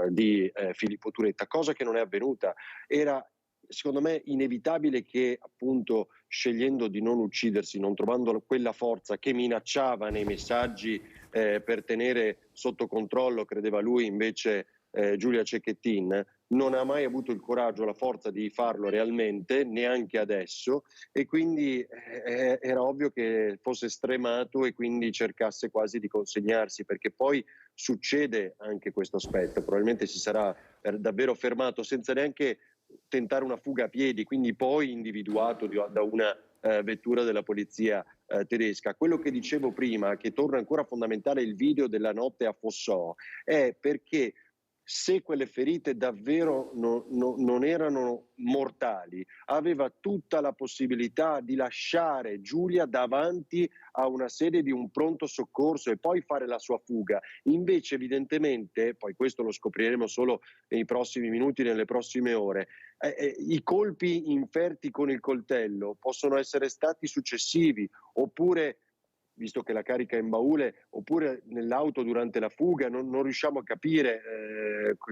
Speaker 20: di Filippo Turetta, cosa che non è avvenuta. Era secondo me inevitabile che, appunto, scegliendo di non uccidersi, non trovando quella forza che minacciava nei messaggi per tenere sotto controllo, credeva lui, invece Giulia Cecchettin, non ha mai avuto il coraggio, la forza di farlo realmente, neanche adesso, e quindi era ovvio che fosse stremato e quindi cercasse quasi di consegnarsi, perché poi succede anche questo aspetto, probabilmente si sarà davvero fermato senza neanche tentare una fuga a piedi, quindi poi individuato da una vettura della polizia tedesca. Quello che dicevo prima, che torna ancora fondamentale il video della notte a Fossò, è perché se quelle ferite davvero non erano mortali, aveva tutta la possibilità di lasciare Giulia davanti a una sede di un pronto soccorso e poi fare la sua fuga. Invece evidentemente, poi questo lo scopriremo solo nei prossimi minuti, nelle prossime ore, i colpi inferti con il coltello possono essere stati successivi, oppure, visto che la carica è in baule, oppure nell'auto durante la fuga, non riusciamo a capire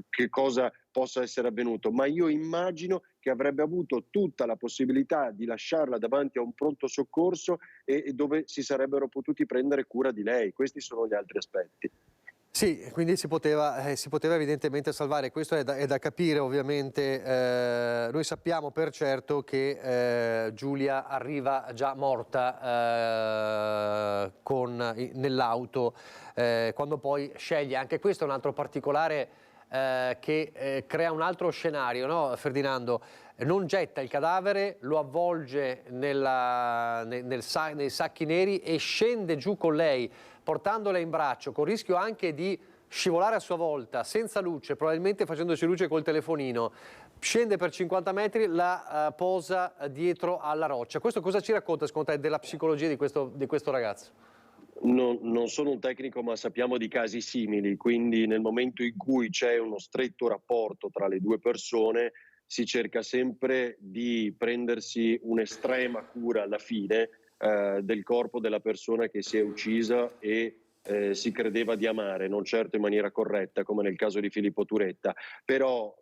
Speaker 20: che cosa possa essere avvenuto, ma io immagino che avrebbe avuto tutta la possibilità di lasciarla davanti a un pronto soccorso e dove si sarebbero potuti prendere cura di lei. Questi sono gli altri aspetti.
Speaker 1: Sì, quindi si poteva evidentemente salvare, questo è da capire ovviamente. Noi sappiamo per certo che Giulia arriva già morta nell'auto quando poi sceglie, anche questo è un altro particolare che crea un altro scenario, no, Ferdinando? Non getta il cadavere, lo avvolge nei sacchi neri e scende giù con lei, portandola in braccio, con il rischio anche di scivolare a sua volta, senza luce, probabilmente facendoci luce col telefonino. Scende per 50 metri, la posa dietro alla roccia. Questo cosa ci racconta, secondo te, della psicologia di questo ragazzo?
Speaker 20: Non sono un tecnico, ma sappiamo di casi simili, quindi nel momento in cui c'è uno stretto rapporto tra le due persone si cerca sempre di prendersi un'estrema cura alla fine del corpo della persona che si è uccisa e si credeva di amare, non certo in maniera corretta come nel caso di Filippo Turetta, però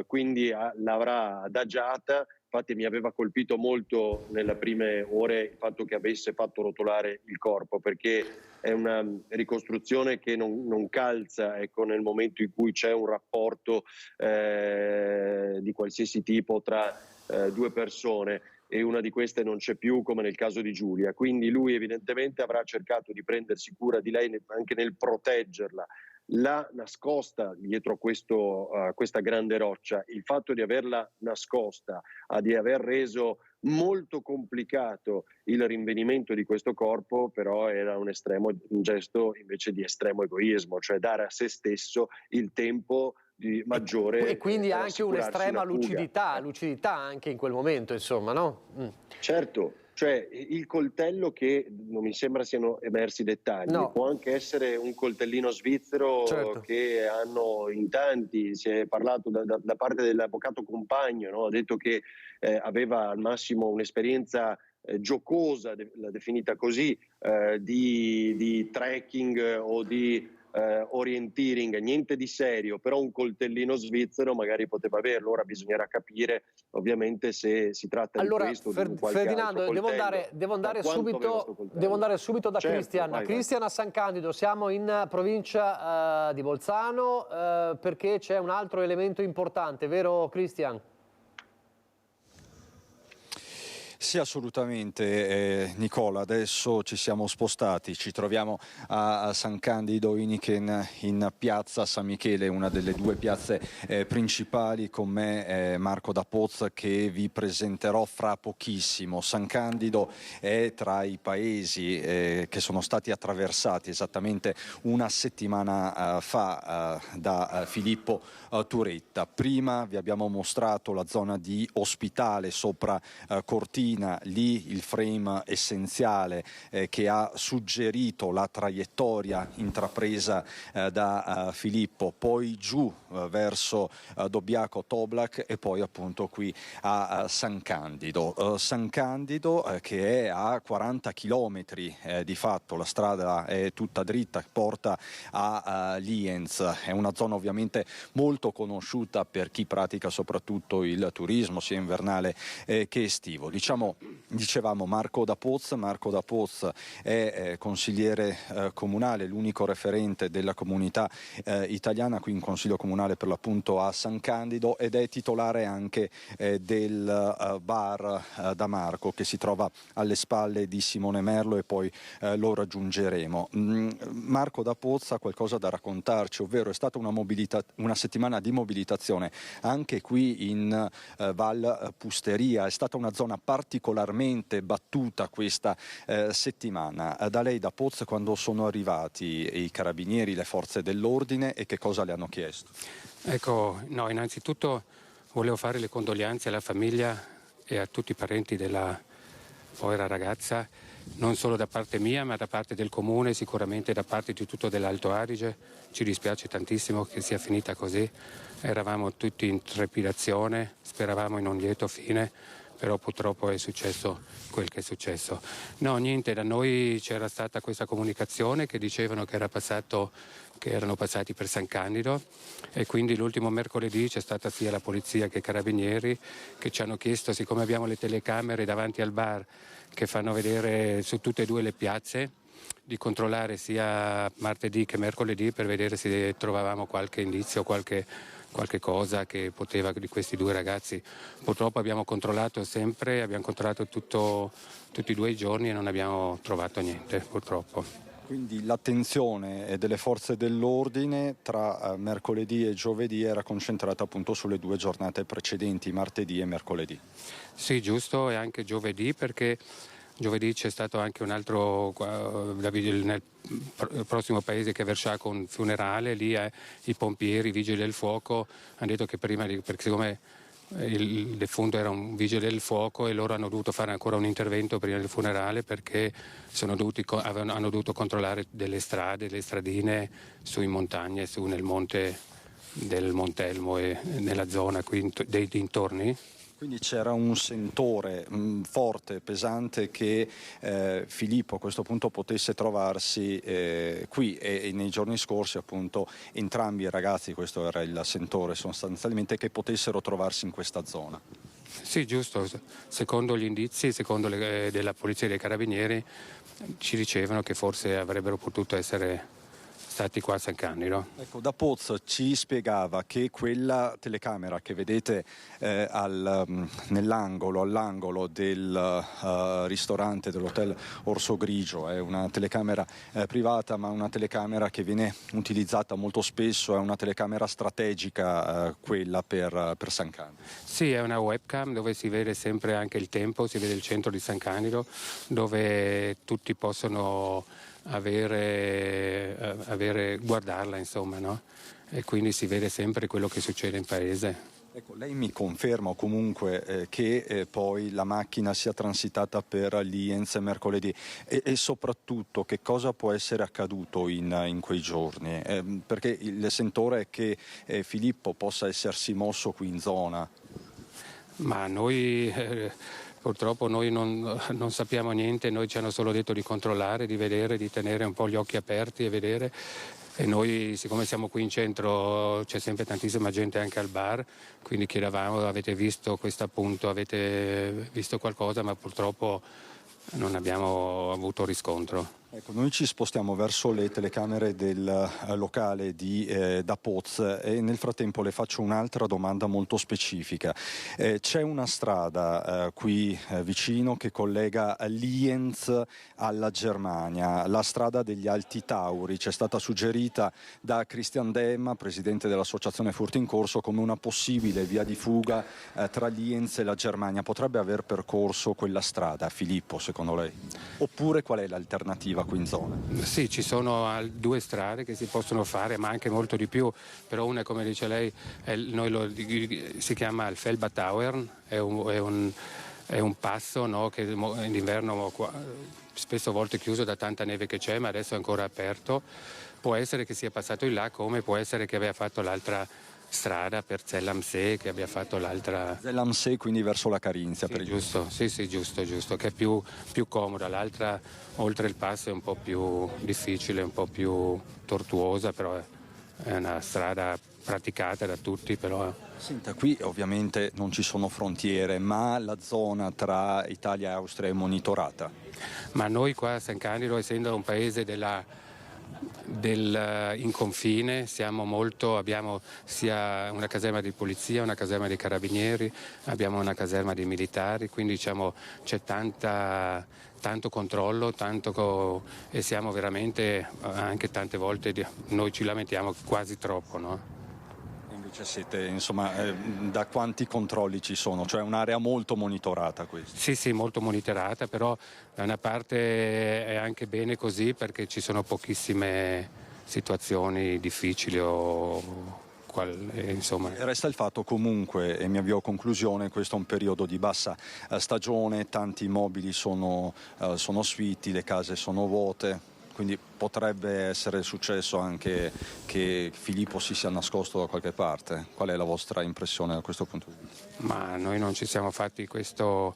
Speaker 20: quindi l'avrà adagiata infatti mi aveva colpito molto nelle prime ore il fatto che avesse fatto rotolare il corpo, perché è una ricostruzione che non calza, ecco, nel momento in cui c'è un rapporto di qualsiasi tipo tra due persone e una di queste non c'è più, come nel caso di Giulia. Quindi lui evidentemente avrà cercato di prendersi cura di lei anche nel proteggerla. L'ha nascosta dietro questa grande roccia. Il fatto di averla nascosta, di aver reso molto complicato il rinvenimento di questo corpo, però era un gesto invece di estremo egoismo, cioè dare a se stesso il tempo di maggiore
Speaker 1: e quindi
Speaker 20: per
Speaker 1: anche
Speaker 20: assicurarsi
Speaker 1: un'estrema
Speaker 20: una fuga.
Speaker 1: lucidità anche in quel momento, insomma, no?
Speaker 20: Certo, cioè il coltello, che non mi sembra siano emersi dettagli,
Speaker 1: No.
Speaker 20: può anche essere un coltellino svizzero,
Speaker 1: Certo.
Speaker 20: che hanno in tanti. Si è parlato da parte dell'avvocato compagno, no? Ha detto che aveva al massimo un'esperienza giocosa, l'ha definita così, di trekking o di orienteering, niente di serio, però un coltellino svizzero magari poteva averlo. Ora bisognerà capire ovviamente se si tratta di questo o di qualche
Speaker 1: Ferdinando,
Speaker 20: altro
Speaker 1: devo andare subito da
Speaker 20: Certo,
Speaker 1: Cristian.
Speaker 20: vai.
Speaker 1: Cristian a San Candido, siamo in provincia di Bolzano perché c'è un altro elemento importante, vero Cristian?
Speaker 7: Sì, assolutamente Nicola, adesso ci siamo spostati, ci troviamo a San Candido Inichen, in piazza San Michele, una delle due piazze principali. Con me Marco D'Apoz, che vi presenterò fra pochissimo. San Candido è tra i paesi che sono stati attraversati esattamente una settimana fa da Filippo Turetta. Prima vi abbiamo mostrato la zona di Ospitale sopra Cortina, lì il frame essenziale che ha suggerito la traiettoria intrapresa da Filippo, poi giù verso Dobbiaco Toblach e poi appunto qui a San Candido. San Candido che è a 40 chilometri di fatto, la strada è tutta dritta, porta a Lienz. È una zona ovviamente molto conosciuta per chi pratica soprattutto il turismo sia invernale che estivo. Dicevamo Marco D'Apoz è consigliere comunale, l'unico referente della comunità italiana qui in Consiglio Comunale per l'appunto a San Candido, ed è titolare anche del bar da Marco, che si trova alle spalle di Simone Merlo, e poi lo raggiungeremo. Marco D'Apoz ha qualcosa da raccontarci, ovvero è stata una settimana di mobilitazione anche qui in Val Pusteria. È stata una zona particolarmente battuta questa settimana. Da lei, D'Apoz, quando sono arrivati i carabinieri, le forze dell'ordine, e che cosa le hanno chiesto?
Speaker 3: Ecco, no, innanzitutto volevo fare le condoglianze alla famiglia e a tutti i parenti della povera ragazza, non solo da parte mia ma da parte del comune, sicuramente da parte di tutto dell'Alto Adige. Ci dispiace tantissimo che sia finita così, eravamo tutti in trepidazione, speravamo in un lieto fine, però purtroppo è successo quel che è successo. No, niente, da noi c'era stata questa comunicazione che dicevano che erano passati per San Candido, e quindi l'ultimo mercoledì c'è stata sia la polizia che i carabinieri che ci hanno chiesto, siccome abbiamo le telecamere davanti al bar che fanno vedere su tutte e due le piazze, di controllare sia martedì che mercoledì per vedere se trovavamo qualche indizio, qualche cosa che poteva di questi due ragazzi. Purtroppo abbiamo controllato sempre, abbiamo controllato tutti e due i giorni e non abbiamo trovato niente, purtroppo.
Speaker 7: Quindi l'attenzione delle forze dell'ordine tra mercoledì e giovedì era concentrata appunto sulle due giornate precedenti, martedì e mercoledì.
Speaker 3: Sì, giusto, e anche giovedì, perché giovedì c'è stato anche un altro, nel prossimo paese che è Verschaco, un funerale. Lì i pompieri, i vigili del fuoco hanno detto che perché siccome il defunto era un vigile del fuoco e loro hanno dovuto fare ancora un intervento prima del funerale, perché hanno dovuto controllare delle strade, le stradine su in montagna, nel monte del Montelmo e nella zona qui dei dintorni.
Speaker 7: Quindi c'era un sentore forte, pesante, che Filippo a questo punto potesse trovarsi qui, e nei giorni scorsi appunto entrambi i ragazzi, questo era il sentore sostanzialmente, che potessero trovarsi in questa zona.
Speaker 3: Sì, giusto. Secondo gli indizi, secondo della Polizia e dei Carabinieri, ci dicevano che forse avrebbero potuto essere stati qua a San Candido.
Speaker 7: Ecco, da Poz ci spiegava che quella telecamera che vedete all'angolo del ristorante dell'hotel Orso Grigio è una telecamera privata, ma una telecamera che viene utilizzata molto spesso, è una telecamera strategica quella per San Candido.
Speaker 3: Sì, è una webcam dove si vede sempre anche il tempo, si vede il centro di San Candido, dove tutti possono guardarla, insomma, no? E quindi si vede sempre quello che succede in paese.
Speaker 7: Ecco, lei mi conferma comunque che poi la macchina sia transitata per Lienz mercoledì e soprattutto che cosa può essere accaduto in quei giorni? Perché il sentore è che Filippo possa essersi mosso qui in zona.
Speaker 3: Ma noi purtroppo non sappiamo niente, noi ci hanno solo detto di controllare, di vedere, di tenere un po' gli occhi aperti e vedere. E noi, siccome siamo qui in centro, c'è sempre tantissima gente anche al bar, quindi chiedevamo: avete visto questo appunto, avete visto qualcosa? Ma purtroppo non abbiamo avuto riscontro.
Speaker 7: Ecco, noi ci spostiamo verso le telecamere del locale da Poz e nel frattempo le faccio un'altra domanda molto specifica. C'è una strada qui vicino che collega Lienz alla Germania, la strada degli Alti Tauri. Ci è stata suggerita da Christian Demma, presidente dell'associazione Furti in Corso, come una possibile via di fuga tra Lienz e la Germania. Potrebbe aver percorso quella strada, Filippo, secondo lei? Oppure qual è l'alternativa qui in zona?
Speaker 3: Sì, ci sono 2 strade che si possono fare, ma anche molto di più, però una, come dice lei, si chiama il Felbatauern, è un passo, no, che in inverno spesso a volte chiuso da tanta neve che c'è, ma adesso è ancora aperto. Può essere che sia passato in là, come può essere che abbia fatto l'altra strada per Zell am See, che abbia fatto l'altra...
Speaker 7: Zell am See, quindi verso la Carinzia.
Speaker 3: Sì, giusto, giusto, che è più comoda. L'altra, oltre il passo, è un po' più difficile, un po' più tortuosa, però è una strada praticata da tutti, però...
Speaker 7: Senta, qui ovviamente non ci sono frontiere, ma la zona tra Italia e Austria è monitorata?
Speaker 3: Ma noi qua a San Candido, essendo un paese in confine, abbiamo sia una caserma di polizia, una caserma di carabinieri, abbiamo una caserma di militari, quindi diciamo c'è tanto controllo, e siamo veramente, anche tante volte noi ci lamentiamo quasi troppo, no?
Speaker 7: Invece siete, insomma, da quanti controlli ci sono? Cioè un'area molto monitorata questa?
Speaker 3: Sì, molto monitorata, però da una parte è anche bene così, perché ci sono pochissime situazioni difficili insomma.
Speaker 7: Resta il fatto comunque, e mi avvio a conclusione, questo è un periodo di bassa stagione, tanti immobili sono sfitti, le case sono vuote. Quindi potrebbe essere successo anche che Filippo si sia nascosto da qualche parte. Qual è la vostra impressione da questo punto di vista?
Speaker 3: Ma noi non ci siamo fatti questo.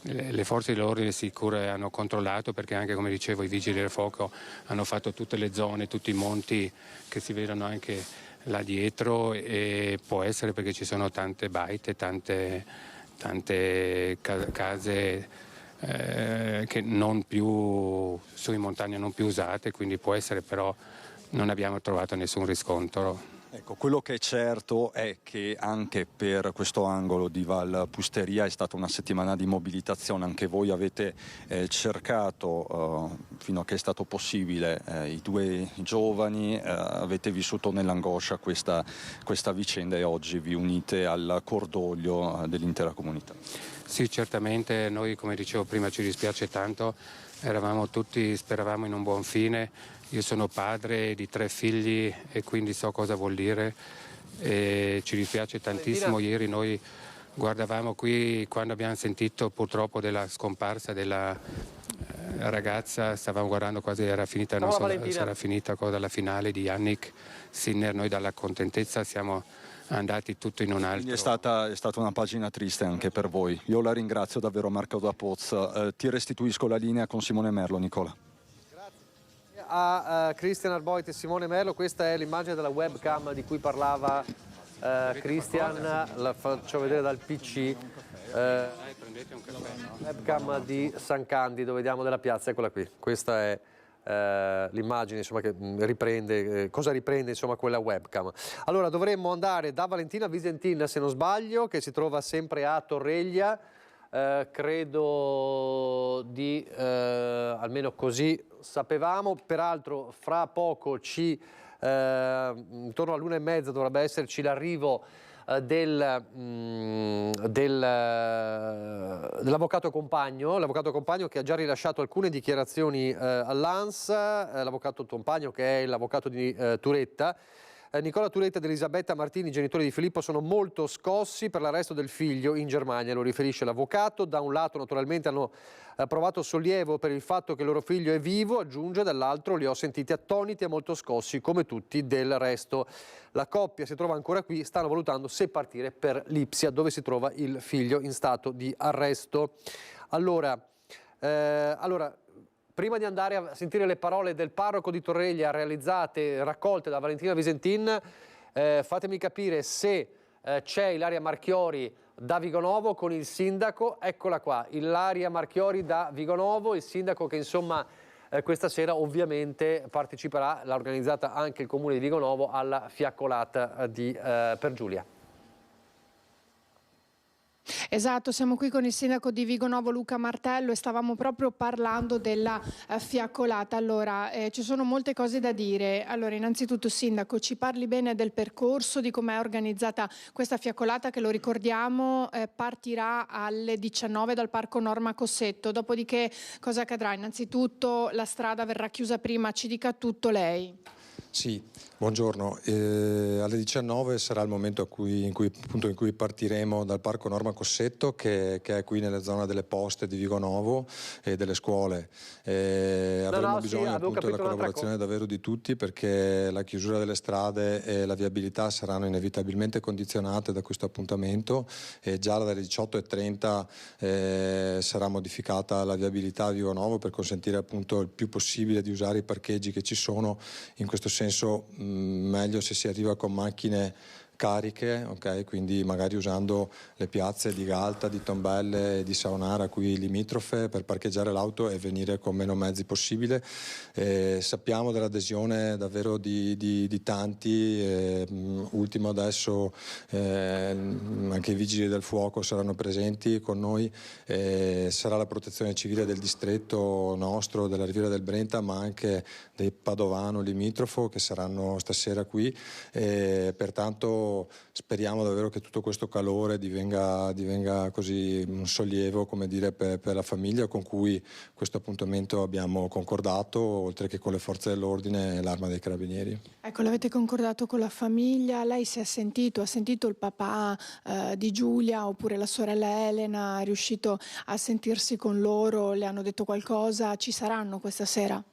Speaker 3: Le forze dell'ordine sicuro hanno controllato, perché anche, come dicevo, i vigili del fuoco hanno fatto tutte le zone, tutti i monti che si vedono anche là dietro, e può essere perché ci sono tante baite, tante case che non più su in montagna, non più usate, quindi può essere, però non abbiamo trovato nessun riscontro.
Speaker 7: Ecco, quello che è certo è che anche per questo angolo di Val Pusteria è stata una settimana di mobilitazione. Anche voi avete cercato, fino a che è stato possibile, i 2 giovani, avete vissuto nell'angoscia questa vicenda e oggi vi unite al cordoglio dell'intera comunità.
Speaker 3: Sì, certamente, noi, come dicevo prima, ci dispiace tanto, speravamo in un buon fine. Io sono padre di 3 figli e quindi so cosa vuol dire, e ci dispiace tantissimo. Ieri noi guardavamo qui, quando abbiamo sentito purtroppo della scomparsa della ragazza, stavamo guardando quasi, era finita, non so se era finita la finale di Yannick Sinner. Noi dalla contentezza siamo andati tutto in un altro.
Speaker 7: Quindi è stata una pagina triste anche per voi. Io la ringrazio davvero, Marco da Poz. Ti restituisco la linea con Simone Merlo, Nicola.
Speaker 1: A Christian Arboit e Simone Merlo, questa è l'immagine della webcam di cui parlava Christian, la faccio vedere dal PC.
Speaker 3: Prendete un caffè, no?
Speaker 1: Webcam di San Candido, vediamo della piazza, eccola qui. Questa è l'immagine, insomma, che riprende, cosa riprende, insomma, quella webcam. Allora dovremmo andare da Valentina Visentin, se non sbaglio, che si trova sempre a Torreglia, credo di, almeno così sapevamo. Peraltro fra poco intorno all'1:30 dovrebbe esserci l'arrivo dell'avvocato Compagno che ha già rilasciato alcune dichiarazioni all'ANS, l'avvocato Compagno che è l'avvocato di Turetta. Nicola Turetta ed Elisabetta Martini, genitori di Filippo, sono molto scossi per l'arresto del figlio in Germania, lo riferisce l'avvocato. Da un lato naturalmente hanno provato sollievo per il fatto che il loro figlio è vivo, aggiunge, dall'altro li ho sentiti attoniti e molto scossi come tutti del resto. La coppia si trova ancora qui, stanno valutando se partire per Lipsia, dove si trova il figlio in stato di arresto. Allora prima di andare a sentire le parole del parroco di Torreglia raccolte da Valentina Visentin, fatemi capire se c'è Ilaria Marchiori da Vigonovo con il sindaco. Eccola qua, Ilaria Marchiori da Vigonovo, il sindaco che insomma questa sera ovviamente parteciperà, l'ha organizzata anche il comune di Vigonovo, alla fiaccolata per Giulia.
Speaker 5: Esatto, siamo qui con il sindaco di Vigonovo Luca Martello e stavamo proprio parlando della fiaccolata. Allora, ci sono molte cose da dire. Allora, innanzitutto, sindaco, ci parli bene del percorso, di come è organizzata questa fiaccolata che, lo ricordiamo, partirà alle 19 dal Parco Norma Cossetto. Dopodiché cosa accadrà? Innanzitutto la strada verrà chiusa prima, ci dica tutto lei.
Speaker 6: Sì, buongiorno. Alle 19 sarà il momento in cui partiremo dal Parco Norma Cossetto, che è qui nella zona delle poste di Vigonovo e delle scuole. Avremo bisogno appunto della collaborazione davvero di tutti, perché la chiusura delle strade e la viabilità saranno inevitabilmente condizionate da questo appuntamento, e già dalle 18:30 sarà modificata la viabilità a Vigonovo per consentire appunto il più possibile di usare i parcheggi che ci sono. In questo senso meglio se si arriva con macchine cariche, ok? Quindi magari usando le piazze di Galta, di Tombelle e di Saonara qui limitrofe per parcheggiare l'auto e venire con meno mezzi possibile. Sappiamo dell'adesione davvero di tanti, ultimo adesso anche i vigili del fuoco saranno presenti con noi, sarà la protezione civile del distretto nostro, della Riviera del Brenta, ma anche dei Padovano limitrofo che saranno stasera qui, pertanto speriamo davvero che tutto questo calore divenga così un sollievo, come dire, per la famiglia con cui questo appuntamento abbiamo concordato, oltre che con le forze dell'ordine e l'Arma dei Carabinieri.
Speaker 5: Ecco, l'avete concordato con la famiglia, lei ha sentito il papà di Giulia oppure la sorella Elena, è riuscito a sentirsi con loro, le hanno detto qualcosa, ci saranno questa sera?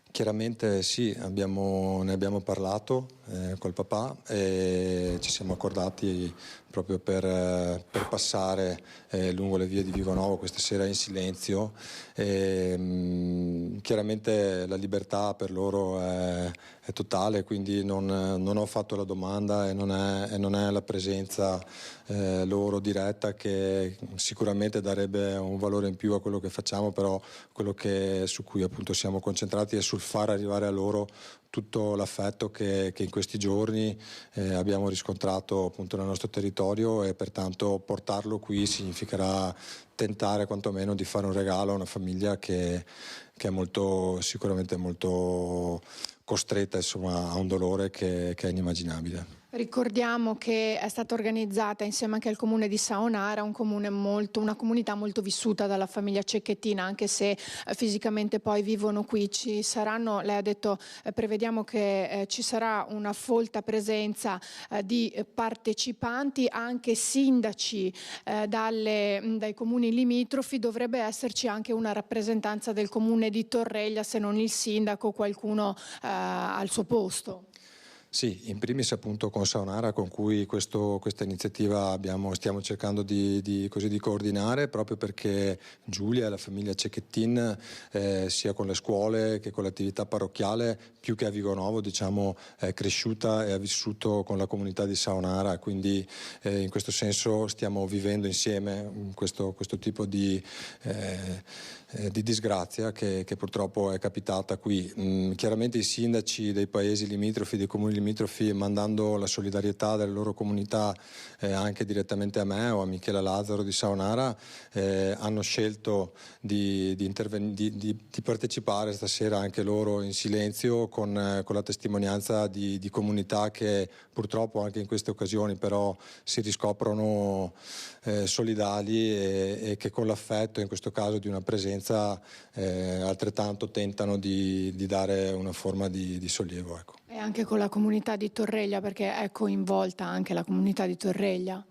Speaker 6: Chiaramente sì, ne abbiamo parlato col papà e ci siamo accordati proprio per passare lungo le vie di Vigonovo questa sera in silenzio. Chiaramente la libertà per loro è totale, quindi non ho fatto la domanda e non è la presenza loro diretta che sicuramente darebbe un valore in più a quello che facciamo, però quello su cui appunto siamo concentrati è sul far arrivare a loro tutto l'affetto che in questi giorni abbiamo riscontrato appunto nel nostro territorio, e pertanto portarlo qui significherà tentare quantomeno di fare un regalo a una famiglia che è sicuramente molto costretta, insomma, a un dolore che è inimmaginabile.
Speaker 5: Ricordiamo che è stata organizzata insieme anche al comune di Saonara, una comunità molto vissuta dalla famiglia cecchettina, anche se fisicamente poi vivono qui. Ci saranno, lei ha detto, prevediamo che ci sarà una folta presenza di partecipanti, anche sindaci dai comuni limitrofi. Dovrebbe esserci anche una rappresentanza del comune di Torreglia, se non il sindaco, qualcuno al suo posto.
Speaker 6: Sì, in primis appunto con Saonara, con cui questa iniziativa stiamo cercando di coordinare, proprio perché Giulia e la famiglia Cecchettin, sia con le scuole che con l'attività parrocchiale, più che a Vigonovo, diciamo, è cresciuta e ha vissuto con la comunità di Saonara, quindi in questo senso stiamo vivendo insieme questo tipo di disgrazia che purtroppo è capitata qui. Chiaramente i sindaci dei paesi limitrofi, dei comuni limitrofi, mandando la solidarietà delle loro comunità anche direttamente a me o a Michela Lazzaro di Saonara, hanno scelto di partecipare stasera anche loro in silenzio con la testimonianza di comunità che purtroppo anche in queste occasioni però si riscoprono solidali e che con l'affetto, in questo caso di una presenza, altrettanto tentano di dare una forma di sollievo. Ecco.
Speaker 5: E anche con la comunità di Torreglia, perché è coinvolta anche la comunità di Torreglia?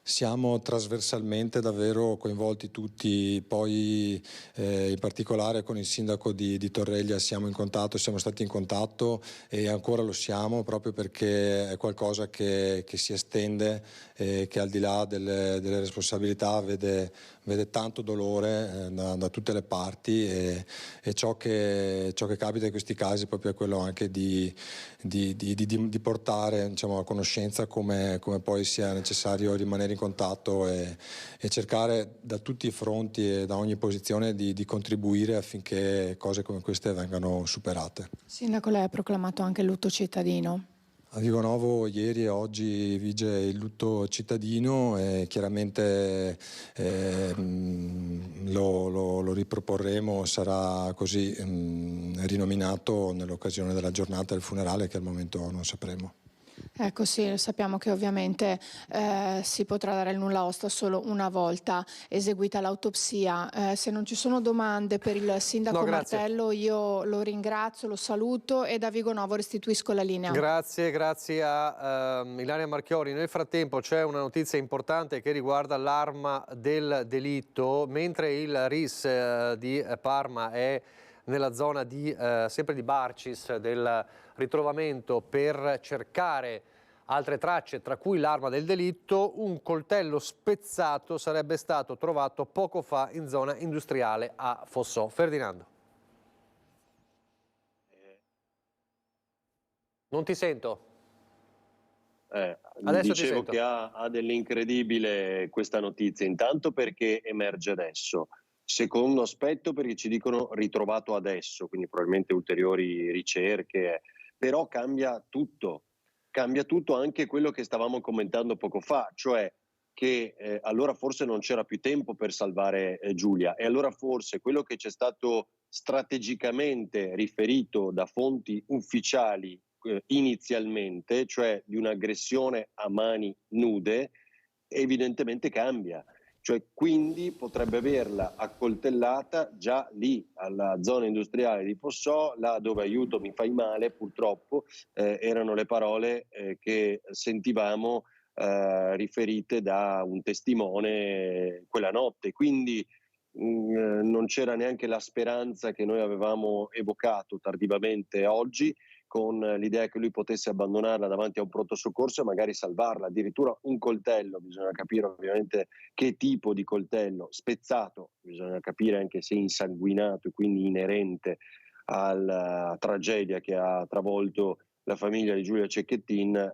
Speaker 6: Siamo trasversalmente davvero coinvolti tutti, poi in particolare con il sindaco di Torreglia siamo stati in contatto e ancora lo siamo, proprio perché è qualcosa che si estende e che al di là delle responsabilità vede tanto dolore da tutte le parti e ciò che capita in questi casi proprio è quello anche di portare, diciamo, a conoscenza come poi sia necessario rimanere in contatto e cercare da tutti i fronti e da ogni posizione di contribuire affinché cose come queste vengano superate.
Speaker 5: Sindaco, lei ha proclamato anche il lutto cittadino.
Speaker 6: A Vigonovo ieri e oggi vige il lutto cittadino e chiaramente lo riproporremo, sarà così rinominato nell'occasione della giornata del funerale, che al momento non sapremo.
Speaker 5: Ecco, sì, sappiamo che ovviamente si potrà dare il nulla osta solo una volta eseguita l'autopsia. Se non ci sono domande per il sindaco Martello, io lo ringrazio, lo saluto e da Vigonovo restituisco la linea.
Speaker 1: Grazie a Ilaria Marchiori. Nel frattempo c'è una notizia importante che riguarda l'arma del delitto. Mentre il RIS di Parma è nella zona sempre di Barcis del ritrovamento per cercare altre tracce, tra cui l'arma del delitto, un coltello spezzato sarebbe stato trovato poco fa in zona industriale a Fossò. Ferdinando. Non ti sento.
Speaker 20: Adesso dicevo che ha dell'incredibile questa notizia, intanto perché emerge adesso. Secondo aspetto perché ci dicono ritrovato adesso, quindi probabilmente ulteriori ricerche, però cambia tutto anche quello che stavamo commentando poco fa, cioè che allora forse non c'era più tempo per salvare Giulia e allora forse quello che c'è stato strategicamente riferito da fonti ufficiali inizialmente, cioè di un'aggressione a mani nude, evidentemente cambia. Cioè, quindi potrebbe averla accoltellata già lì, alla zona industriale di Fossò, là dove aiuto mi fai male, purtroppo, erano le parole che sentivamo riferite da un testimone quella notte. Quindi non c'era neanche la speranza che noi avevamo evocato tardivamente oggi, con l'idea che lui potesse abbandonarla davanti a un pronto soccorso e magari salvarla. Addirittura un coltello, bisogna capire ovviamente che tipo di coltello, spezzato, bisogna capire anche se insanguinato e quindi inerente alla tragedia che ha travolto la famiglia di Giulia Cecchettin,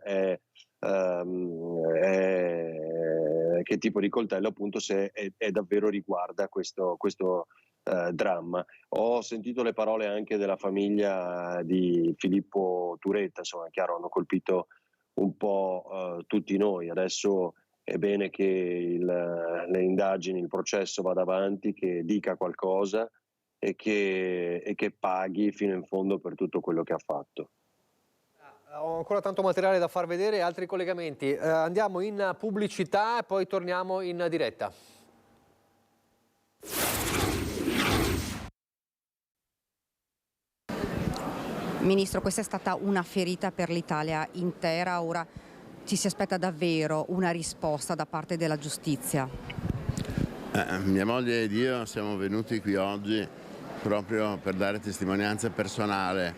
Speaker 20: che tipo di coltello, appunto, se è davvero riguarda questo dramma. Ho sentito le parole anche della famiglia di Filippo Turetta, insomma, chiaro, hanno colpito un po' tutti noi. Adesso è bene che le indagini, il processo vada avanti, che dica qualcosa e che paghi fino in fondo per tutto quello che ha fatto.
Speaker 1: Ho ancora tanto materiale da far vedere, altri collegamenti. Andiamo in pubblicità e poi torniamo in diretta.
Speaker 8: Ministro, questa è stata una ferita per l'Italia intera, ora ci si aspetta davvero una risposta da parte della giustizia.
Speaker 22: Mia moglie ed io siamo venuti qui oggi proprio per dare testimonianza personale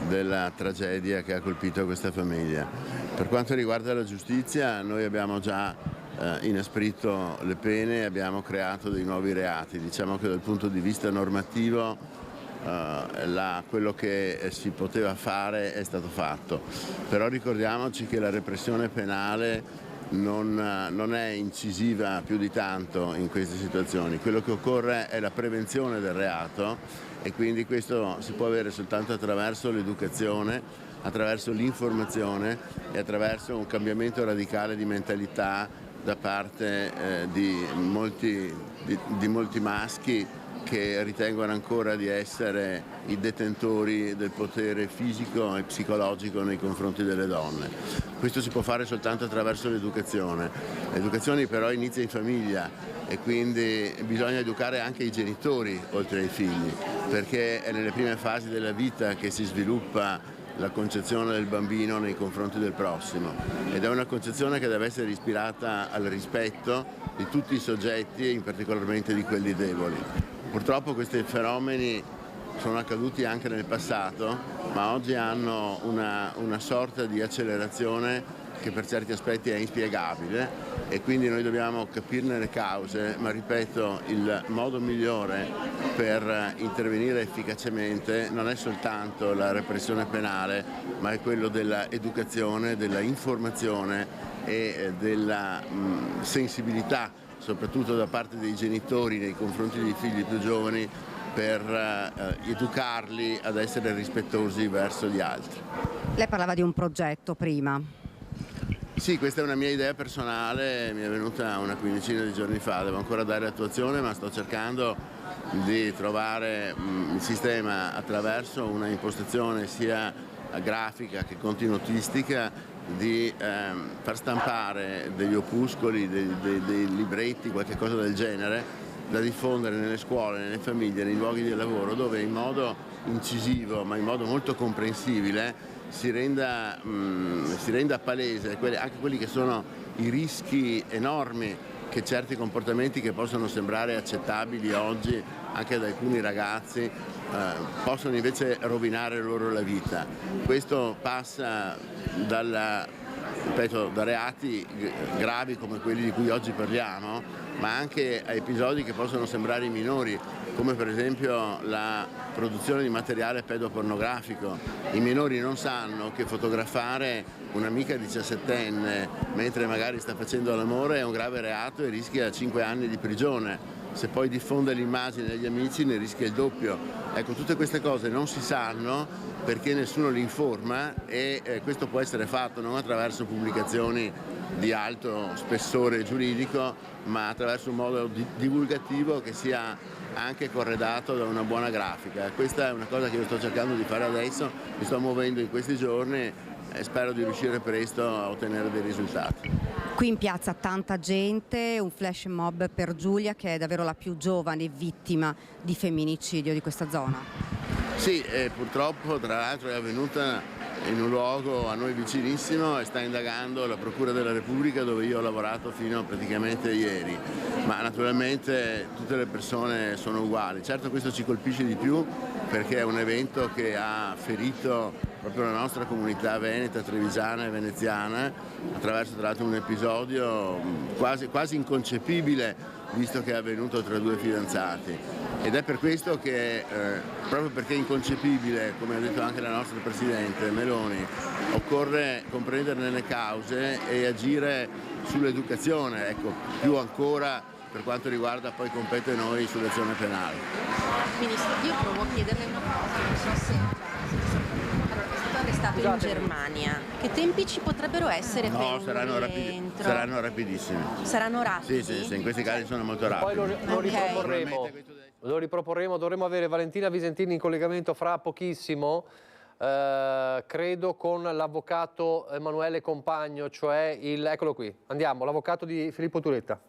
Speaker 22: della tragedia che ha colpito questa famiglia. Per quanto riguarda la giustizia, noi abbiamo già inasprito le pene, abbiamo creato dei nuovi reati. Diciamo che dal punto di vista normativo quello che si poteva fare è stato fatto, però ricordiamoci che la repressione penale non è incisiva più di tanto in queste situazioni. Quello che occorre è la prevenzione del reato e quindi questo si può avere soltanto attraverso l'educazione, attraverso l'informazione e attraverso un cambiamento radicale di mentalità da parte di molti maschi che ritengono ancora di essere i detentori del potere fisico e psicologico nei confronti delle donne. Questo si può fare soltanto attraverso l'educazione. L'educazione però inizia in famiglia e quindi bisogna educare anche i genitori oltre ai figli, perché è nelle prime fasi della vita che si sviluppa la concezione del bambino nei confronti del prossimo ed è una concezione che deve essere ispirata al rispetto di tutti i soggetti e in particolarmente di quelli deboli. Purtroppo questi fenomeni sono accaduti anche nel passato, ma oggi hanno una sorta di accelerazione che per certi aspetti è inspiegabile e quindi noi dobbiamo capirne le cause, ma ripeto, il modo migliore per intervenire efficacemente non è soltanto la repressione penale, ma è quello dell'educazione, della informazione e della sensibilità, soprattutto da parte dei genitori nei confronti dei figli più giovani, per educarli ad essere rispettosi verso gli altri.
Speaker 8: Lei parlava di un progetto prima.
Speaker 22: Sì, questa è una mia idea personale, mi è venuta una quindicina di giorni fa, devo ancora dare attuazione, ma sto cercando di trovare il sistema attraverso una impostazione sia grafica che contenutistica di far stampare degli opuscoli, dei libretti, qualche cosa del genere, da diffondere nelle scuole, nelle famiglie, nei luoghi di lavoro, dove in modo incisivo ma in modo molto comprensibile si renda palese anche quelli che sono i rischi enormi che certi comportamenti che possono sembrare accettabili oggi anche ad alcuni ragazzi possono invece rovinare loro la vita. Questo passa da reati gravi come quelli di cui oggi parliamo, ma anche a episodi che possono sembrare minori, come per esempio la produzione di materiale pedopornografico. I minori non sanno che fotografare un'amica 17enne mentre magari sta facendo l'amore è un grave reato e rischia 5 anni di prigione. Se poi diffonde l'immagine agli amici ne rischia il doppio. Ecco, tutte queste cose non si sanno perché nessuno li informa e questo può essere fatto non attraverso pubblicazioni di alto spessore giuridico, ma attraverso un modo divulgativo che sia anche corredato da una buona grafica. Questa è una cosa che io sto cercando di fare adesso, mi sto muovendo in questi giorni e spero di riuscire presto a ottenere dei risultati.
Speaker 8: Qui in piazza tanta gente, un flash mob per Giulia che è davvero la più giovane vittima di femminicidio di questa zona.
Speaker 22: Sì, purtroppo tra l'altro è avvenuta in un luogo a noi vicinissimo e sta indagando la Procura della Repubblica dove io ho lavorato fino praticamente ieri, ma naturalmente tutte le persone sono uguali. Certo questo ci colpisce di più perché è un evento che ha ferito proprio la nostra comunità veneta, trevigiana e veneziana attraverso tra l'altro un episodio quasi inconcepibile visto che è avvenuto tra due fidanzati. Ed è per questo che, proprio perché è inconcepibile, come ha detto anche la nostra Presidente Meloni, occorre comprenderne le cause e agire sull'educazione, ecco, più ancora per quanto riguarda poi compete noi sull'azione penale.
Speaker 9: Ministro, io provo a chiederle una cosa, non so se è stato arrestato in Germania. Che tempi ci potrebbero essere per un rientro?
Speaker 22: Saranno rapidissimi.
Speaker 9: Saranno rapidi?
Speaker 22: Sì, in questi casi sono molto rapidi.
Speaker 1: Poi lo riproporremo, dovremo avere Valentina Visentini in collegamento fra pochissimo, credo con l'avvocato Emanuele Compagno, cioè eccolo qui, andiamo, l'avvocato di Filippo Turetta.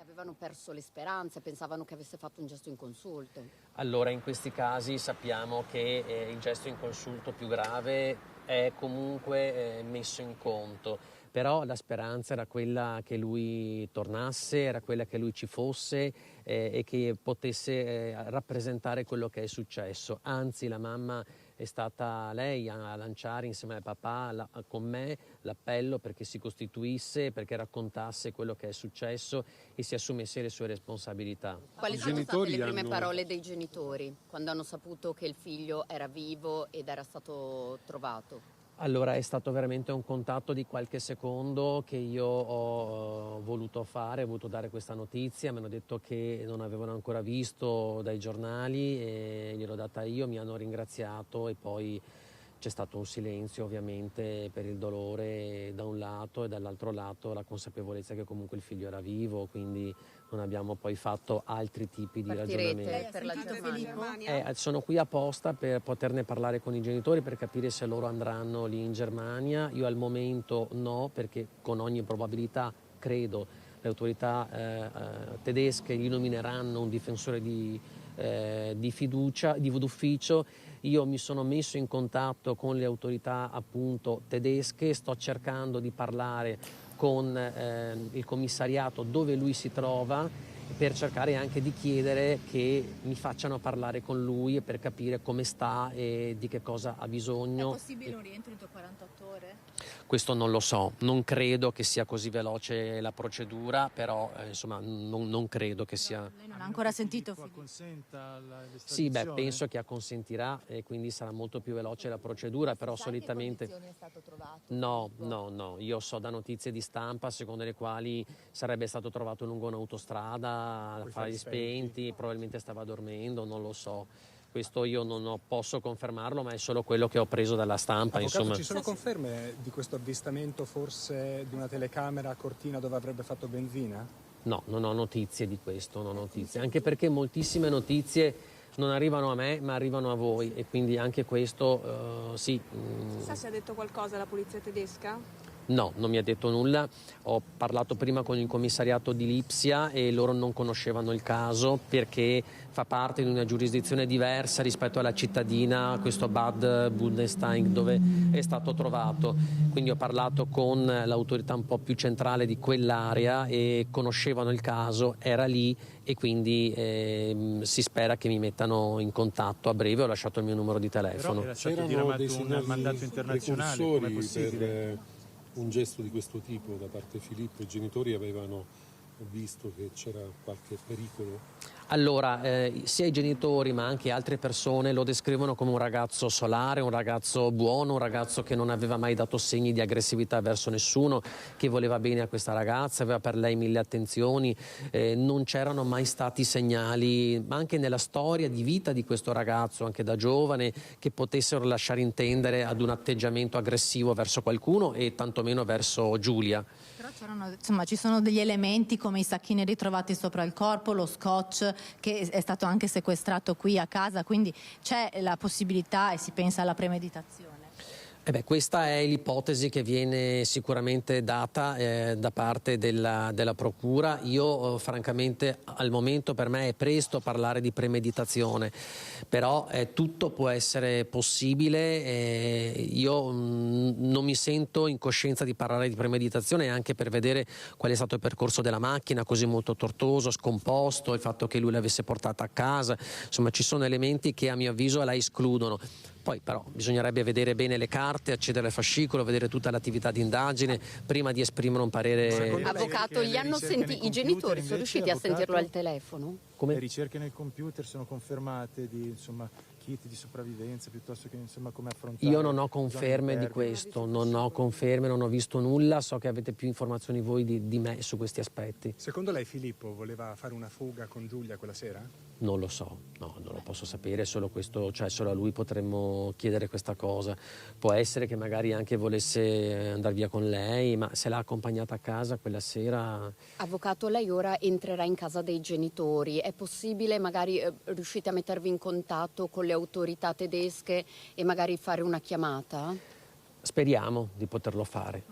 Speaker 14: Avevano perso le speranze, pensavano che avesse fatto un gesto inconsulto.
Speaker 23: Allora, in questi casi sappiamo che il gesto inconsulto più grave è comunque messo in conto, però la speranza era quella che lui tornasse, era quella che lui ci fosse e che potesse rappresentare quello che è successo. Anzi, la mamma è stata lei a lanciare insieme al papà, con me, l'appello perché si costituisse, perché raccontasse quello che è successo e si assumesse le sue responsabilità.
Speaker 14: Quali sono state le prime parole dei genitori quando hanno saputo che il figlio era vivo ed era stato trovato?
Speaker 23: Allora è stato veramente un contatto di qualche secondo che io ho voluto fare, ho voluto dare questa notizia, mi hanno detto che non avevano ancora visto dai giornali e gliel'ho data io, mi hanno ringraziato e poi c'è stato un silenzio ovviamente per il dolore da un lato e dall'altro lato la consapevolezza che comunque il figlio era vivo, quindi non abbiamo poi fatto altri tipi di ragionamenti.
Speaker 14: Per la Germania?
Speaker 23: Sono qui apposta per poterne parlare con i genitori, per capire se loro andranno lì in Germania. Io al momento no, perché con ogni probabilità credo le autorità tedesche gli nomineranno un difensore di fiducia, d'ufficio. Io mi sono messo in contatto con le autorità appunto tedesche, sto cercando di parlare con il commissariato dove lui si trova per cercare anche di chiedere che mi facciano parlare con lui e per capire come sta e di che cosa ha bisogno.
Speaker 4: È possibile un rientro entro 48 ore?
Speaker 23: Questo non lo so, non credo che sia così veloce la procedura, però insomma non credo che sia...
Speaker 4: Lei non ha ancora sentito Filippo?
Speaker 23: Sì, penso che acconsentirà e quindi sarà molto più veloce la procedura, però solitamente...
Speaker 14: In che condizioni è stato trovato?
Speaker 23: No, io so da notizie di stampa secondo le quali sarebbe stato trovato lungo un'autostrada a fare gli spenti, probabilmente stava dormendo, non lo so. Questo io non posso confermarlo, ma è solo quello che ho preso dalla stampa.
Speaker 12: Avvocato,
Speaker 23: insomma.
Speaker 12: Ci sono conferme di questo avvistamento forse di una telecamera a Cortina dove avrebbe fatto benzina?
Speaker 23: No, non ho notizie di questo, non ho notizie. Anche perché moltissime notizie non arrivano a me, ma arrivano a voi e quindi anche questo sì.
Speaker 16: Sa se ha detto qualcosa la polizia tedesca?
Speaker 23: No, non mi ha detto nulla. Ho parlato prima con il commissariato di Lipsia e loro non conoscevano il caso perché fa parte di una giurisdizione diversa rispetto alla cittadina, questo Bad Bundenstein dove è stato trovato. Quindi ho parlato con l'autorità un po' più centrale di quell'area e conoscevano il caso, era lì e quindi si spera che mi mettano in contatto a breve. Ho lasciato il mio numero di telefono.
Speaker 11: Però era stato diramato un mandato internazionale, come possibile?
Speaker 17: Un gesto di questo tipo da parte di Filippo, i genitori avevano visto che c'era qualche pericolo?
Speaker 23: Allora, sia i genitori ma anche altre persone lo descrivono come un ragazzo solare, un ragazzo buono, un ragazzo che non aveva mai dato segni di aggressività verso nessuno, che voleva bene a questa ragazza, aveva per lei 1000 attenzioni, non c'erano mai stati segnali, ma anche nella storia di vita di questo ragazzo, anche da giovane, che potessero lasciare intendere ad un atteggiamento aggressivo verso qualcuno e tantomeno verso Giulia.
Speaker 4: Però ci sono degli elementi come i sacchini ritrovati sopra il corpo, lo scotch che è stato anche sequestrato qui a casa, quindi c'è la possibilità e si pensa alla premeditazione.
Speaker 23: Questa è l'ipotesi che viene sicuramente data da parte della Procura. Io francamente al momento per me è presto parlare di premeditazione, però tutto può essere possibile. Io non mi sento in coscienza di parlare di premeditazione anche per vedere qual è stato il percorso della macchina, così molto tortuoso, scomposto, il fatto che lui l'avesse portata a casa. Insomma, ci sono elementi che a mio avviso la escludono. Poi però bisognerebbe vedere bene le carte, accedere al fascicolo, vedere tutta l'attività di indagine prima di esprimere un parere.
Speaker 14: Avvocato, i genitori sono riusciti a sentirlo al telefono?
Speaker 23: Come?
Speaker 11: Le ricerche nel computer sono confermate di kit di sopravvivenza piuttosto che come affrontare.
Speaker 23: Io non ho conferme di questo, non ho conferme, non ho visto nulla, so che avete più informazioni voi di me su questi aspetti.
Speaker 12: Secondo lei Filippo voleva fare una fuga con Giulia quella sera?
Speaker 23: Non lo so, no, non lo posso sapere, solo questo, cioè solo a lui potremmo chiedere questa cosa. Può essere che magari anche volesse andare via con lei, ma se l'ha accompagnata a casa quella sera.
Speaker 14: Avvocato, lei ora entrerà in casa dei genitori, è possibile magari riuscite a mettervi in contatto con le autorità tedesche e magari fare una chiamata?
Speaker 23: Speriamo di poterlo fare,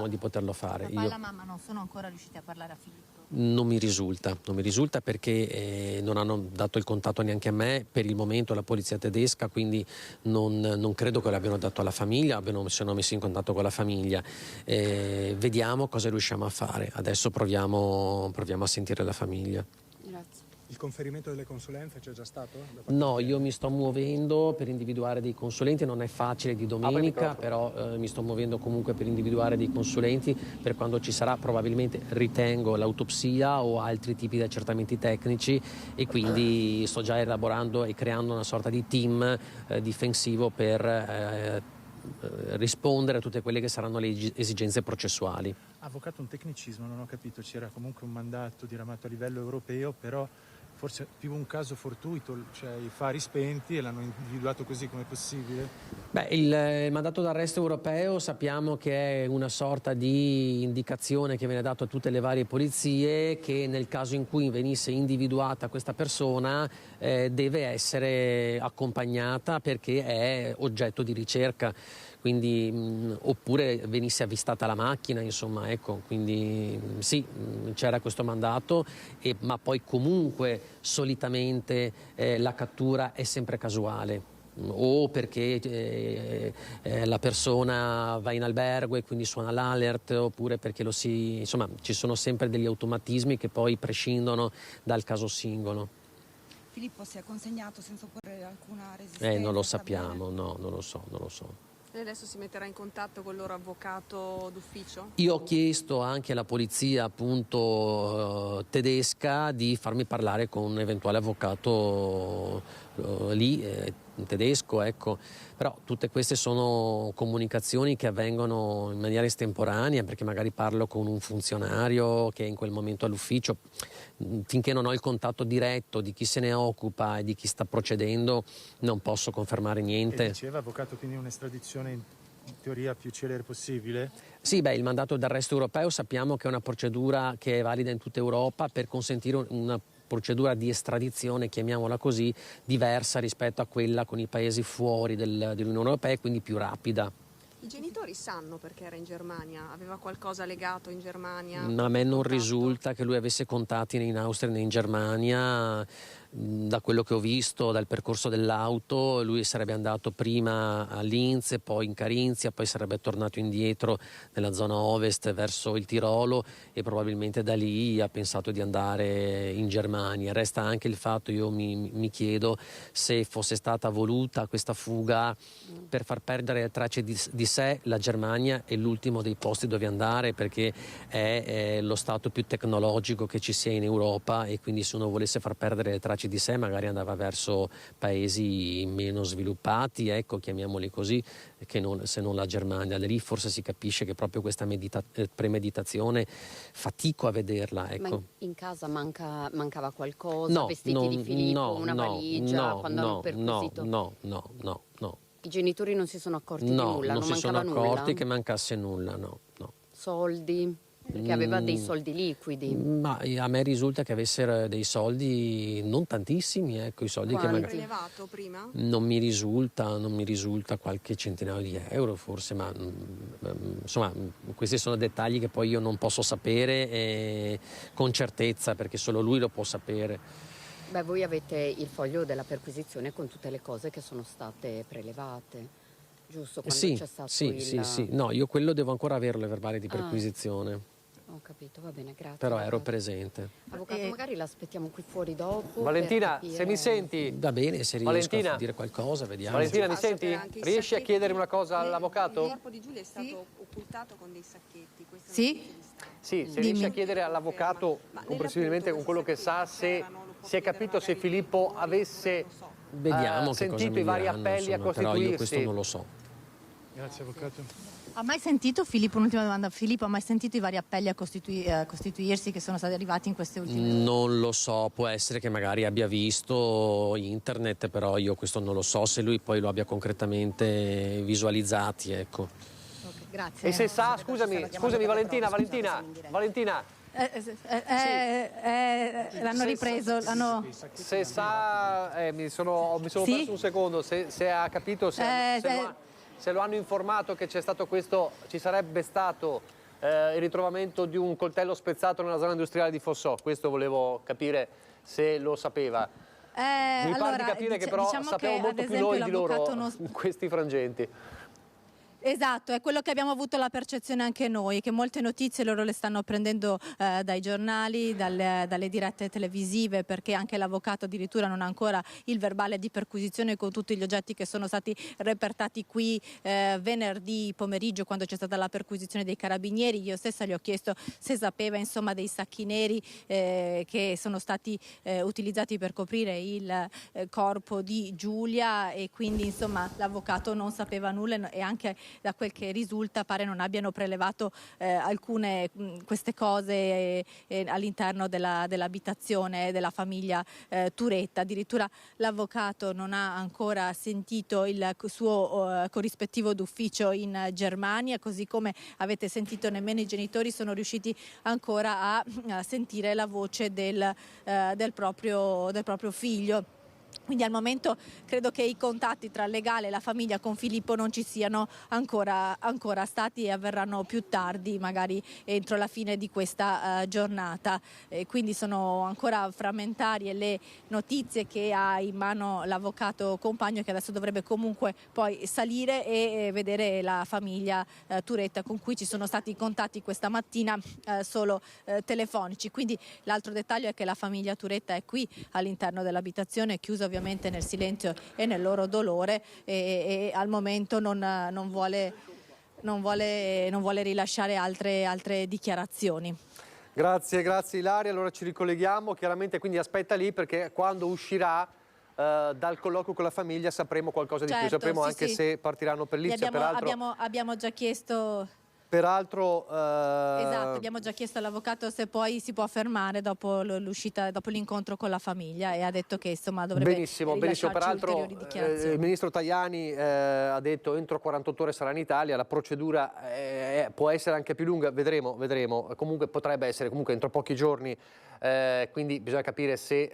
Speaker 23: di poterlo fare.
Speaker 4: Papà e la mamma non sono ancora riusciti a parlare a Filippo?
Speaker 23: Non mi risulta perché non hanno dato il contatto neanche a me per il momento alla polizia tedesca, quindi non credo che l'abbiano dato alla famiglia, si sono messi in contatto con la famiglia. Vediamo cosa riusciamo a fare, adesso proviamo a sentire la famiglia.
Speaker 14: Grazie.
Speaker 11: Il conferimento delle consulenze c'è già stato?
Speaker 23: No, io mi sto muovendo per individuare dei consulenti, non è facile di domenica, però mi sto muovendo comunque per individuare dei consulenti per quando ci sarà probabilmente, ritengo, l'autopsia o altri tipi di accertamenti tecnici, e quindi sto già elaborando e creando una sorta di team difensivo per rispondere a tutte quelle che saranno le esigenze processuali.
Speaker 11: Avvocato, un tecnicismo, non ho capito, c'era comunque un mandato diramato a livello europeo, però forse più un caso fortuito, cioè i fari spenti e l'hanno individuato così, come possibile?
Speaker 23: Beh, il mandato d'arresto europeo sappiamo che è una sorta di indicazione che viene dato a tutte le varie polizie, che nel caso in cui venisse individuata questa persona deve essere accompagnata perché è oggetto di ricerca. Quindi, oppure venisse avvistata la macchina, insomma, ecco, quindi sì, c'era questo mandato, ma poi comunque solitamente la cattura è sempre casuale, o perché la persona va in albergo e quindi suona l'alert, oppure perché insomma, ci sono sempre degli automatismi che poi prescindono dal caso singolo.
Speaker 10: Filippo si è consegnato senza opporre alcuna resistenza?
Speaker 23: Non lo sappiamo, no, non lo so.
Speaker 16: Lei adesso si metterà in contatto con il loro avvocato d'ufficio?
Speaker 23: Io ho chiesto anche alla polizia, appunto, tedesca di farmi parlare con un eventuale avvocato lì, tedesco, ecco. Però tutte queste sono comunicazioni che avvengono in maniera estemporanea, perché magari parlo con un funzionario che è in quel momento all'ufficio. Finché non ho il contatto diretto di chi se ne occupa e di chi sta procedendo, non posso confermare niente.
Speaker 11: E diceva, avvocato, quindi un'estradizione in teoria più celere possibile?
Speaker 23: Sì, il mandato d'arresto europeo sappiamo che è una procedura che è valida in tutta Europa per consentire una procedura di estradizione, chiamiamola così, diversa rispetto a quella con i paesi fuori dell'Unione Europea e quindi più rapida.
Speaker 16: I genitori sanno perché era in Germania? Aveva qualcosa legato in Germania?
Speaker 23: A me non risulta che lui avesse contatti né in Austria né in Germania. Da quello che ho visto dal percorso dell'auto, lui sarebbe andato prima a Linz, poi in Carinzia, poi sarebbe tornato indietro nella zona ovest verso il Tirolo e probabilmente da lì ha pensato di andare in Germania. Resta anche il fatto, io mi chiedo se fosse stata voluta questa fuga per far perdere le tracce di sé. La Germania è l'ultimo dei posti dove andare, perché è lo stato più tecnologico che ci sia in Europa, e quindi se uno volesse far perdere le tracce di sé magari andava verso paesi meno sviluppati, ecco, chiamiamoli così, se non la Germania. Da lì forse si capisce che proprio questa premeditazione fatico a vederla, ecco.
Speaker 14: Ma in casa mancava qualcosa? Vestiti di Filippo, una valigia, quando hanno perquisito?
Speaker 23: No.
Speaker 14: I genitori non si sono accorti di nulla?
Speaker 23: Non si sono accorti
Speaker 14: nulla?
Speaker 23: che mancasse nulla, no.
Speaker 14: Soldi? Perché aveva dei soldi liquidi.
Speaker 23: Ma a me risulta che avessero dei soldi non tantissimi, ecco, i soldi.
Speaker 16: Quanti?
Speaker 23: Che
Speaker 16: Prelevato prima?
Speaker 23: non mi risulta qualche centinaio di euro forse, ma insomma questi sono dettagli che poi io non posso sapere con certezza, perché solo lui lo può sapere.
Speaker 14: Beh, voi avete il foglio della perquisizione con tutte le cose che sono state prelevate, giusto? Quando c'è stato
Speaker 23: sì. No, io quello devo ancora averlo, il verbale di perquisizione.
Speaker 14: Ho capito, va bene, grazie.
Speaker 23: Però ero presente.
Speaker 14: Avvocato, magari l'aspettiamo qui fuori dopo.
Speaker 1: Valentina, se mi senti...
Speaker 23: Va bene, se riesco a dire qualcosa, vediamo.
Speaker 1: Valentina, mi senti? Riesci a chiedere una cosa all'avvocato?
Speaker 16: Il corpo di Giulia è stato occultato con dei sacchetti.
Speaker 4: Sì?
Speaker 1: Sì, se riesci a chiedere all'avvocato, comprensibilmente con quello che sa, se si è capito se Filippo avesse sentito i vari appelli a costituirsi.
Speaker 23: Però io questo non lo so.
Speaker 11: Grazie, avvocato.
Speaker 4: Ha mai sentito, Filippo, un'ultima domanda, Filippo, ha mai sentito i vari appelli a costituirsi che sono stati arrivati in queste ultime ore?
Speaker 23: Non lo so, può essere che magari abbia visto internet, però io questo non lo so, se lui poi lo abbia concretamente visualizzati, ecco.
Speaker 4: Okay, grazie.
Speaker 1: E se sa, scusami Valentina.
Speaker 4: L'hanno ripreso,
Speaker 1: Se sa, mi sono perso un secondo, se ha capito, se lo hanno informato che c'è stato questo, ci sarebbe stato il ritrovamento di un coltello spezzato nella zona industriale di Fossò. Questo volevo capire se lo sapeva. Mi pare di capire che però sappiamo molto più noi di loro in questi frangenti.
Speaker 4: Esatto, è quello che abbiamo avuto la percezione anche noi, che molte notizie loro le stanno prendendo dai giornali, dalle dirette televisive, perché anche l'avvocato addirittura non ha ancora il verbale di perquisizione con tutti gli oggetti che sono stati repertati qui venerdì pomeriggio, quando c'è stata la perquisizione dei carabinieri. Io stessa gli ho chiesto se sapeva insomma dei sacchi neri che sono stati utilizzati per coprire il corpo di Giulia, e quindi insomma l'avvocato non sapeva nulla, e anche da quel che risulta pare non abbiano prelevato alcune queste cose all'interno dell'abitazione della famiglia Turetta. Addirittura l'avvocato non ha ancora sentito il suo corrispettivo d'ufficio in Germania, così come avete sentito nemmeno i genitori sono riusciti ancora a sentire la voce del proprio figlio. Quindi al momento credo che i contatti tra il legale e la famiglia con Filippo non ci siano ancora stati, e avverranno più tardi, magari entro la fine di questa giornata. Quindi sono ancora frammentarie le notizie che ha in mano l'avvocato compagno, che adesso dovrebbe comunque poi salire e vedere la famiglia Turetta, con cui ci sono stati contatti questa mattina solo telefonici. Quindi l'altro dettaglio è che la famiglia Turetta è qui all'interno dell'abitazione, chiusa ovviamente nel silenzio e nel loro dolore, e al momento non vuole rilasciare altre dichiarazioni.
Speaker 1: Grazie Ilaria, allora ci ricolleghiamo, chiaramente quindi aspetta lì, perché quando uscirà dal colloquio con la famiglia sapremo qualcosa di più, sapremo anche se partiranno per Lipsia.
Speaker 4: Abbiamo già chiesto...
Speaker 1: Peraltro
Speaker 4: esatto, abbiamo già chiesto all'avvocato se poi si può fermare dopo l'uscita, dopo l'incontro con la famiglia, e ha detto che insomma dovrebbe
Speaker 1: benissimo.
Speaker 4: Peraltro
Speaker 1: il ministro Tajani ha detto entro 48 ore sarà in Italia, la procedura può essere anche più lunga, vedremo, comunque potrebbe essere comunque entro pochi giorni, quindi bisogna capire se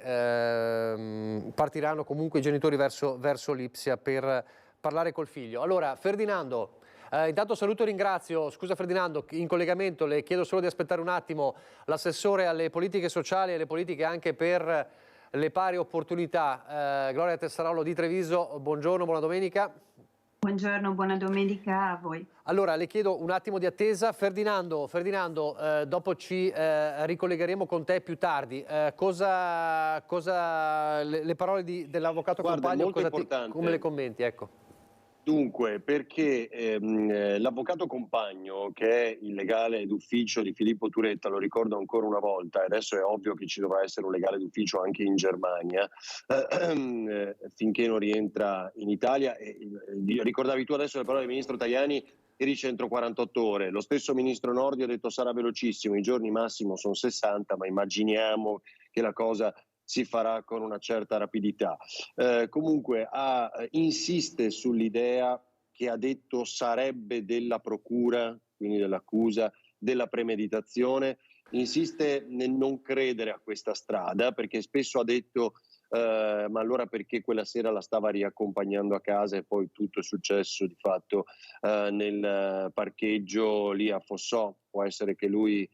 Speaker 1: partiranno comunque i genitori verso Lipsia per parlare col figlio. Allora Ferdinando, intanto saluto e ringrazio, scusa Ferdinando, in collegamento le chiedo solo di aspettare un attimo l'assessore alle politiche sociali e alle politiche anche per le pari opportunità, Gloria Tessarollo di Treviso. Buongiorno, buona domenica.
Speaker 13: Buongiorno, buona domenica a voi.
Speaker 1: Allora le chiedo un attimo di attesa. Ferdinando, dopo ci ricollegheremo con te più tardi. Le parole dell'avvocato compagno, come le commenti? Ecco.
Speaker 20: Dunque, perché l'avvocato compagno, che è il legale d'ufficio di Filippo Turetta, lo ricordo ancora una volta, e adesso è ovvio che ci dovrà essere un legale d'ufficio anche in Germania, finché non rientra in Italia. Ricordavi tu adesso le parole del ministro Tajani, che dice entro 48 ore. Lo stesso ministro Nordio ha detto sarà velocissimo, i giorni massimo sono 60, ma immaginiamo che la cosa si farà con una certa rapidità. Comunque insiste sull'idea che ha detto sarebbe della procura, quindi dell'accusa, della premeditazione, insiste nel non credere a questa strada, perché spesso ha detto ma allora perché quella sera la stava riaccompagnando a casa, e poi tutto è successo di fatto nel parcheggio lì a Fossò. Può essere che lui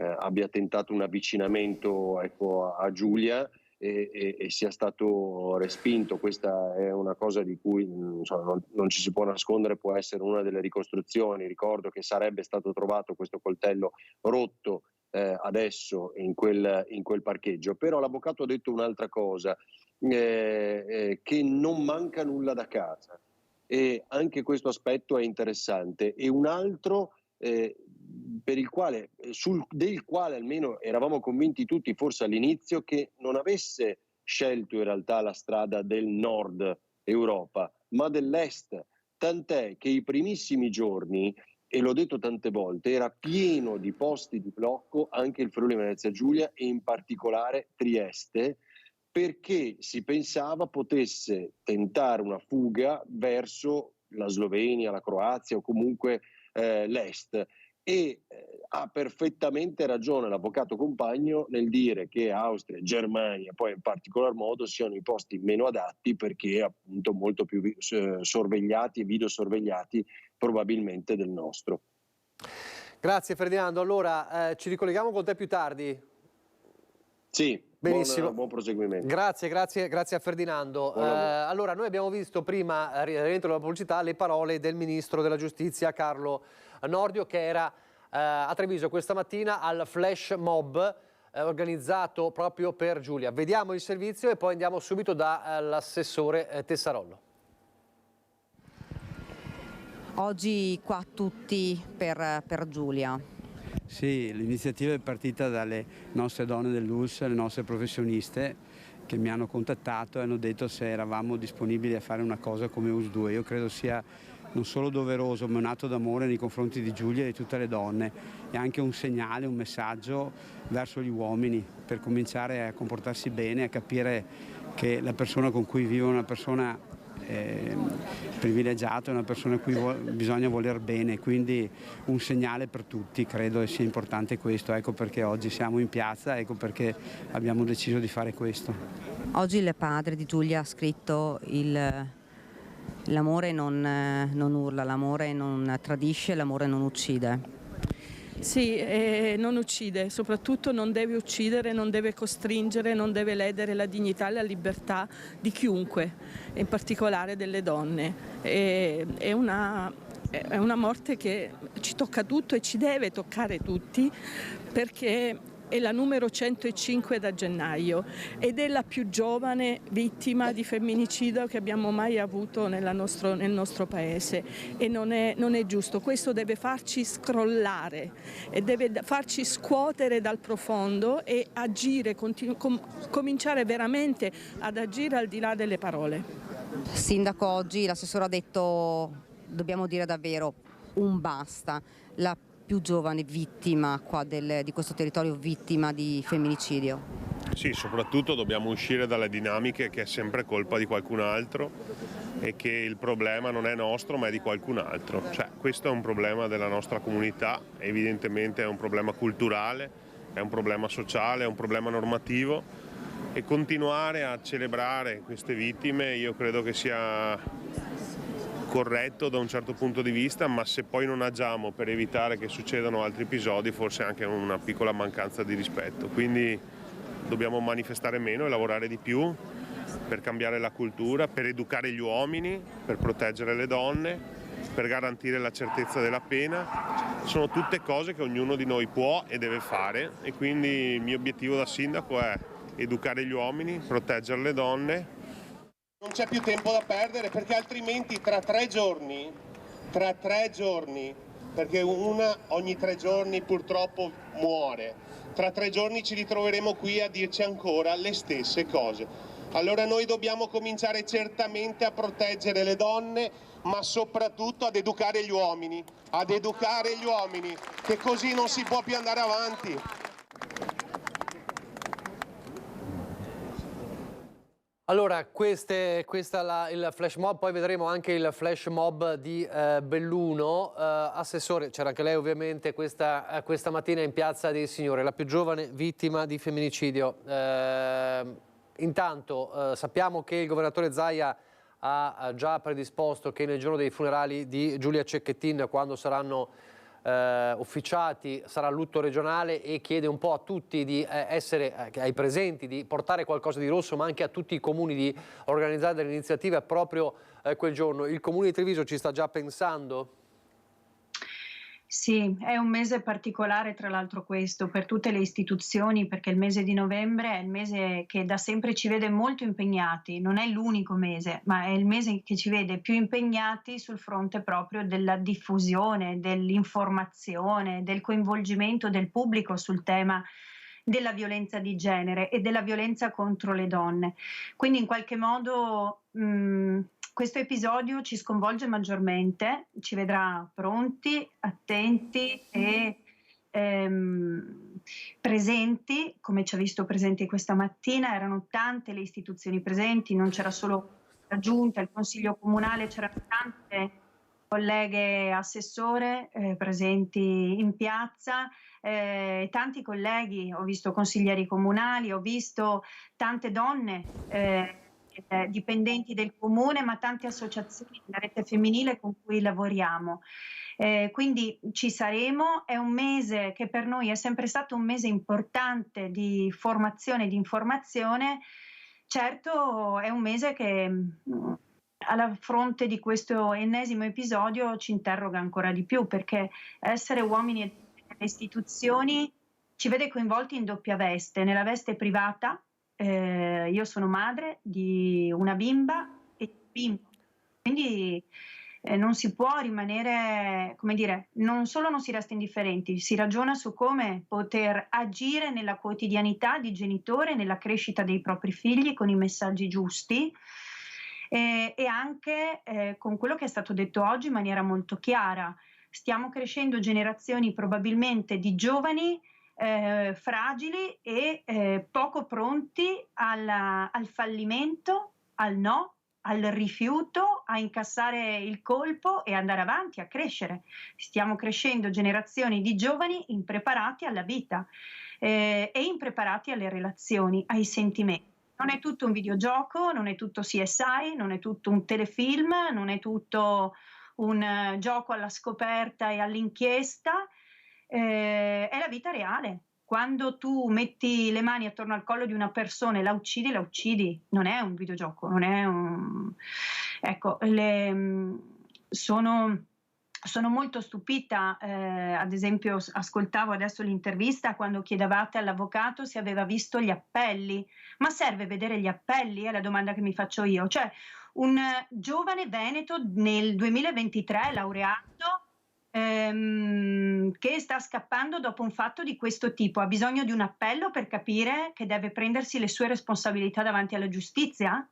Speaker 20: abbia tentato un avvicinamento a Giulia e sia stato respinto. Questa è una cosa di cui non ci si può nascondere, può essere una delle ricostruzioni. Ricordo che sarebbe stato trovato questo coltello rotto adesso in quel parcheggio, però l'avvocato ha detto un'altra cosa, che non manca nulla da casa, e anche questo aspetto è interessante. E un altro del quale almeno eravamo convinti tutti, forse all'inizio, che non avesse scelto in realtà la strada del nord Europa, ma dell'est, tant'è che i primissimi giorni, e l'ho detto tante volte, era pieno di posti di blocco anche il Friuli Venezia Giulia, e in particolare Trieste, perché si pensava potesse tentare una fuga verso la Slovenia, la Croazia o comunque l'est. E ha perfettamente ragione l'avvocato compagno nel dire che Austria e Germania, poi in particolar modo, siano i posti meno adatti, perché appunto molto più sorvegliati e videosorvegliati probabilmente del nostro.
Speaker 1: Grazie Ferdinando, allora ci ricolleghiamo con te più tardi.
Speaker 20: Sì,
Speaker 1: Benissimo.
Speaker 20: Buon proseguimento.
Speaker 1: Grazie a Ferdinando. Allora, noi abbiamo visto prima, dentro la pubblicità, le parole del Ministro della Giustizia Carlo Nordio, che era a Treviso questa mattina al flash mob organizzato proprio per Giulia. Vediamo il servizio e poi andiamo subito dall'assessore Tessarollo.
Speaker 8: Oggi qua tutti per Giulia.
Speaker 2: Sì, l'iniziativa è partita dalle nostre donne dell'ULSS, le nostre professioniste che mi hanno contattato e hanno detto se eravamo disponibili a fare una cosa come US2. Io credo sia non solo doveroso, ma un atto d'amore nei confronti di Giulia e di tutte le donne, e anche un segnale, un messaggio verso gli uomini per cominciare a comportarsi bene, a capire che la persona con cui vivo è una persona privilegiata, è una persona a cui bisogna voler bene, quindi un segnale per tutti, credo sia importante questo. Ecco perché oggi siamo in piazza, ecco perché abbiamo deciso di fare questo.
Speaker 8: Oggi il padre di Giulia ha scritto l'amore non urla, l'amore non tradisce, l'amore non uccide.
Speaker 15: Sì, non uccide, soprattutto non deve uccidere, non deve costringere, non deve ledere la dignità e la libertà di chiunque, in particolare delle donne. È una morte che ci tocca tutto e ci deve toccare tutti, perché è la numero 105 da gennaio ed è la più giovane vittima di femminicidio che abbiamo mai avuto nel nostro paese, e non è giusto. Questo deve farci scrollare e deve farci scuotere dal profondo e agire, cominciare veramente ad agire al di là delle parole.
Speaker 8: Sindaco, oggi l'assessore ha detto dobbiamo dire davvero un basta. La più giovane vittima qua di questo territorio, vittima di femminicidio.
Speaker 19: Sì, soprattutto dobbiamo uscire dalle dinamiche che è sempre colpa di qualcun altro e che il problema non è nostro ma è di qualcun altro. Cioè, questo è un problema della nostra comunità, evidentemente è un problema culturale, è un problema sociale, è un problema normativo, e continuare a celebrare queste vittime io credo che sia corretto da un certo punto di vista, ma se poi non agiamo per evitare che succedano altri episodi, forse è anche una piccola mancanza di rispetto. Quindi dobbiamo manifestare meno e lavorare di più per cambiare la cultura, per educare gli uomini, per proteggere le donne, per garantire la certezza della pena. Sono tutte cose che ognuno di noi può e deve fare, e quindi il mio obiettivo da sindaco è educare gli uomini, proteggere le donne.
Speaker 24: Non c'è più tempo da perdere, perché altrimenti tra tre giorni, perché una ogni 3 giorni purtroppo muore, tra 3 giorni ci ritroveremo qui a dirci ancora le stesse cose. Allora noi dobbiamo cominciare certamente a proteggere le donne, ma soprattutto ad educare gli uomini, che così non si può più andare avanti.
Speaker 1: Allora, il flash mob, poi vedremo anche il flash mob di Belluno. Assessore, c'era anche lei ovviamente questa mattina in Piazza dei Signori, la più giovane vittima di femminicidio. Intanto sappiamo che il governatore Zaia ha già predisposto che nel giorno dei funerali di Giulia Cecchettin, quando saranno ufficiati, sarà lutto regionale, e chiede un po' a tutti di ai presenti di portare qualcosa di rosso, ma anche a tutti i comuni di organizzare delle iniziative proprio quel giorno. Il comune di Treviso ci sta già pensando?
Speaker 13: Sì, è un mese particolare tra l'altro questo per tutte le istituzioni, perché il mese di novembre è il mese che da sempre ci vede molto impegnati, non è l'unico mese, ma è il mese che ci vede più impegnati sul fronte proprio della diffusione, dell'informazione, del coinvolgimento del pubblico sul tema della violenza di genere e della violenza contro le donne. Quindi in qualche modo questo episodio ci sconvolge maggiormente, ci vedrà pronti, attenti e presenti, come ci ha visto presenti questa mattina. Erano tante le istituzioni presenti, non c'era solo la Giunta, il Consiglio Comunale, c'erano tante colleghe assessore presenti in piazza, tanti colleghi, ho visto consiglieri comunali, ho visto tante donne dipendenti del comune, ma tante associazioni della rete femminile con cui lavoriamo. Quindi ci saremo, è un mese che per noi è sempre stato un mese importante di formazione e di informazione. Certo è un mese che alla fronte di questo ennesimo episodio ci interroga ancora di più, perché essere uomini e delle istituzioni ci vede coinvolti in doppia veste, nella veste privata. Io sono madre di una bimba e di un bimbo, quindi non si può rimanere, come dire, non solo non si resta indifferenti, si ragiona su come poter agire nella quotidianità di genitore, nella crescita dei propri figli con i messaggi giusti e anche con quello che è stato detto oggi in maniera molto chiara. Stiamo crescendo generazioni probabilmente di giovani fragili e poco pronti al fallimento, al no, al rifiuto, a incassare il colpo e andare avanti, a crescere. Stiamo crescendo generazioni di giovani impreparati alla vita e impreparati alle relazioni, ai sentimenti. Non è tutto un videogioco, non è tutto CSI, non è tutto un telefilm, non è tutto un gioco alla scoperta e all'inchiesta. È la vita reale. Quando tu metti le mani attorno al collo di una persona e la uccidi, non è un videogioco, non è un... Ecco, sono molto stupita, ad esempio ascoltavo adesso l'intervista quando chiedevate all'avvocato se aveva visto gli appelli. Ma serve vedere gli appelli? È la domanda che mi faccio io. Cioè, un giovane veneto nel 2023 laureato che sta scappando dopo un fatto di questo tipo, ha bisogno di un appello per capire che deve prendersi le sue responsabilità davanti alla giustizia?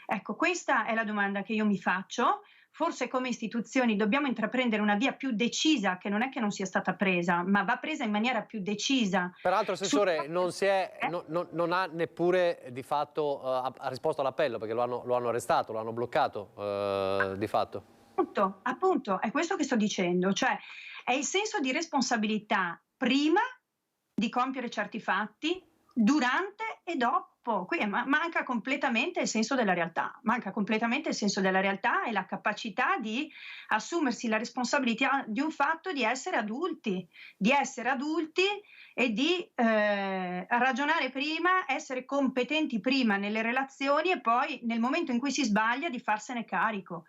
Speaker 13: Ecco, questa è la domanda che io mi faccio. Forse come istituzioni dobbiamo intraprendere una via più decisa, che non è che non sia stata presa, ma va presa in maniera più decisa.
Speaker 1: Peraltro, Assessore, non ha neppure di fatto ha risposto all'appello, perché lo hanno arrestato, lo hanno bloccato di fatto.
Speaker 13: Appunto, è questo che sto dicendo, cioè è il senso di responsabilità prima di compiere certi fatti, durante e dopo. Qui manca completamente il senso della realtà, e la capacità di assumersi la responsabilità di un fatto, di essere adulti e di ragionare prima, essere competenti prima nelle relazioni e poi nel momento in cui si sbaglia di farsene carico.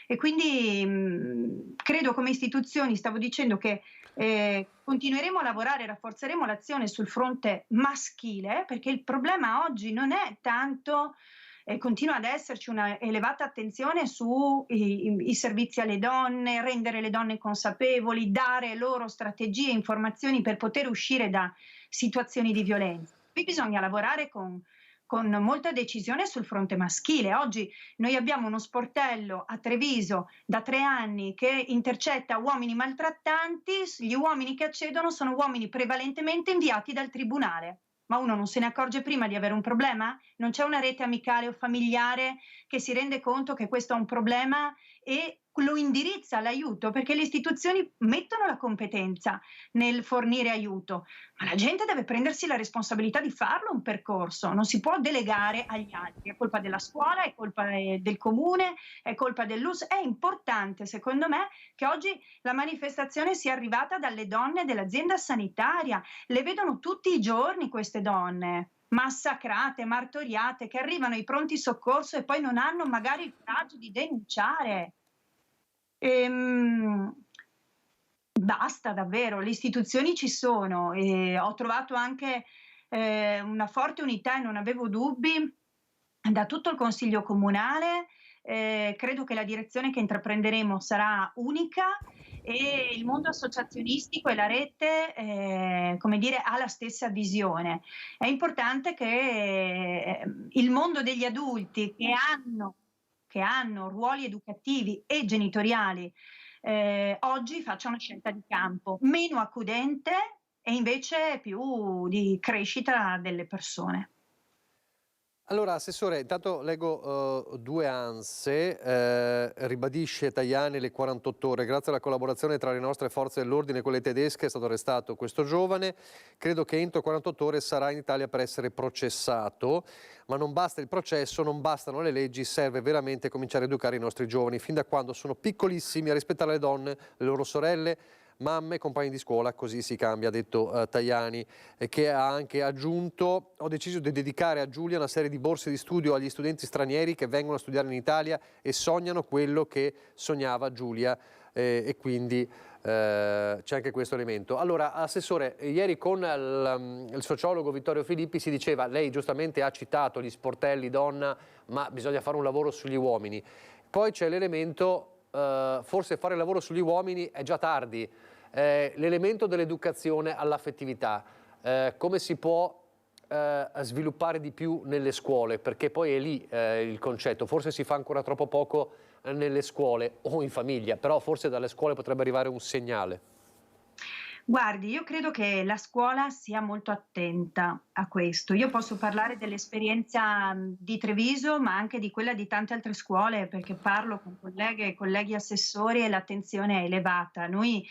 Speaker 13: E quindi credo come istituzioni, stavo dicendo che continueremo a lavorare, rafforzeremo l'azione sul fronte maschile, perché il problema oggi non è tanto, continua ad esserci una elevata attenzione sui servizi alle donne, rendere le donne consapevoli, dare loro strategie e informazioni per poter uscire da situazioni di violenza. Qui bisogna lavorare con molta decisione sul fronte maschile. Oggi noi abbiamo uno sportello a Treviso da 3 anni che intercetta uomini maltrattanti. Gli uomini che accedono sono uomini prevalentemente inviati dal tribunale. Ma uno non se ne accorge prima di avere un problema? Non c'è una rete amicale o familiare che si rende conto che questo è un problema e lo indirizza all'aiuto, perché le istituzioni mettono la competenza nel fornire aiuto, ma la gente deve prendersi la responsabilità di farlo un percorso, non si può delegare agli altri, è colpa della scuola, è colpa del comune, è colpa dell'US. È importante secondo me che oggi la manifestazione sia arrivata dalle donne dell'azienda sanitaria, le vedono tutti i giorni queste donne massacrate, martoriate, che arrivano ai pronti soccorso e poi non hanno magari il coraggio di denunciare. Basta davvero, le istituzioni ci sono e ho trovato anche una forte unità e non avevo dubbi da tutto il Consiglio Comunale. Credo che la direzione che intraprenderemo sarà unica e il mondo associazionistico e la rete, come dire, ha la stessa visione. È importante che il mondo degli adulti che hanno ruoli educativi e genitoriali oggi faccia una scelta di campo meno accudente e invece più di crescita delle persone.
Speaker 1: Allora, Assessore, intanto leggo due ANSE, ribadisce Tajani le 48 ore, grazie alla collaborazione tra le nostre forze dell'ordine e quelle tedesche è stato arrestato questo giovane, credo che entro 48 ore sarà in Italia per essere processato, ma non basta il processo, non bastano le leggi, serve veramente cominciare a educare i nostri giovani, fin da quando sono piccolissimi, a rispettare le donne, le loro sorelle, mamme, compagni di scuola, così si cambia, ha detto Tajani, che ha anche aggiunto: ho deciso di dedicare a Giulia una serie di borse di studio agli studenti stranieri che vengono a studiare in Italia e sognano quello che sognava Giulia, e quindi c'è anche questo elemento. Allora, Assessore, ieri con il sociologo Vittorio Filippi si diceva, lei giustamente ha citato gli sportelli donna, ma bisogna fare un lavoro sugli uomini. Poi c'è l'elemento, forse fare il lavoro sugli uomini è già tardi, l'elemento dell'educazione all'affettività, come si può sviluppare di più nelle scuole, perché poi è lì il concetto, forse si fa ancora troppo poco nelle scuole o in famiglia, però forse dalle scuole potrebbe arrivare un segnale.
Speaker 13: Guardi, io credo che la scuola sia molto attenta a questo. Io posso parlare dell'esperienza di Treviso, ma anche di quella di tante altre scuole, perché parlo con colleghe e colleghi assessori e l'attenzione è elevata. Noi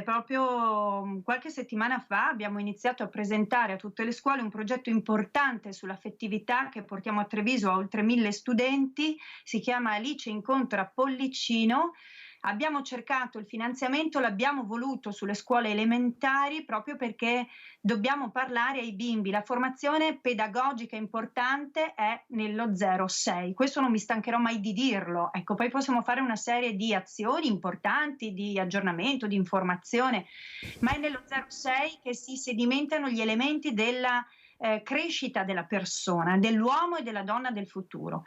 Speaker 13: proprio qualche settimana fa abbiamo iniziato a presentare a tutte le scuole un progetto importante sull'affettività che portiamo a Treviso a oltre 1000 studenti, si chiama Alice incontra Pollicino. Abbiamo cercato il finanziamento, l'abbiamo voluto sulle scuole elementari proprio perché dobbiamo parlare ai bimbi. La formazione pedagogica importante è nello 0-6, questo non mi stancherò mai di dirlo. Ecco, poi possiamo fare una serie di azioni importanti, di aggiornamento, di informazione, ma è nello 0-6 che si sedimentano gli elementi della crescita della persona, dell'uomo e della donna del futuro.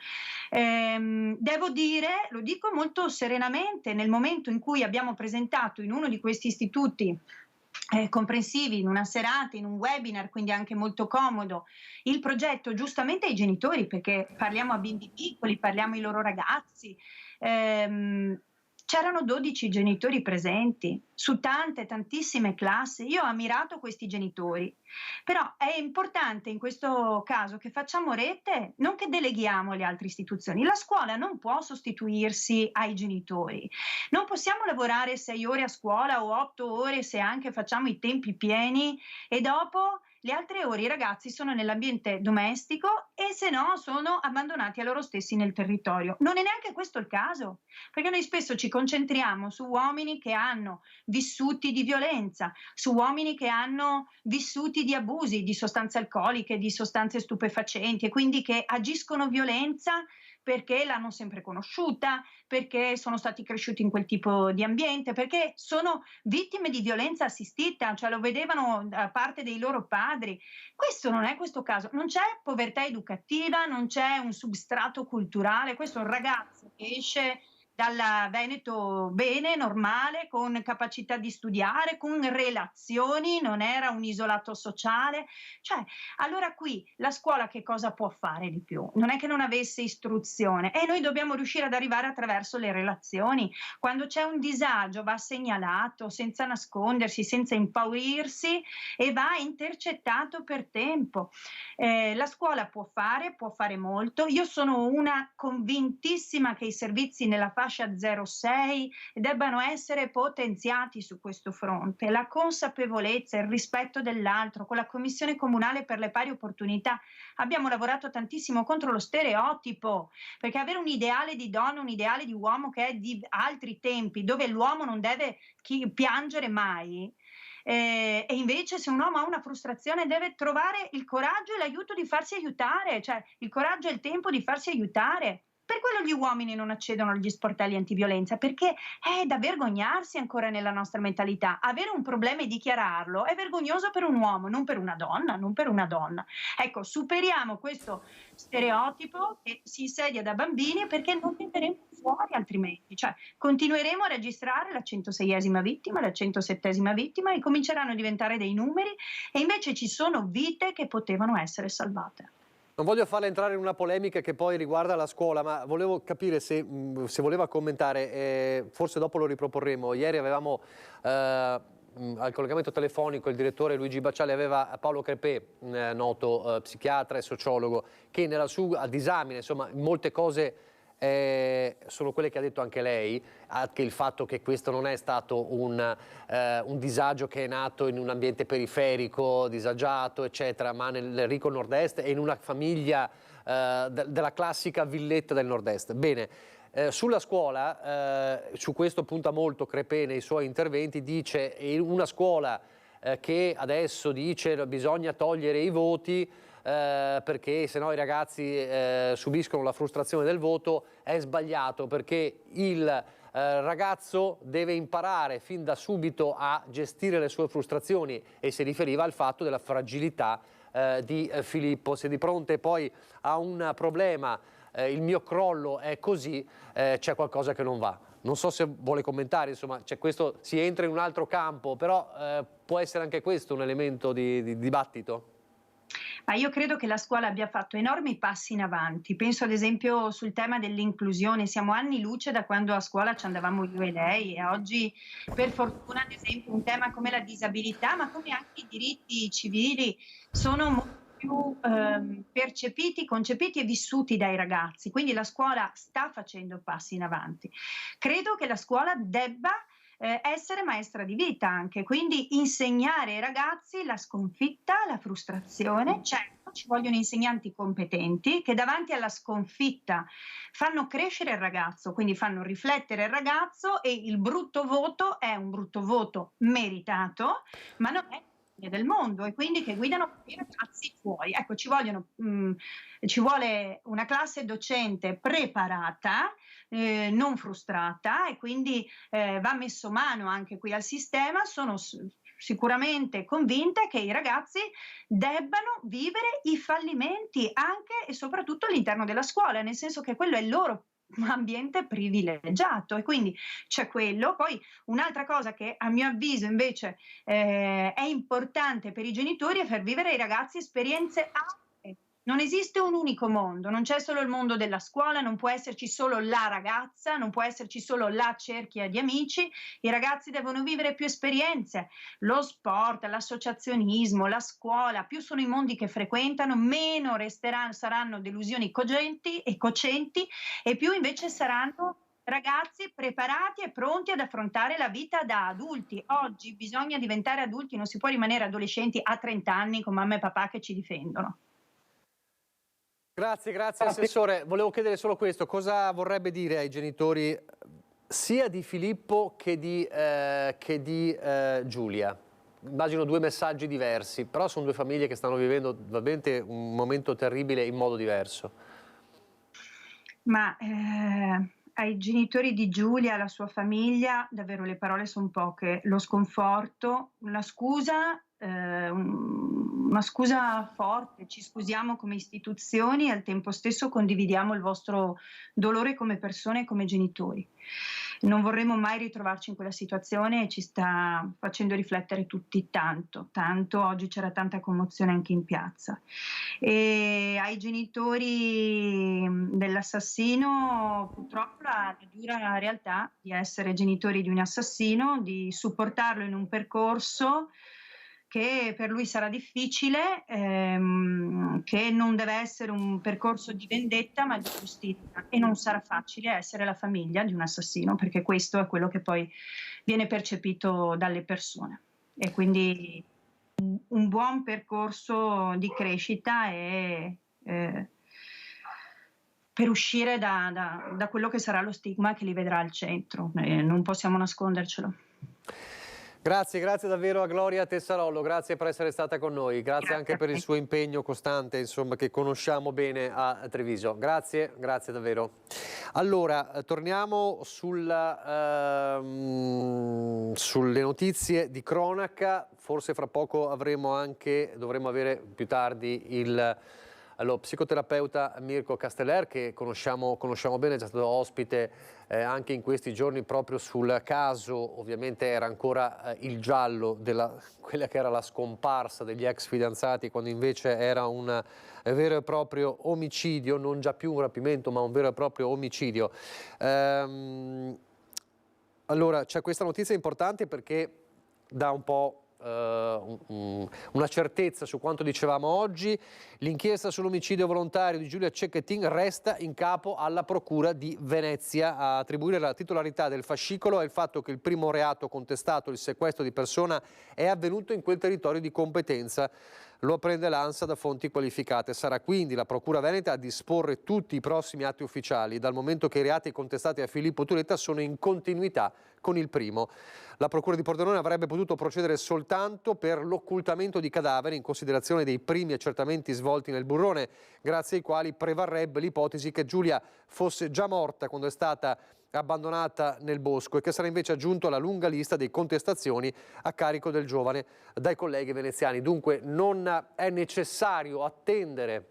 Speaker 13: Devo dire, lo dico molto serenamente, nel momento in cui abbiamo presentato in uno di questi istituti comprensivi, in una serata, in un webinar, quindi anche molto comodo, il progetto giustamente ai genitori, perché parliamo a bimbi piccoli, parliamo ai loro ragazzi, c'erano 12 genitori presenti su tantissime classi. Io ho ammirato questi genitori, però è importante in questo caso che facciamo rete, non che deleghiamo alle altre istituzioni. La scuola non può sostituirsi ai genitori, non possiamo lavorare 6 ore a scuola o 8 ore se anche facciamo i tempi pieni e dopo le altre ore i ragazzi sono nell'ambiente domestico e se no sono abbandonati a loro stessi nel territorio. Non è neanche questo il caso, perché noi spesso ci concentriamo su uomini che hanno vissuti di violenza, su uomini che hanno vissuti di abusi, di sostanze alcoliche, di sostanze stupefacenti e quindi che agiscono violenza perché l'hanno sempre conosciuta, perché sono stati cresciuti in quel tipo di ambiente, perché sono vittime di violenza assistita, cioè lo vedevano da parte dei loro padri. Questo non è questo caso, non c'è povertà educativa, non c'è un substrato culturale, questo è un ragazzo che esce dal Veneto bene, normale, con capacità di studiare, con relazioni, non era un isolato sociale. Cioè, allora qui la scuola che cosa può fare di più? Non è che non avesse istruzione e noi dobbiamo riuscire ad arrivare attraverso le relazioni. Quando c'è un disagio va segnalato senza nascondersi, senza impaurirsi e va intercettato per tempo. La scuola può fare molto. Io sono una convintissima che i servizi nella fascia 0-6 debbano essere potenziati su questo fronte. La consapevolezza, il rispetto dell'altro, con la Commissione Comunale per le Pari Opportunità abbiamo lavorato tantissimo contro lo stereotipo, perché avere un ideale di donna, un ideale di uomo che è di altri tempi, dove l'uomo non deve piangere mai, e invece se un uomo ha una frustrazione deve trovare il coraggio e l'aiuto di farsi aiutare, cioè il coraggio e il tempo di farsi aiutare. Per quello gli uomini non accedono agli sportelli antiviolenza, perché è da vergognarsi ancora nella nostra mentalità. Avere un problema e dichiararlo è vergognoso per un uomo, non per una donna, non per una donna. Ecco, superiamo questo stereotipo che si insedia da bambini perché non venderemo fuori altrimenti. Cioè, continueremo a registrare la 106esima vittima, la 107esima vittima e cominceranno a diventare dei numeri e invece ci sono vite che potevano essere salvate.
Speaker 1: Non voglio farla entrare in una polemica che poi riguarda la scuola, ma volevo capire se voleva commentare, forse dopo lo riproporremo. Ieri avevamo al collegamento telefonico il direttore Luigi Bacciali aveva Paolo Crepè, noto psichiatra e sociologo, che nella sua disamina, insomma, molte cose sono quelle che ha detto anche lei, anche il fatto che questo non è stato un disagio che è nato in un ambiente periferico, disagiato, eccetera, ma nel ricco nord-est e in una famiglia della classica villetta del nord-est. Bene. Sulla scuola, su questo punta molto Crepè nei suoi interventi, dice una scuola che adesso dice che bisogna togliere i voti perché sennò i ragazzi subiscono la frustrazione del voto, è sbagliato, perché il ragazzo deve imparare fin da subito a gestire le sue frustrazioni, e si riferiva al fatto della fragilità di Filippo. Se di fronte poi a un problema il mio crollo è così, c'è qualcosa che non va. Non so se vuole commentare, insomma, questo si entra in un altro campo, però può essere anche questo un elemento di dibattito?
Speaker 13: Ma io credo che la scuola abbia fatto enormi passi in avanti. Penso ad esempio sul tema dell'inclusione, siamo anni luce da quando a scuola ci andavamo io e lei, e oggi per fortuna ad esempio un tema come la disabilità, ma come anche i diritti civili, sono molto più percepiti, concepiti e vissuti dai ragazzi, quindi la scuola sta facendo passi in avanti. Credo che la scuola debba essere maestra di vita anche, quindi insegnare ai ragazzi la sconfitta, la frustrazione. Certo, ci vogliono insegnanti competenti che davanti alla sconfitta fanno crescere il ragazzo, quindi fanno riflettere il ragazzo, e il brutto voto è un brutto voto meritato, ma non è del mondo, e quindi che guidano i ragazzi fuori. Ecco, ci vuole una classe docente preparata, non frustrata, e quindi va messo mano anche qui al sistema. Sono sicuramente convinta che i ragazzi debbano vivere i fallimenti anche e soprattutto all'interno della scuola, nel senso che quello è il loro ambiente privilegiato, e quindi c'è quello. Poi un'altra cosa che a mio avviso invece è importante per i genitori è far vivere ai ragazzi esperienze ampie. Non esiste un unico mondo, non c'è solo il mondo della scuola, non può esserci solo la ragazza, non può esserci solo la cerchia di amici. I ragazzi devono vivere più esperienze, lo sport, l'associazionismo, la scuola. Più sono i mondi che frequentano, meno saranno delusioni cogenti e cocenti, e più invece saranno ragazzi preparati e pronti ad affrontare la vita da adulti. Oggi bisogna diventare adulti, non si può rimanere adolescenti a 30 anni con mamma e papà che ci difendono.
Speaker 1: Grazie Assessore. Volevo chiedere solo questo: cosa vorrebbe dire ai genitori sia di Filippo che di Giulia? Immagino due messaggi diversi, però sono due famiglie che stanno vivendo veramente un momento terribile in modo diverso.
Speaker 13: Ma ai genitori di Giulia, alla sua famiglia, davvero le parole sono poche. Lo sconforto, la scusa, una scusa forte. Ci scusiamo come istituzioni e al tempo stesso condividiamo il vostro dolore come persone e come genitori. Non vorremmo mai ritrovarci in quella situazione, e ci sta facendo riflettere tutti tanto. Oggi c'era tanta commozione anche in piazza. E ai genitori dell'assassino, purtroppo la dura realtà di essere genitori di un assassino, di supportarlo in un percorso che per lui sarà difficile, che non deve essere un percorso di vendetta ma di giustizia, e non sarà facile essere la famiglia di un assassino, perché questo è quello che poi viene percepito dalle persone. E quindi un buon percorso di crescita per uscire da quello che sarà lo stigma che li vedrà al centro. Non possiamo nascondercelo.
Speaker 1: Grazie davvero a Gloria Tessarollo, grazie per essere stata con noi, grazie anche per il suo impegno costante, insomma, che conosciamo bene a Treviso. Grazie davvero. Allora, torniamo sulle notizie di cronaca. Forse fra poco dovremo avere più tardi lo psicoterapeuta Mirko Casteller, che conosciamo bene, è già stato ospite anche in questi giorni proprio sul caso. Ovviamente era ancora il giallo quella che era la scomparsa degli ex fidanzati, quando invece era un vero e proprio omicidio, non già più un rapimento ma un vero e proprio omicidio. Allora c'è questa notizia importante perché dà un po' una certezza su quanto dicevamo oggi. L'inchiesta sull'omicidio volontario di Giulia Cecchettin resta in capo alla Procura di Venezia. A attribuire la titolarità del fascicolo è il fatto che il primo reato contestato, il sequestro di persona, è avvenuto in quel territorio di competenza. Lo apprende l'ANSA da fonti qualificate. Sarà quindi la Procura Veneta a disporre tutti i prossimi atti ufficiali, dal momento che i reati contestati a Filippo Turetta sono in continuità con il primo. La Procura di Pordenone avrebbe potuto procedere soltanto per l'occultamento di cadaveri in considerazione dei primi accertamenti svolti nel burrone, grazie ai quali prevarrebbe l'ipotesi che Giulia fosse già morta quando è stata abbandonata nel bosco e che sarà invece aggiunto alla lunga lista di contestazioni a carico del giovane dai colleghi veneziani. Dunque non è necessario attendere,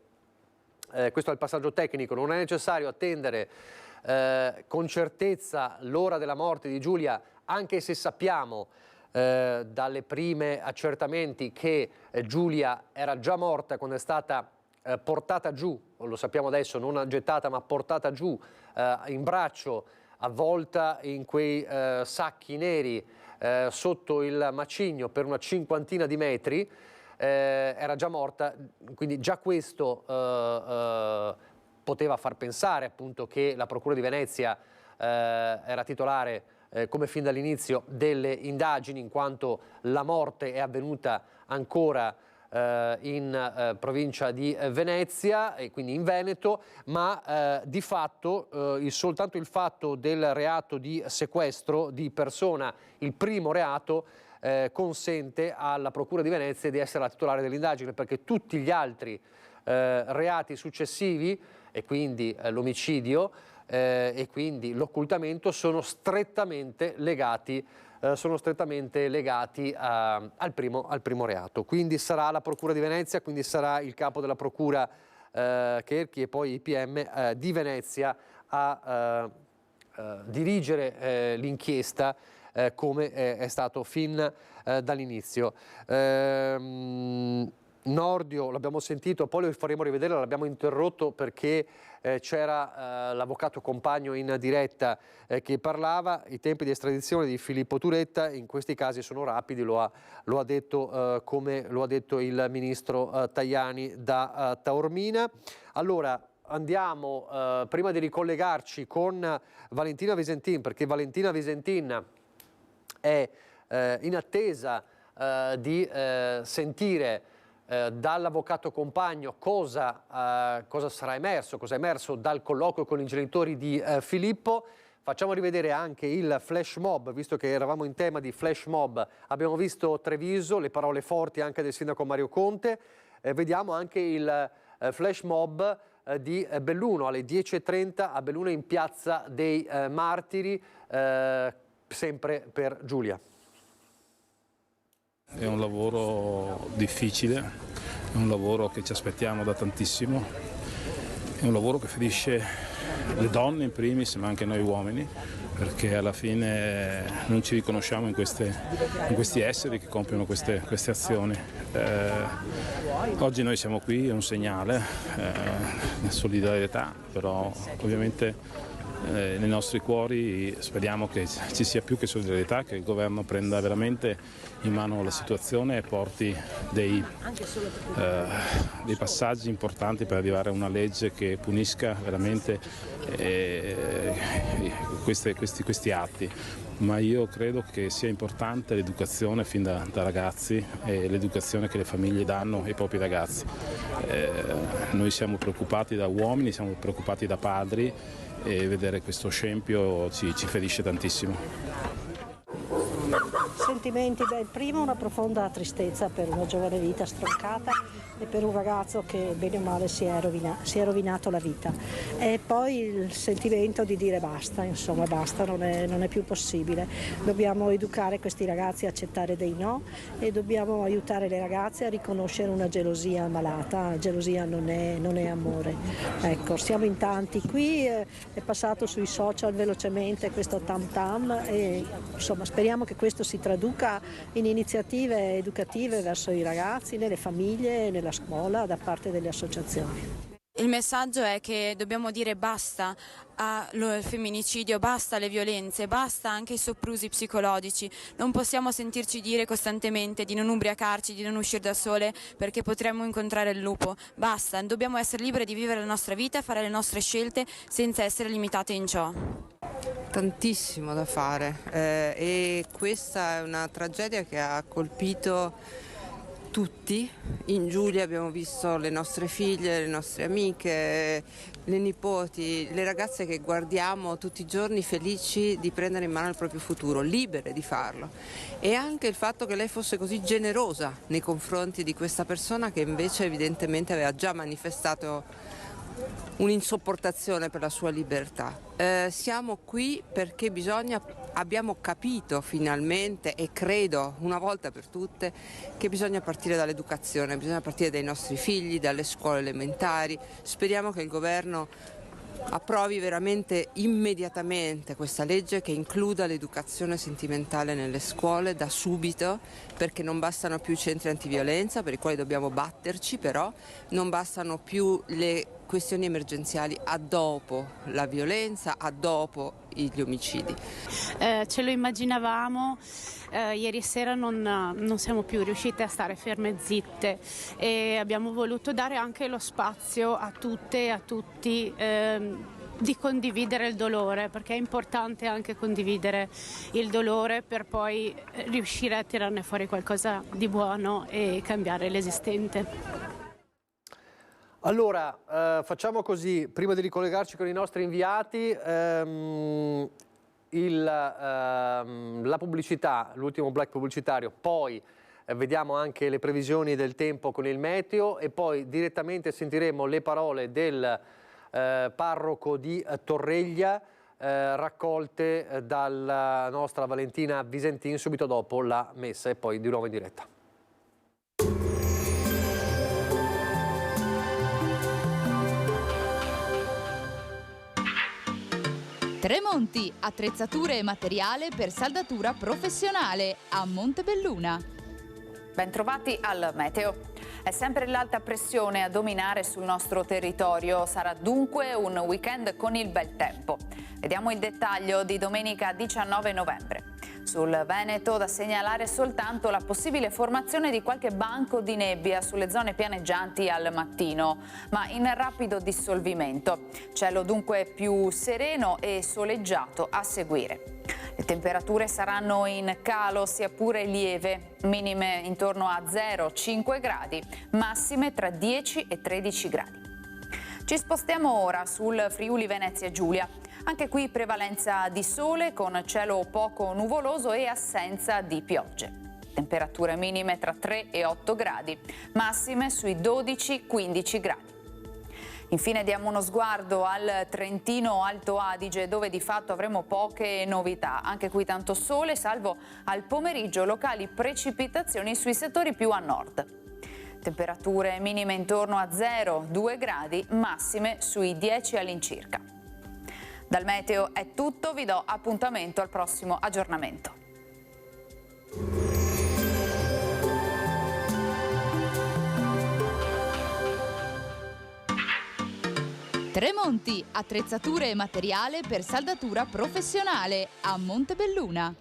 Speaker 1: questo è il passaggio tecnico, non è necessario attendere con certezza l'ora della morte di Giulia, anche se sappiamo dalle prime accertamenti che Giulia era già morta quando è stata portata giù, lo sappiamo adesso, non gettata ma portata giù in braccio, avvolta in quei sacchi neri sotto il macigno per una cinquantina di metri, era già morta, quindi già questo poteva far pensare appunto che la Procura di Venezia era titolare come fin dall'inizio delle indagini, in quanto la morte è avvenuta ancora in provincia di Venezia e quindi in Veneto, ma di fatto soltanto il fatto del reato di sequestro di persona, il primo reato, consente alla Procura di Venezia di essere la titolare dell'indagine, perché tutti gli altri reati successivi e quindi l'omicidio e quindi l'occultamento sono strettamente legati al primo reato. Quindi sarà la Procura di Venezia, quindi sarà il capo della Procura Cherchi e poi il PM di Venezia a dirigere l'inchiesta come è stato fin dall'inizio. Nordio, l'abbiamo sentito, poi lo faremo rivedere, l'abbiamo interrotto perché c'era l'avvocato compagno in diretta che parlava. I tempi di estradizione di Filippo Turetta in questi casi sono rapidi, lo ha detto come lo ha detto il ministro Tajani da Taormina. Allora andiamo, prima di ricollegarci con Valentina Visentin, perché Valentina Visentin è in attesa di sentire dall'avvocato compagno cosa sarà emerso, cosa è emerso dal colloquio con i genitori di Filippo. Facciamo rivedere anche il flash mob, visto che eravamo in tema di flash mob. Abbiamo visto Treviso, le parole forti anche del sindaco Mario Conte. Vediamo anche il flash mob di Belluno alle 10:30 a Belluno in Piazza dei Martiri, sempre per Giulia.
Speaker 3: È un lavoro difficile, è un lavoro che ci aspettiamo da tantissimo, è un lavoro che ferisce le donne in primis, ma anche noi uomini, perché alla fine non ci riconosciamo in questi esseri che compiono queste azioni. Oggi noi siamo qui, è un segnale, solidarietà, però ovviamente nei nostri cuori speriamo che ci sia più che solidarietà, che il governo prenda veramente in mano la situazione e porti dei passaggi importanti per arrivare a una legge che punisca veramente questi atti. Ma io credo che sia importante l'educazione fin da ragazzi e l'educazione che le famiglie danno ai propri ragazzi. Noi siamo preoccupati da uomini, siamo preoccupati da padri e vedere questo scempio ci ferisce tantissimo.
Speaker 7: Sentimenti, prima una profonda tristezza per una giovane vita stroncata e per un ragazzo che bene o male si è rovinato la vita, e poi il sentimento di dire basta, insomma basta, non è più possibile. Dobbiamo educare questi ragazzi a accettare dei no e dobbiamo aiutare le ragazze a riconoscere una gelosia malata. Gelosia non è amore. Ecco, siamo in tanti qui, è passato sui social velocemente questo tam tam e insomma speriamo che questo si traduca in iniziative educative verso i ragazzi, nelle famiglie, nella scuola, da parte delle associazioni.
Speaker 5: Il messaggio è che dobbiamo dire basta al femminicidio, basta alle violenze, basta anche ai soprusi psicologici. Non possiamo sentirci dire costantemente di non ubriacarci, di non uscire da sole perché potremmo incontrare il lupo. Basta, dobbiamo essere libere di vivere la nostra vita e fare le nostre scelte senza essere limitate in ciò.
Speaker 6: Tantissimo da fare e questa è una tragedia che ha colpito tutti. In Giulia abbiamo visto le nostre figlie, le nostre amiche, le nipoti, le ragazze che guardiamo tutti i giorni felici di prendere in mano il proprio futuro, libere di farlo. E anche il fatto che lei fosse così generosa nei confronti di questa persona che invece evidentemente aveva già manifestato un'insopportazione per la sua libertà. Siamo qui perché abbiamo capito finalmente, e credo una volta per tutte, che bisogna partire dall'educazione, bisogna partire dai nostri figli, dalle scuole elementari. Speriamo che il governo approvi veramente immediatamente questa legge che includa l'educazione sentimentale nelle scuole da subito, perché non bastano più i centri antiviolenza per i quali dobbiamo batterci, però non bastano più le questioni emergenziali a dopo la violenza, a dopo gli omicidi.
Speaker 18: Ce lo immaginavamo, ieri sera non siamo più riuscite a stare ferme e zitte e abbiamo voluto dare anche lo spazio a tutte e a tutti di condividere il dolore, perché è importante anche condividere il dolore per poi riuscire a tirarne fuori qualcosa di buono e cambiare l'esistente.
Speaker 1: Allora, facciamo così, prima di ricollegarci con i nostri inviati, la pubblicità, l'ultimo break pubblicitario, poi vediamo anche le previsioni del tempo con il meteo e poi direttamente sentiremo le parole del parroco di Torreglia raccolte dalla nostra Valentina Visentin subito dopo la messa e poi di nuovo in diretta.
Speaker 21: Tremonti, attrezzature e materiale per saldatura professionale a Montebelluna.
Speaker 25: Bentrovati al meteo. È sempre l'alta pressione a dominare sul nostro territorio. Sarà dunque un weekend con il bel tempo. Vediamo il dettaglio di domenica 19 novembre. Sul Veneto da segnalare soltanto la possibile formazione di qualche banco di nebbia sulle zone pianeggianti al mattino, ma in rapido dissolvimento. Cielo dunque più sereno e soleggiato a seguire. Le temperature saranno in calo sia pure lieve, minime intorno a 0-5 gradi, massime tra 10 e 13 gradi. Ci spostiamo ora sul Friuli Venezia Giulia. Anche qui prevalenza di sole con cielo poco nuvoloso e assenza di piogge. Temperature minime tra 3 e 8 gradi, massime sui 12-15 gradi. Infine diamo uno sguardo al Trentino Alto Adige, dove di fatto avremo poche novità. Anche qui tanto sole, salvo al pomeriggio locali precipitazioni sui settori più a nord. Temperature minime intorno a 0-2 gradi, massime sui 10 all'incirca. Dal meteo è tutto, vi do appuntamento al prossimo aggiornamento.
Speaker 21: Tremonti, attrezzature e materiale per saldatura professionale a Montebelluna.